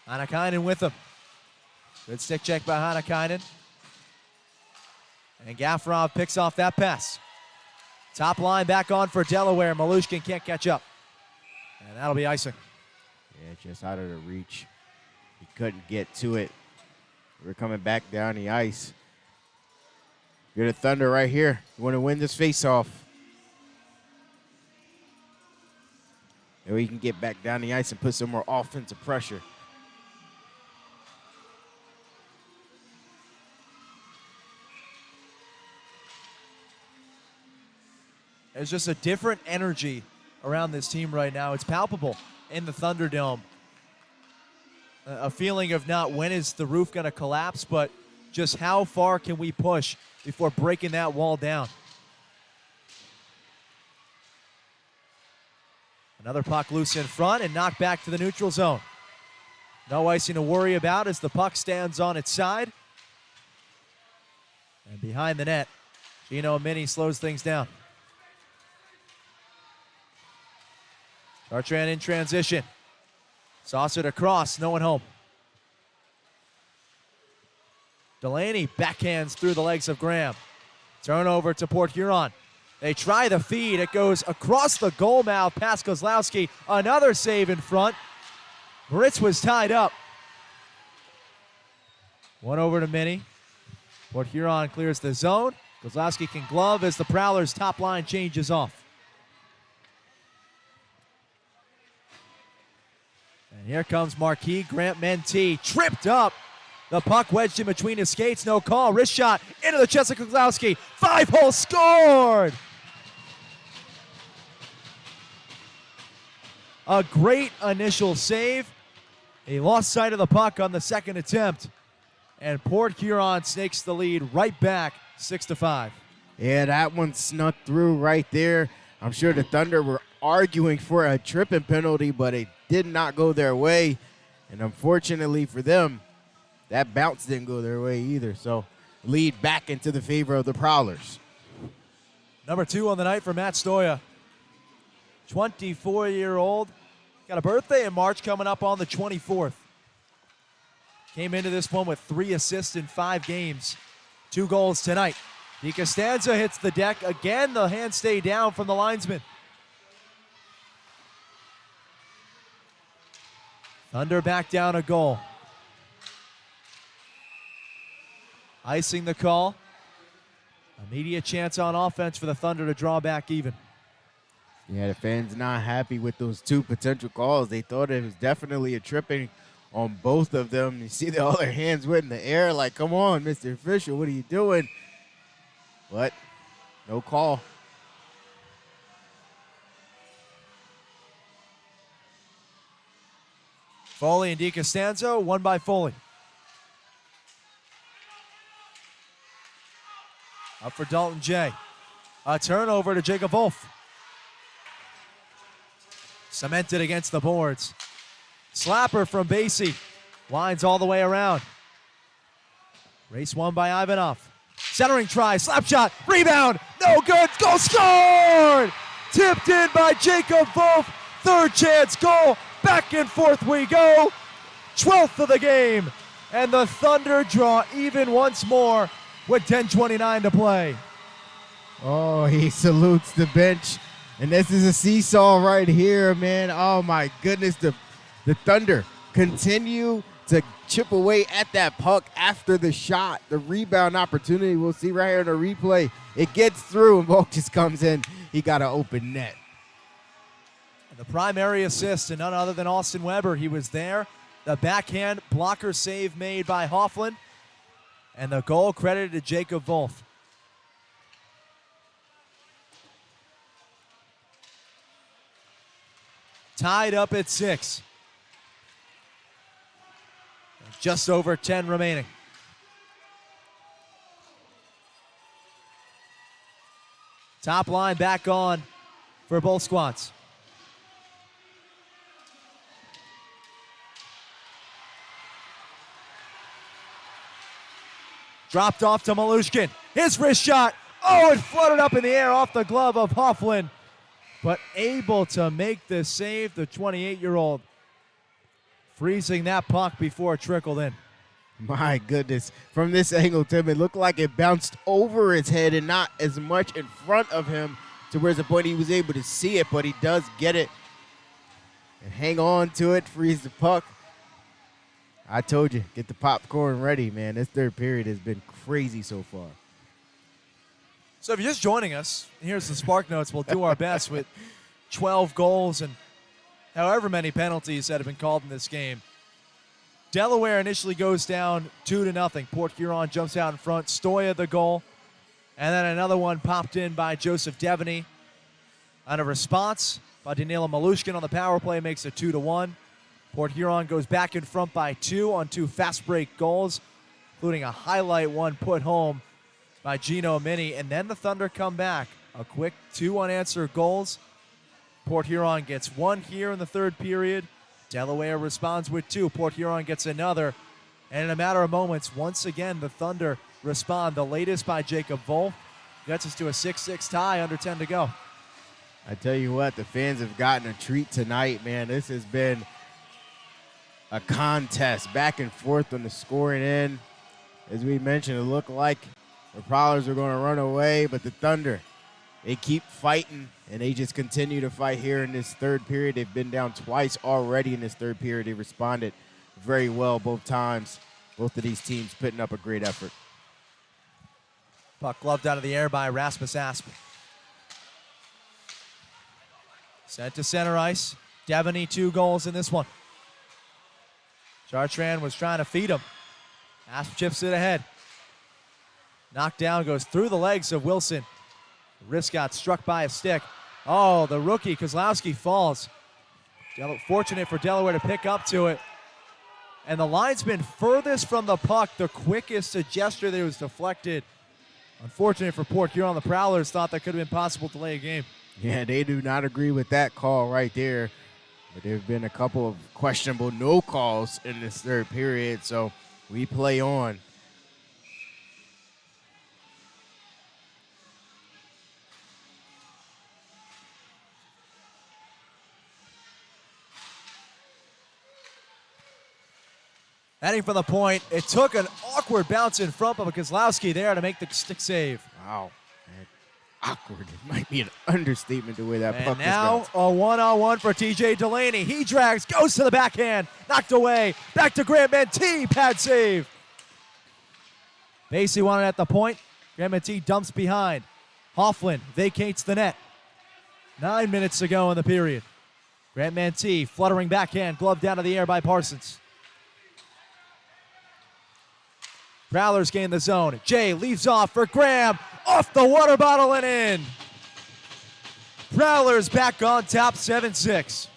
[SPEAKER 1] Heinekainen with him. Good stick check by Heinekainen. And Gaffarov picks off that pass. Top line back on for Delaware. Malushkin can't catch up. And that'll be icing.
[SPEAKER 3] Yeah, just out of the reach. He couldn't get to it. We're coming back down the ice. You're the Thunder right here. You want to win this faceoff. And we can get back down the ice and put some more offensive pressure.
[SPEAKER 1] There's just a different energy around this team right now. It's palpable in the Thunderdome. A feeling of not when is the roof going to collapse, but just how far can we push before breaking that wall down. Another puck loose in front and knocked back to the neutral zone. No icing to worry about as the puck stands on its side. And behind the net, Gino Mini slows things down. Chartrand in transition. Saucered across, no one home. Delaney backhands through the legs of Graham. Turnover to Port Huron. They try the feed. It goes across the goal mouth past Kozlowski. Another save in front. Moritz was tied up. One over to Mini. Port Huron clears the zone. Kozlowski can glove as the Prowlers' top line changes off. And here comes Marquis Grant Mentee. Tripped up. The puck wedged in between his skates. No call. Wrist shot into the chest of Kozlowski. 5-hole scored. A great initial save. He lost sight of the puck on the second attempt. And Port Huron snakes the lead right back, 6-5.
[SPEAKER 3] Yeah, that one snuck through right there. I'm sure the Thunder were arguing for a tripping penalty, but it did not go their way. And unfortunately for them, that bounce didn't go their way either. So lead back into the favor of the Prowlers.
[SPEAKER 1] Number 2 on the night for Matt Stoya. 24-year-old. Got a birthday in March coming up on the 24th. Came into this one with 3 assists in 5 games. 2 goals tonight. DeCostanza hits the deck. Again, the hand stay down from the linesman. Thunder back down a goal. Icing the call. Immediate chance on offense for the Thunder to draw back even.
[SPEAKER 3] Yeah, the fans not happy with those 2 potential calls. They thought it was definitely a tripping on both of them. You see all their hands went in the air like, come on, Mr. Official, what are you doing? But no call.
[SPEAKER 1] Foley and DeCostanzo, won by Foley. Up for Dalton J. A turnover to Jacob Wolf. Cemented against the boards. Slapper from Basie. Winds all the way around. Race won by Ivanov. Centering try, slap shot, rebound, no good, goal scored! Tipped in by Jacob Wolf. Third chance goal. Back and forth we go. 12th of the game. And the Thunder draw even once more with 10:29 to play.
[SPEAKER 3] Oh, he salutes the bench. And this is a seesaw right here, man. Oh, my goodness. The Thunder continue to chip away at that puck after the shot. The rebound opportunity we'll see right here in the replay. It gets through, and Volk just comes in. He got an open net.
[SPEAKER 1] The primary assist to none other than Austin Weber. He was there. The backhand blocker save made by Hoffland. And the goal credited to Jacob Wolf. Tied up at 6. Just over 10 remaining. Top line back on for both squads. Dropped off to Malushkin. His wrist shot. Oh, it floated up in the air off the glove of Hoffland. But able to make the save, the 28-year-old. Freezing that puck before it trickled in.
[SPEAKER 3] My goodness. From this angle, Tim, it looked like it bounced over his head and not as much in front of him to where's the point he was able to see it, but he does get it and hang on to it, freeze the puck. I told you, get the popcorn ready, man. This third period has been crazy so far.
[SPEAKER 1] So if you're just joining us, here's the Spark Notes. We'll do our best with 12 goals and however many penalties that have been called in this game. Delaware initially goes down 2-0. Port Huron jumps out in front. Stoya the goal. And then another one popped in by Joseph Devaney. On a response by Danilo Malushkin on the power play makes it 2-1. Port Huron goes back in front by 2 on 2 fast break goals, including a highlight one put home by Gino Mini. And then the Thunder come back. A quick 2 unanswered goals. Port Huron gets 1 here in the third period. Delaware responds with 2. Port Huron gets another. And in a matter of moments, once again, the Thunder respond. The latest by Jacob Wolf gets us to a 6-6 tie, under 10 to go.
[SPEAKER 3] I tell you what, the fans have gotten a treat tonight, man. This has been a contest back and forth on the scoring end. As we mentioned, it looked like the Prowlers are going to run away, but the Thunder, they keep fighting, and they just continue to fight here in this third period. They've been down twice already in this third period. They responded very well both times. Both of these teams putting up a great effort.
[SPEAKER 1] Puck gloved out of the air by Rasmus Asp. Sent to center ice. Devaney 2 goals in this one. Chartrand was trying to feed him. Asp chips it ahead. Knocked down, goes through the legs of Wilson. Wrist got struck by a stick. Oh, the rookie Kozlowski falls. Fortunate for Delaware to pick up to it. And the linesman furthest from the puck, the quickest, a gesture that was deflected. Unfortunate for Port Huron, the Prowlers thought that could have been possible to delay a game.
[SPEAKER 3] Yeah, they do not agree with that call right there. But there have been a couple of questionable no calls in this third period, so we play on.
[SPEAKER 1] Heading from the point, it took an awkward bounce in front of Kozlowski there to make the stick save.
[SPEAKER 3] Wow, man. Awkward. It might be an understatement the way that puck
[SPEAKER 1] And
[SPEAKER 3] was
[SPEAKER 1] now
[SPEAKER 3] bounced.
[SPEAKER 1] a one-on-one for TJ Delaney. He drags, goes to the backhand, knocked away. Back to Grant Mentee, pad save. Basie wanted at the point. Grant Mentee dumps behind. Hoffland vacates the net. 9 minutes to go in the period. Grant Mentee fluttering backhand, gloved out of the air by Parsons. Prowlers gain the zone. Jay leaves off for Graham. Off the water bottle and in. Prowlers back on top, 7-6.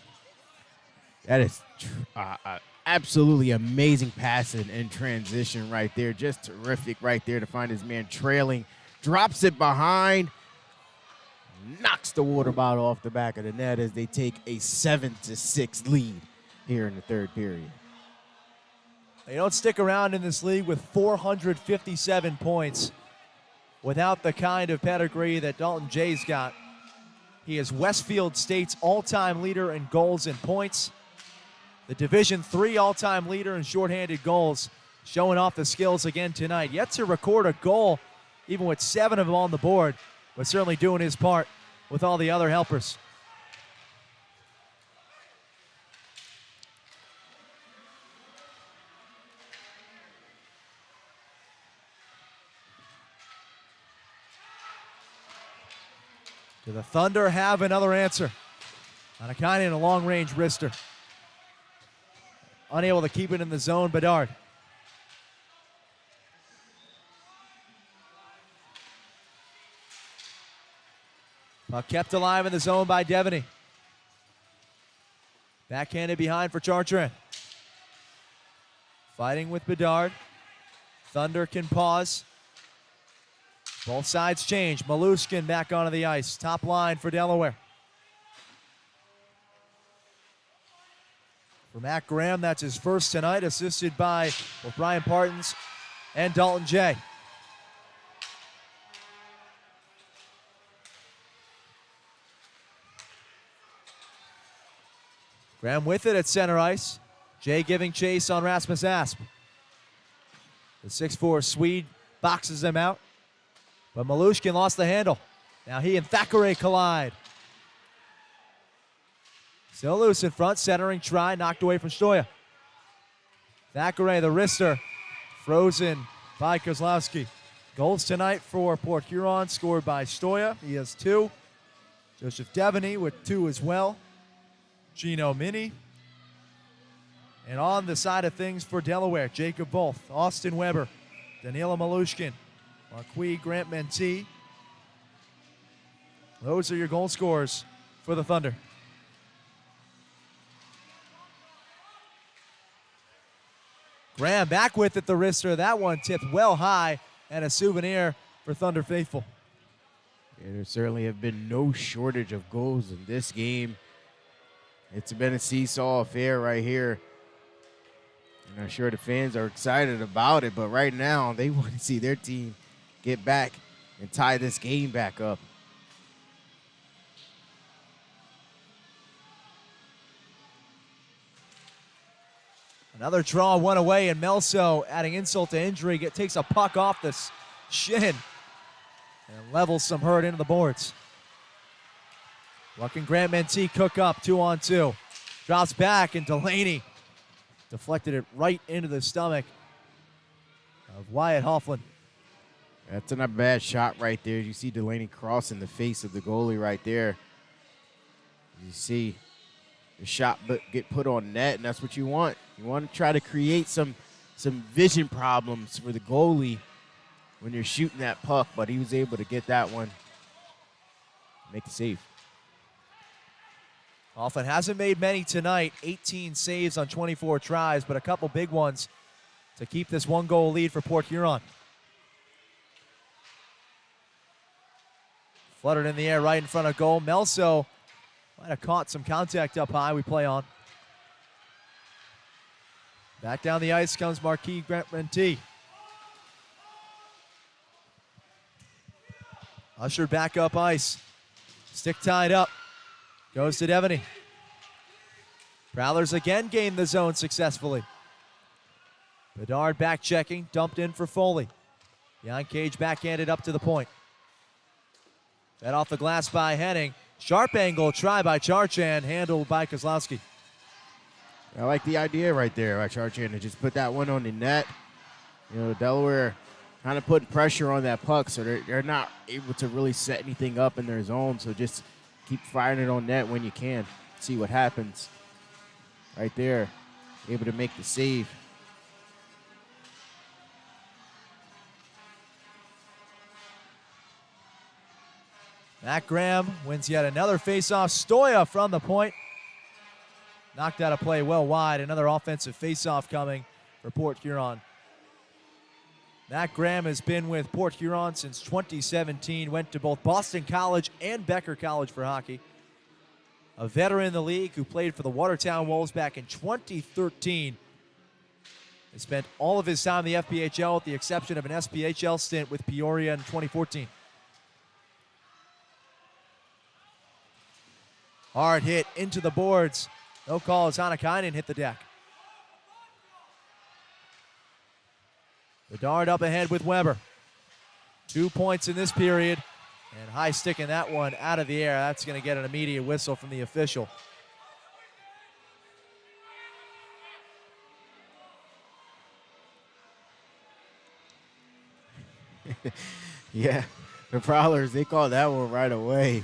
[SPEAKER 3] That is absolutely amazing passing in transition right there. Just terrific right there to find his man trailing. Drops it behind. Knocks the water bottle off the back of the net as they take a 7-6 lead here in the third period.
[SPEAKER 1] They don't stick around in this league with 457 points without the kind of pedigree that Dalton Jay's got. He is Westfield State's all-time leader in goals and points. The Division III all-time leader in shorthanded goals, showing off the skills again tonight. Yet to record a goal, even with 7 of them on the board, but certainly doing his part with all the other helpers. Do the Thunder have another answer? On a kind of a long-range wrister. Unable to keep it in the zone, Bedard. Puck kept alive in the zone by Devaney. Backhanded behind for Chartrand. Fighting with Bedard. Thunder can pause. Both sides change. Malushkin back onto the ice. Top line for Delaware. For Matt Graham, that's his first tonight, assisted by both Brian Partons and Dalton Jay. Graham with it at center ice. Jay giving chase on Rasmus Asp. The 6'4 Swede boxes him out. But Malushkin lost the handle. Now he and Thackeray collide. Still loose in front, centering try, knocked away from Stoya. Thackeray, the wrister, frozen by Kozlowski. Goals tonight for Port Huron, scored by Stoya. He has 2. Joseph Devaney with 2 as well. Gino Mini. And on the side of things for Delaware, Jacob Wolf, Austin Weber, Danilo Malushkin, Marquis Grant Mentee. Those are your goal scorers for the Thunder. Graham back with it, the wrister. That one tipped well high, and a souvenir for Thunder faithful.
[SPEAKER 3] Yeah, there certainly have been no shortage of goals in this game. It's been a seesaw affair right here. And I'm sure the fans are excited about it, but right now they want to see their team get back and tie this game back up.
[SPEAKER 1] Another draw, one away, and Melso, adding insult to injury, takes a puck off the shin and levels some hurt into the boards. Luck and Grant Mentee cook up 2-on-2. Drops back, and Delaney deflected it right into the stomach of Wyatt Hofflin.
[SPEAKER 3] That's not a bad shot right there. You see Delaney crossing the face of the goalie right there. You see the shot get put on net, and that's what you want. You want to try to create some vision problems for the goalie when you're shooting that puck, but he was able to get that one, make the save.
[SPEAKER 1] Hofflin hasn't made many tonight, 18 saves on 24 tries, but a couple big ones to keep this one-goal lead for Port Huron. Fluttered in the air right in front of goal. Melso might have caught some contact up high. We play on. Back down the ice comes Marquis Grant Mentee. Ushered back up ice. Stick tied up. Goes to Devaney. Prowlers again gain the zone successfully. Bedard back checking, dumped in for Foley. Behind cage, backhanded up to the point. Fed off the glass by Henning. Sharp angle try by Charchan, handled by Kozlowski.
[SPEAKER 3] I like the idea right there by Charchan to just put that one on the net. You know, Delaware kind of putting pressure on that puck, so they're not able to really set anything up in their zone. So just keep firing it on net when you can. See what happens. Right there, able to make the save.
[SPEAKER 1] Matt Graham wins yet another faceoff. Stoya from the point. Knocked out a play well wide. Another offensive faceoff coming for Port Huron. Matt Graham has been with Port Huron since 2017. Went to both Boston College and Becker College for hockey. A veteran in the league who played for the Watertown Wolves back in 2013. He spent all of his time in the FPHL with the exception of an SPHL stint with Peoria in 2014. Hard hit into the boards. No call as Hanakainen hit the deck. Bedard up ahead with Weber. 2 points in this period. And high sticking that one out of the air. That's going to get an immediate whistle from the official.
[SPEAKER 3] Yeah, the Prowlers, they called that one right away.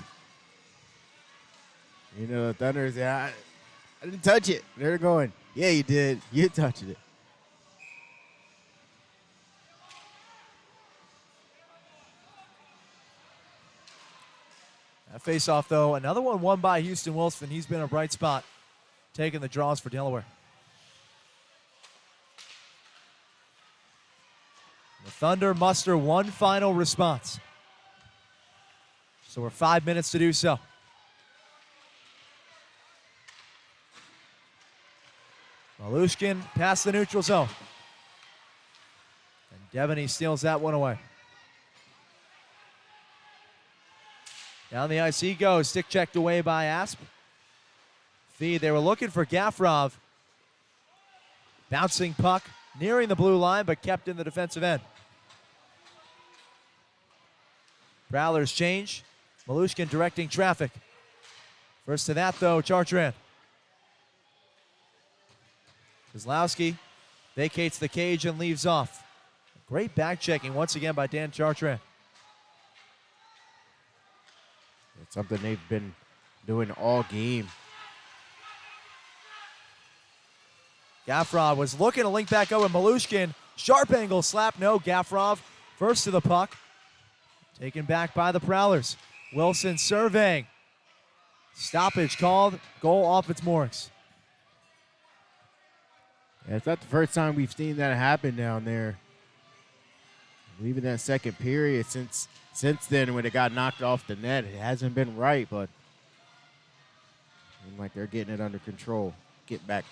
[SPEAKER 3] You know, the Thunder said, I didn't touch it. They're going, yeah, you did. You touched it.
[SPEAKER 1] That face-off, though, another one won by Houston Wilson. He's been a bright spot, taking the draws for Delaware. The Thunder muster one final response. So we're 5 minutes to do so. Malushkin past the neutral zone. And Devaney steals that one away. Down the ice he goes. Stick checked away by Asp. Feed. They were looking for Gaffrov. Bouncing puck. Nearing the blue line, but kept in the defensive end. Prowlers change. Malushkin directing traffic. First to that, though, Chartrand. Kozlowski vacates the cage and leaves off. Great back checking once again by Dan Chartrand.
[SPEAKER 3] It's something they've been doing all game.
[SPEAKER 1] Gaffrov was looking to link back up with Malushkin. Sharp angle slap. No, Gaffrov first to the puck. Taken back by the Prowlers. Wilson surveying. Stoppage called. Goal off its moorings.
[SPEAKER 3] Yeah, it's not the first time we've seen that happen down there. I believe in that second period, since then when it got knocked off the net, it hasn't been right, but seems like they're getting it under control. Get back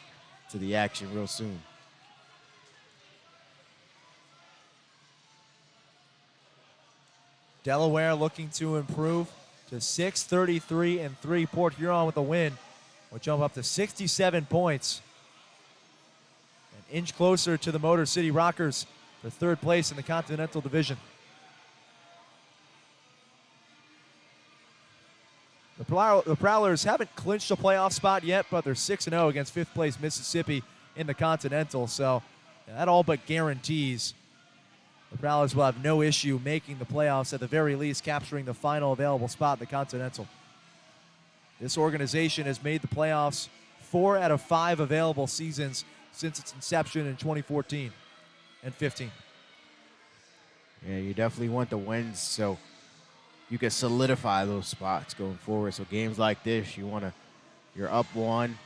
[SPEAKER 3] to the action real soon.
[SPEAKER 1] Delaware looking to improve to 6-33-3. Port Huron with a win will jump up to 67 points. An inch closer to the Motor City Rockers for third place in the Continental Division. The Prowlers haven't clinched a playoff spot yet, but they're 6-0 against fifth place Mississippi in the Continental, so that all but guarantees the Prowlers will have no issue making the playoffs, at the very least capturing the final available spot in the Continental. This organization has made the playoffs 4 out of 5 available seasons since its inception in 2014 and 15.
[SPEAKER 3] Yeah, you definitely want the wins so you can solidify those spots going forward. So games like this, you're up 1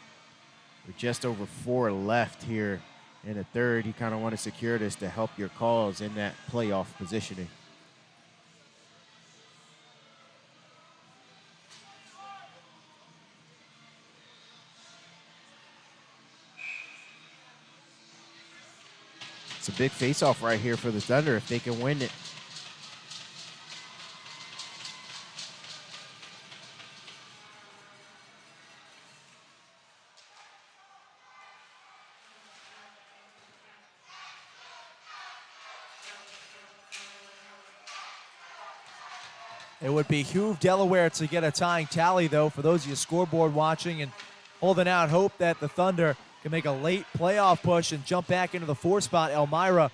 [SPEAKER 3] with just over 4 left here in the third. You kind of want to secure this to help your cause in that playoff positioning. It's a big face-off right here for the Thunder if they can win it.
[SPEAKER 1] It would behoove Delaware to get a tying tally, though, for those of you scoreboard watching and holding out hope that the Thunder can make a late playoff push and jump back into the 4 spot. Elmira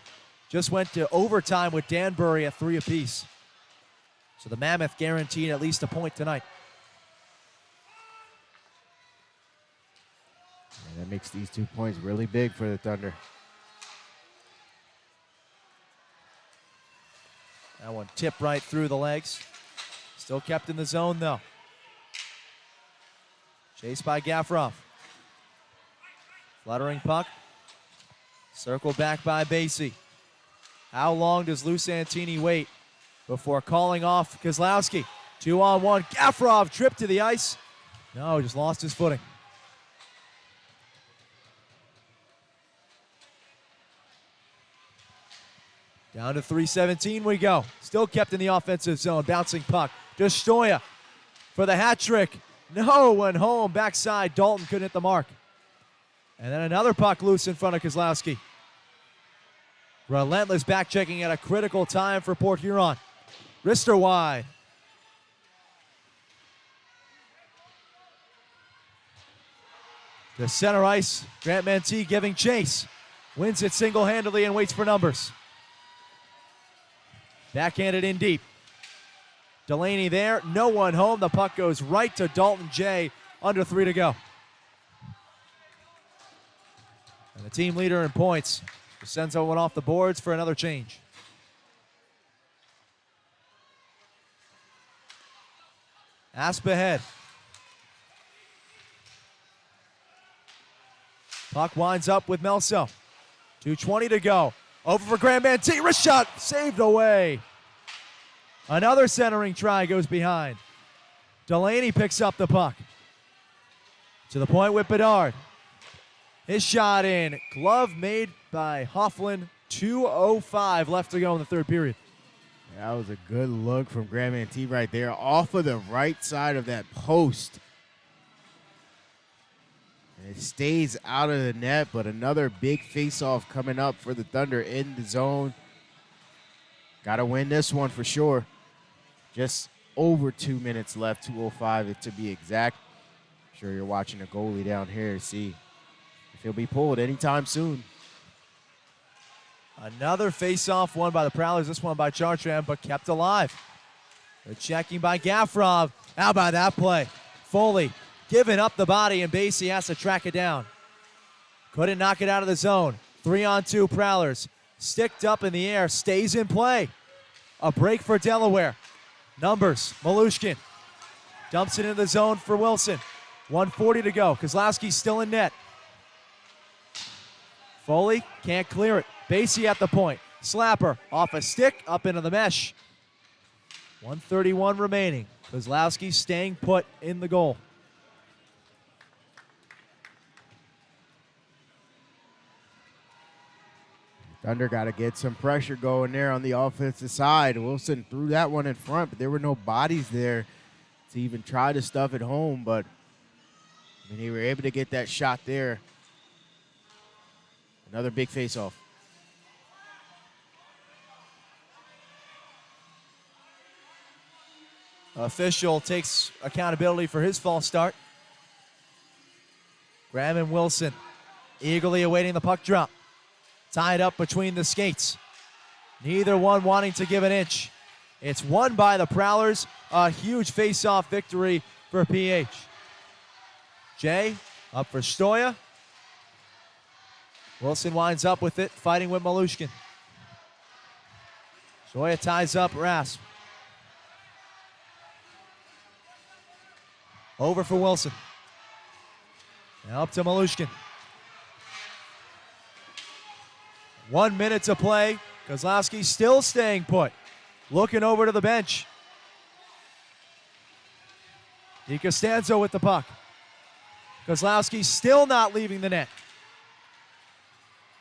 [SPEAKER 1] just went to overtime with Danbury at 3 apiece. So the Mammoth guaranteed at least a point tonight.
[SPEAKER 3] And that makes these 2 points really big for the Thunder.
[SPEAKER 1] That one tipped right through the legs. Still kept in the zone, though. Chased by Gaffroff. Fluttering puck. Circled back by Basie. How long does Lou Santini wait before calling off Kozlowski? 2-on-1. Gaffroff tripped to the ice. No, just lost his footing. Down to 3:17 we go. Still kept in the offensive zone. Bouncing puck. Destoya for the hat trick. No one home. Backside. Dalton couldn't hit the mark. And then another puck loose in front of Kozlowski. Relentless back checking at a critical time for Port Huron. Wrister wide. To center ice. Grant Mantee giving chase. Wins it single-handedly and waits for numbers. Backhanded in deep. Delaney there, no one home. The puck goes right to Dalton J. Under 3 to go. And the team leader in points sends one off the boards for another change. Asp ahead. Puck winds up with Melso. 2:20 to go. Over for Grant Mantee. Wrist shot saved away. Another centering try goes behind. Delaney picks up the puck. To the point with Bedard. His shot in. Glove made by Hofflin. 2:05 left to go in the third period.
[SPEAKER 3] That was a good look from Grant Mantee right there. Off of the right side of that post. And it stays out of the net, but another big face-off coming up for the Thunder in the zone. Got to win this one for sure. Just over 2 minutes left, 2:05 to be exact. Sure you're watching the goalie down here to see if he'll be pulled anytime soon.
[SPEAKER 1] Another face-off won by the Prowlers, this one by Chartrand, but kept alive. The checking by Gaffrov. How about that play? Foley giving up the body, and Basie has to track it down. Couldn't knock it out of the zone. 3-on-2 Prowlers. Sticked up in the air, stays in play. A break for Delaware. Numbers, Malushkin. Dumps it into the zone for Wilson. 1:40 to go. Kozlowski's still in net. Foley can't clear it. Basie at the point. Slapper off a stick, up into the mesh. 1:31 remaining. Kozlowski staying put in the goal.
[SPEAKER 3] Thunder got to get some pressure going there on the offensive side. Wilson threw that one in front, but there were no bodies there to even try to stuff it home. But I mean, they were able to get that shot there. Another big face-off.
[SPEAKER 1] Official takes accountability for his false start. Graham and Wilson eagerly awaiting the puck drop. Tied up between the skates. Neither one wanting to give an inch. It's won by the Prowlers. A huge face-off victory for PH. Jay up for Stoya. Wilson winds up with it, fighting with Malushkin. Stoya ties up Rasp. Over for Wilson. Now up to Malushkin. 1 minute to play. Kozlowski still staying put. Looking over to the bench. DiCostanzo with the puck. Kozlowski still not leaving the net.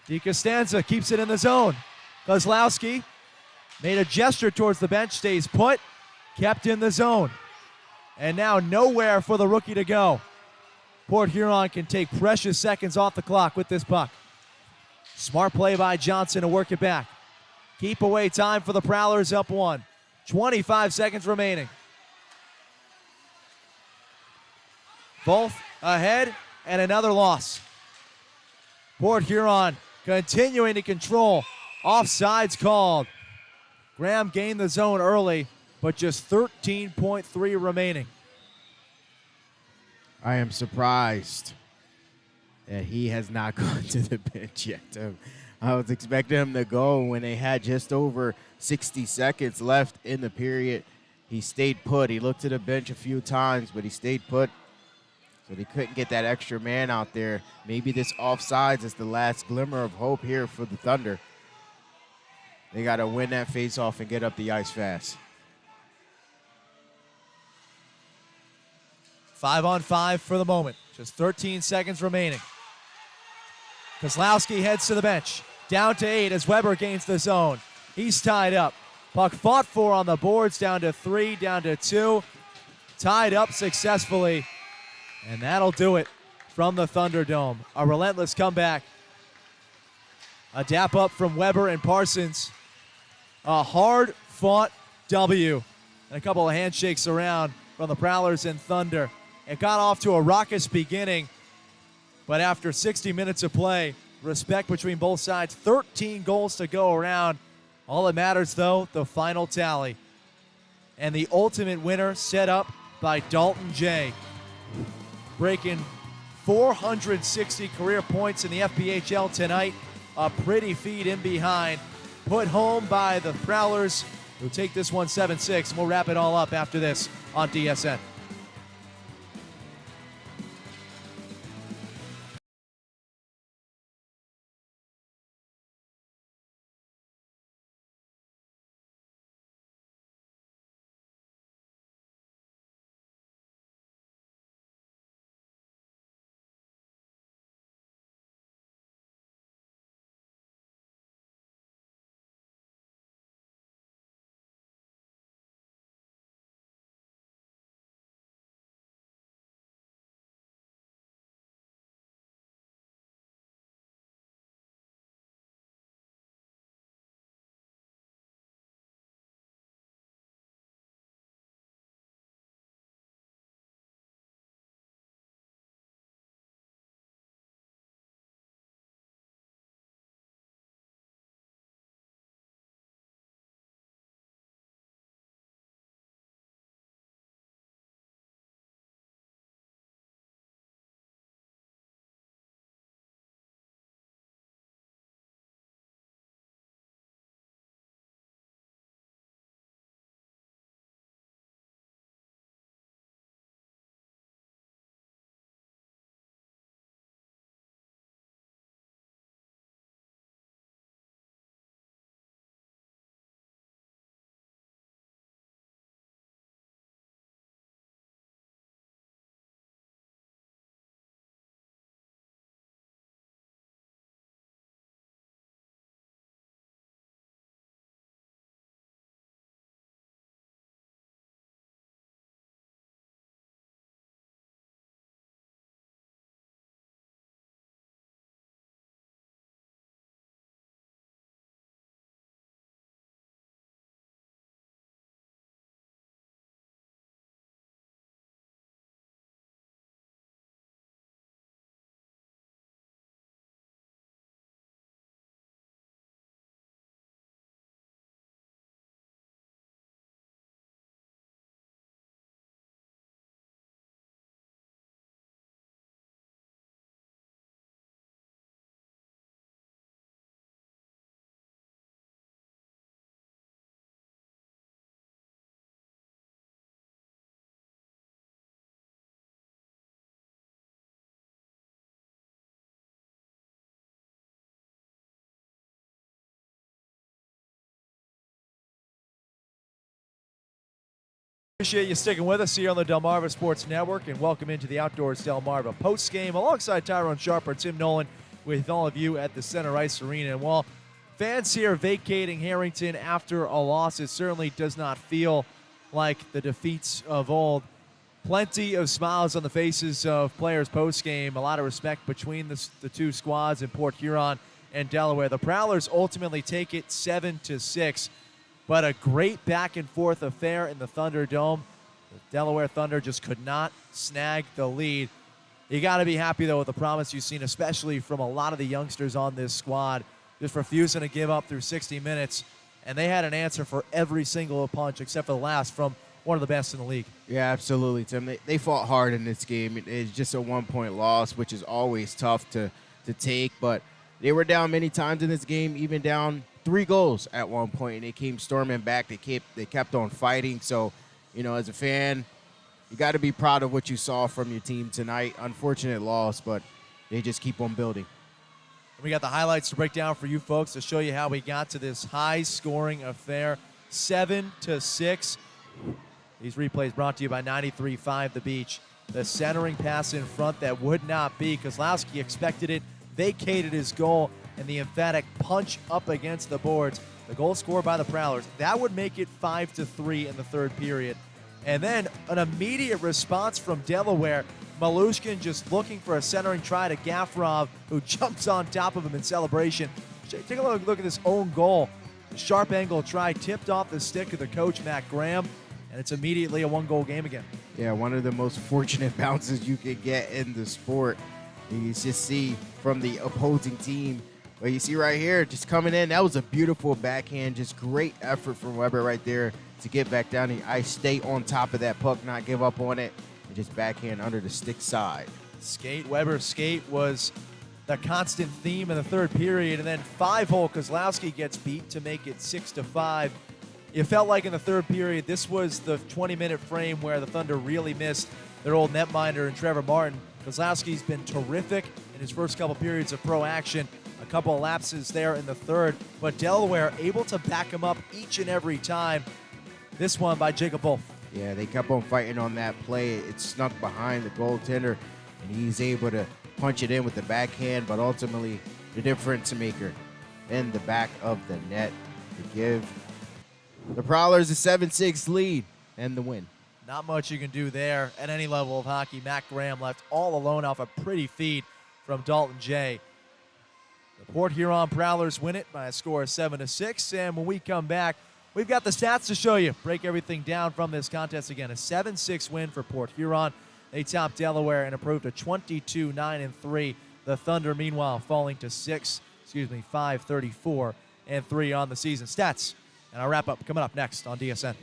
[SPEAKER 1] DiCostanzo keeps it in the zone. Kozlowski made a gesture towards the bench, stays put, kept in the zone. And now nowhere for the rookie to go. Port Huron can take precious seconds off the clock with this puck. Smart play by Johnson to work it back. Keep away time for the Prowlers, up 1. 25 seconds remaining. Both ahead and another loss. Port Huron continuing to control. Offsides called. Graham gained the zone early, but just 13.3 remaining.
[SPEAKER 3] I am surprised that he has not gone to the bench yet. I was expecting him to go when they had just over 60 seconds left in the period. He stayed put. He looked to the bench a few times, but he stayed put. So they couldn't get that extra man out there. Maybe this offsides is the last glimmer of hope here for the Thunder. They got to win that faceoff and get up the ice fast.
[SPEAKER 1] 5-on-5 for the moment. Just 13 seconds remaining. Kozlowski heads to the bench. Down to 8 as Weber gains the zone. He's tied up. Puck fought for on the boards. Down to 3, down to 2. Tied up successfully. And that'll do it from the Thunderdome. A relentless comeback. A dap up from Weber and Parsons. A hard-fought W. And a couple of handshakes around from the Prowlers and Thunder. It got off to a raucous beginning, but after 60 minutes of play, respect between both sides, 13 goals to go around. All that matters, though, the final tally. And the ultimate winner set up by Dalton Jay, breaking 460 career points in the FPHL tonight. A pretty feat in behind, put home by the Prowlers, who take this one 7-6. And we'll wrap it all up after this on DSN. Appreciate you sticking with us here on the Delmarva Sports Network, and welcome into the Outdoors Delmarva post-game alongside Tyrone Sharper, Tim Nolan, with all of you at the Center Ice Arena. And while fans here vacating Harrington after a loss, it certainly does not feel like the defeats of old. Plenty of smiles on the faces of players post-game, a lot of respect between the two squads in Port Huron and Delaware. The Prowlers ultimately take it 7-6. But a great back-and-forth affair in the Thunderdome. The Delaware Thunder just could not snag the lead. You got to be happy, though, with the promise you've seen, especially from a lot of the youngsters on this squad, just refusing to give up through 60 minutes. And they had an answer for every single punch except for the last from one of the best in the league.
[SPEAKER 3] Yeah, absolutely, Tim. They fought hard in this game. It's just a one-point loss, which is always tough to take. But they were down many times in this game, even down 3 goals at one point, and they came storming back. They kept on fighting. So, as a fan, you got to be proud of what you saw from your team tonight. Unfortunate loss, but they just keep on building.
[SPEAKER 1] We got the highlights to break down for you folks to show you how we got to this high-scoring affair, 7-6. These replays brought to you by 93.5 The Beach. The centering pass in front that would not be. Kozlowski expected it, vacated his goal, and the emphatic punch up against the boards. The goal scored by the Prowlers. That would make it 5-3 in the third period. And then an immediate response from Delaware. Malushkin just looking for a centering try to Gafrov, who jumps on top of him in celebration. Take a look at this own goal. The sharp angle try tipped off the stick of the coach, Matt Graham, and it's immediately a 1-goal game again.
[SPEAKER 3] Yeah, one of the most fortunate bounces you could get in the sport. You just see from the opposing team. Well, you see right here, just coming in, that was a beautiful backhand. Just great effort from Weber right there to get back down the ice, stay on top of that puck, not give up on it, and just backhand under the stick side.
[SPEAKER 1] Weber's skate was the constant theme in the third period, and then 5-hole Kozlowski gets beat to make it 6-5. It felt like in the third period, this was the 20-minute frame where the Thunder really missed their old netminder and Trevor Martin. Kozlowski's been terrific in his first couple periods of pro action. A couple of lapses there in the third, but Delaware able to back him up each and every time. This one by Jacob Wolf.
[SPEAKER 3] Yeah, they kept on fighting on that play. It snuck behind the goaltender, and he's able to punch it in with the backhand, but ultimately the difference maker in the back of the net to give the Prowlers a 7-6 lead and the win.
[SPEAKER 1] Not much you can do there at any level of hockey. Matt Graham left all alone off a pretty feed from Dalton Jay. The Port Huron Prowlers win it by a score of 7-6, and when we come back, we've got the stats to show you. Break everything down from this contest again. A 7-6 win for Port Huron. They topped Delaware and improved to 22-9-3. The Thunder, meanwhile, falling to 5-34-3 on the season. Stats and our wrap-up coming up next on DSN.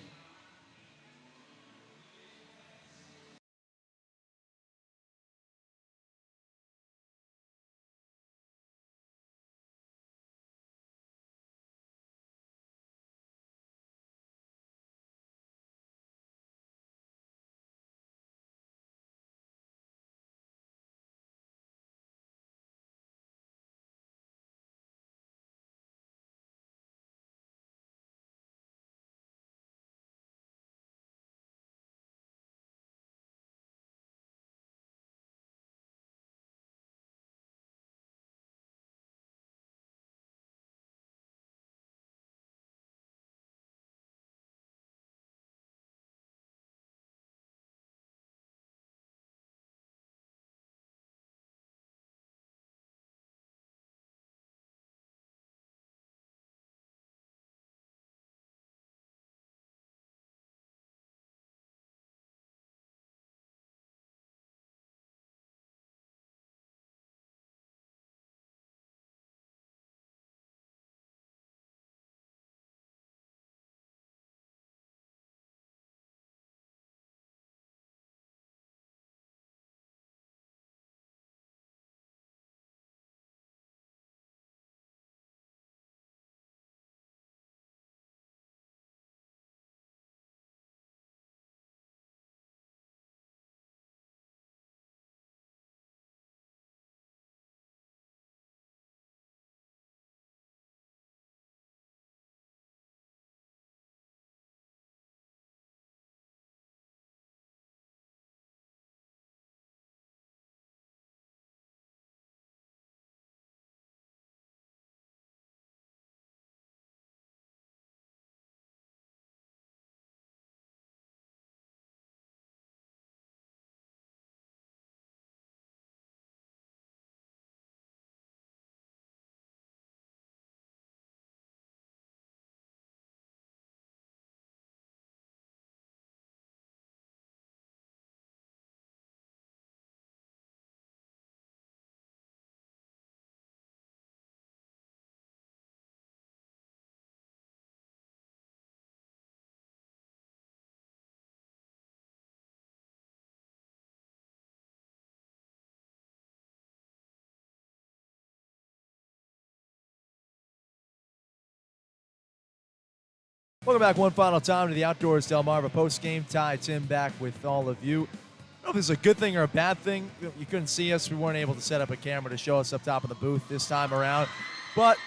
[SPEAKER 1] Welcome back one final time to the Outdoors Delmarva post-game. Ty, Tim back with all of you. I don't know if this is a good thing or a bad thing. You couldn't see us. We weren't able to set up a camera to show us up top of the booth this time around. But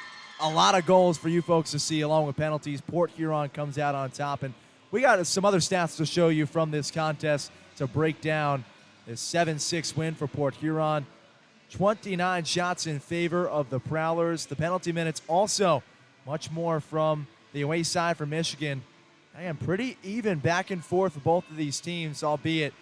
[SPEAKER 1] a lot of goals for you folks to see along with penalties. Port Huron comes out on top. And we got some other stats to show you from this contest to break down this 7-6 win for Port Huron. 29 shots in favor of the Prowlers. The penalty minutes also much more from the away side for Michigan. I am pretty even back and forth for both of these teams, albeit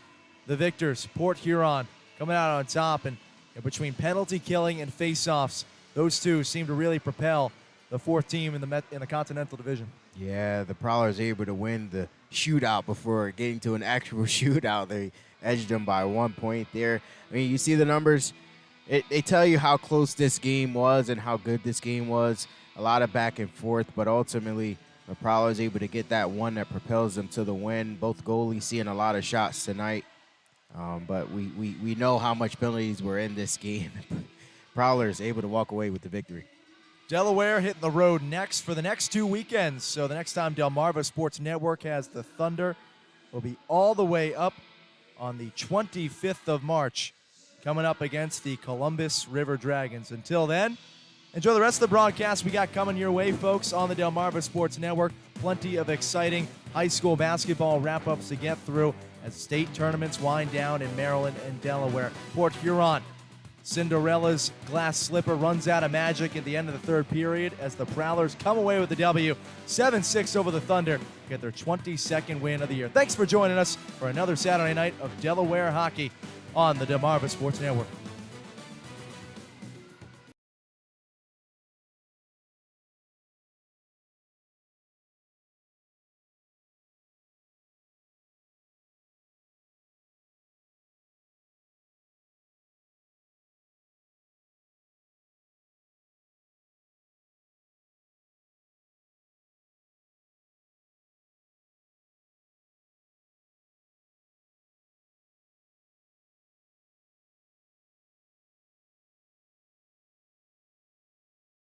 [SPEAKER 1] the victors, Port Huron, coming out on top. And between penalty killing and face-offs, those two seem to really propel the fourth team in the Continental Division.
[SPEAKER 3] Yeah, the Prowlers able to win the shootout before getting to an actual shootout. They edged them by 1 point there. I mean, you see the numbers. They tell you how close this game was and how good this game was. A lot of back and forth, but ultimately the Prowlers able to get that one that propels them to the win. Both goalies seeing a lot of shots tonight, but we know how much penalties were in this game. Prowlers able to walk away with the victory.
[SPEAKER 1] Delaware hitting the road next for the next 2 weekends. So the next time Delmarva Sports Network has the Thunder, will be all the way up on the 25th of March, coming up against the Columbus River Dragons. Until then, enjoy the rest of the broadcast we got coming your way, folks, on the Delmarva Sports Network. Plenty of exciting high school basketball wrap-ups to get through as state tournaments wind down in Maryland and Delaware. Port Huron, Cinderella's glass slipper runs out of magic at the end of the third period as the Prowlers come away with the W, 7-6 over the Thunder, get their 22nd win of the year. Thanks for joining us for another Saturday night of Delaware hockey on the Delmarva Sports Network.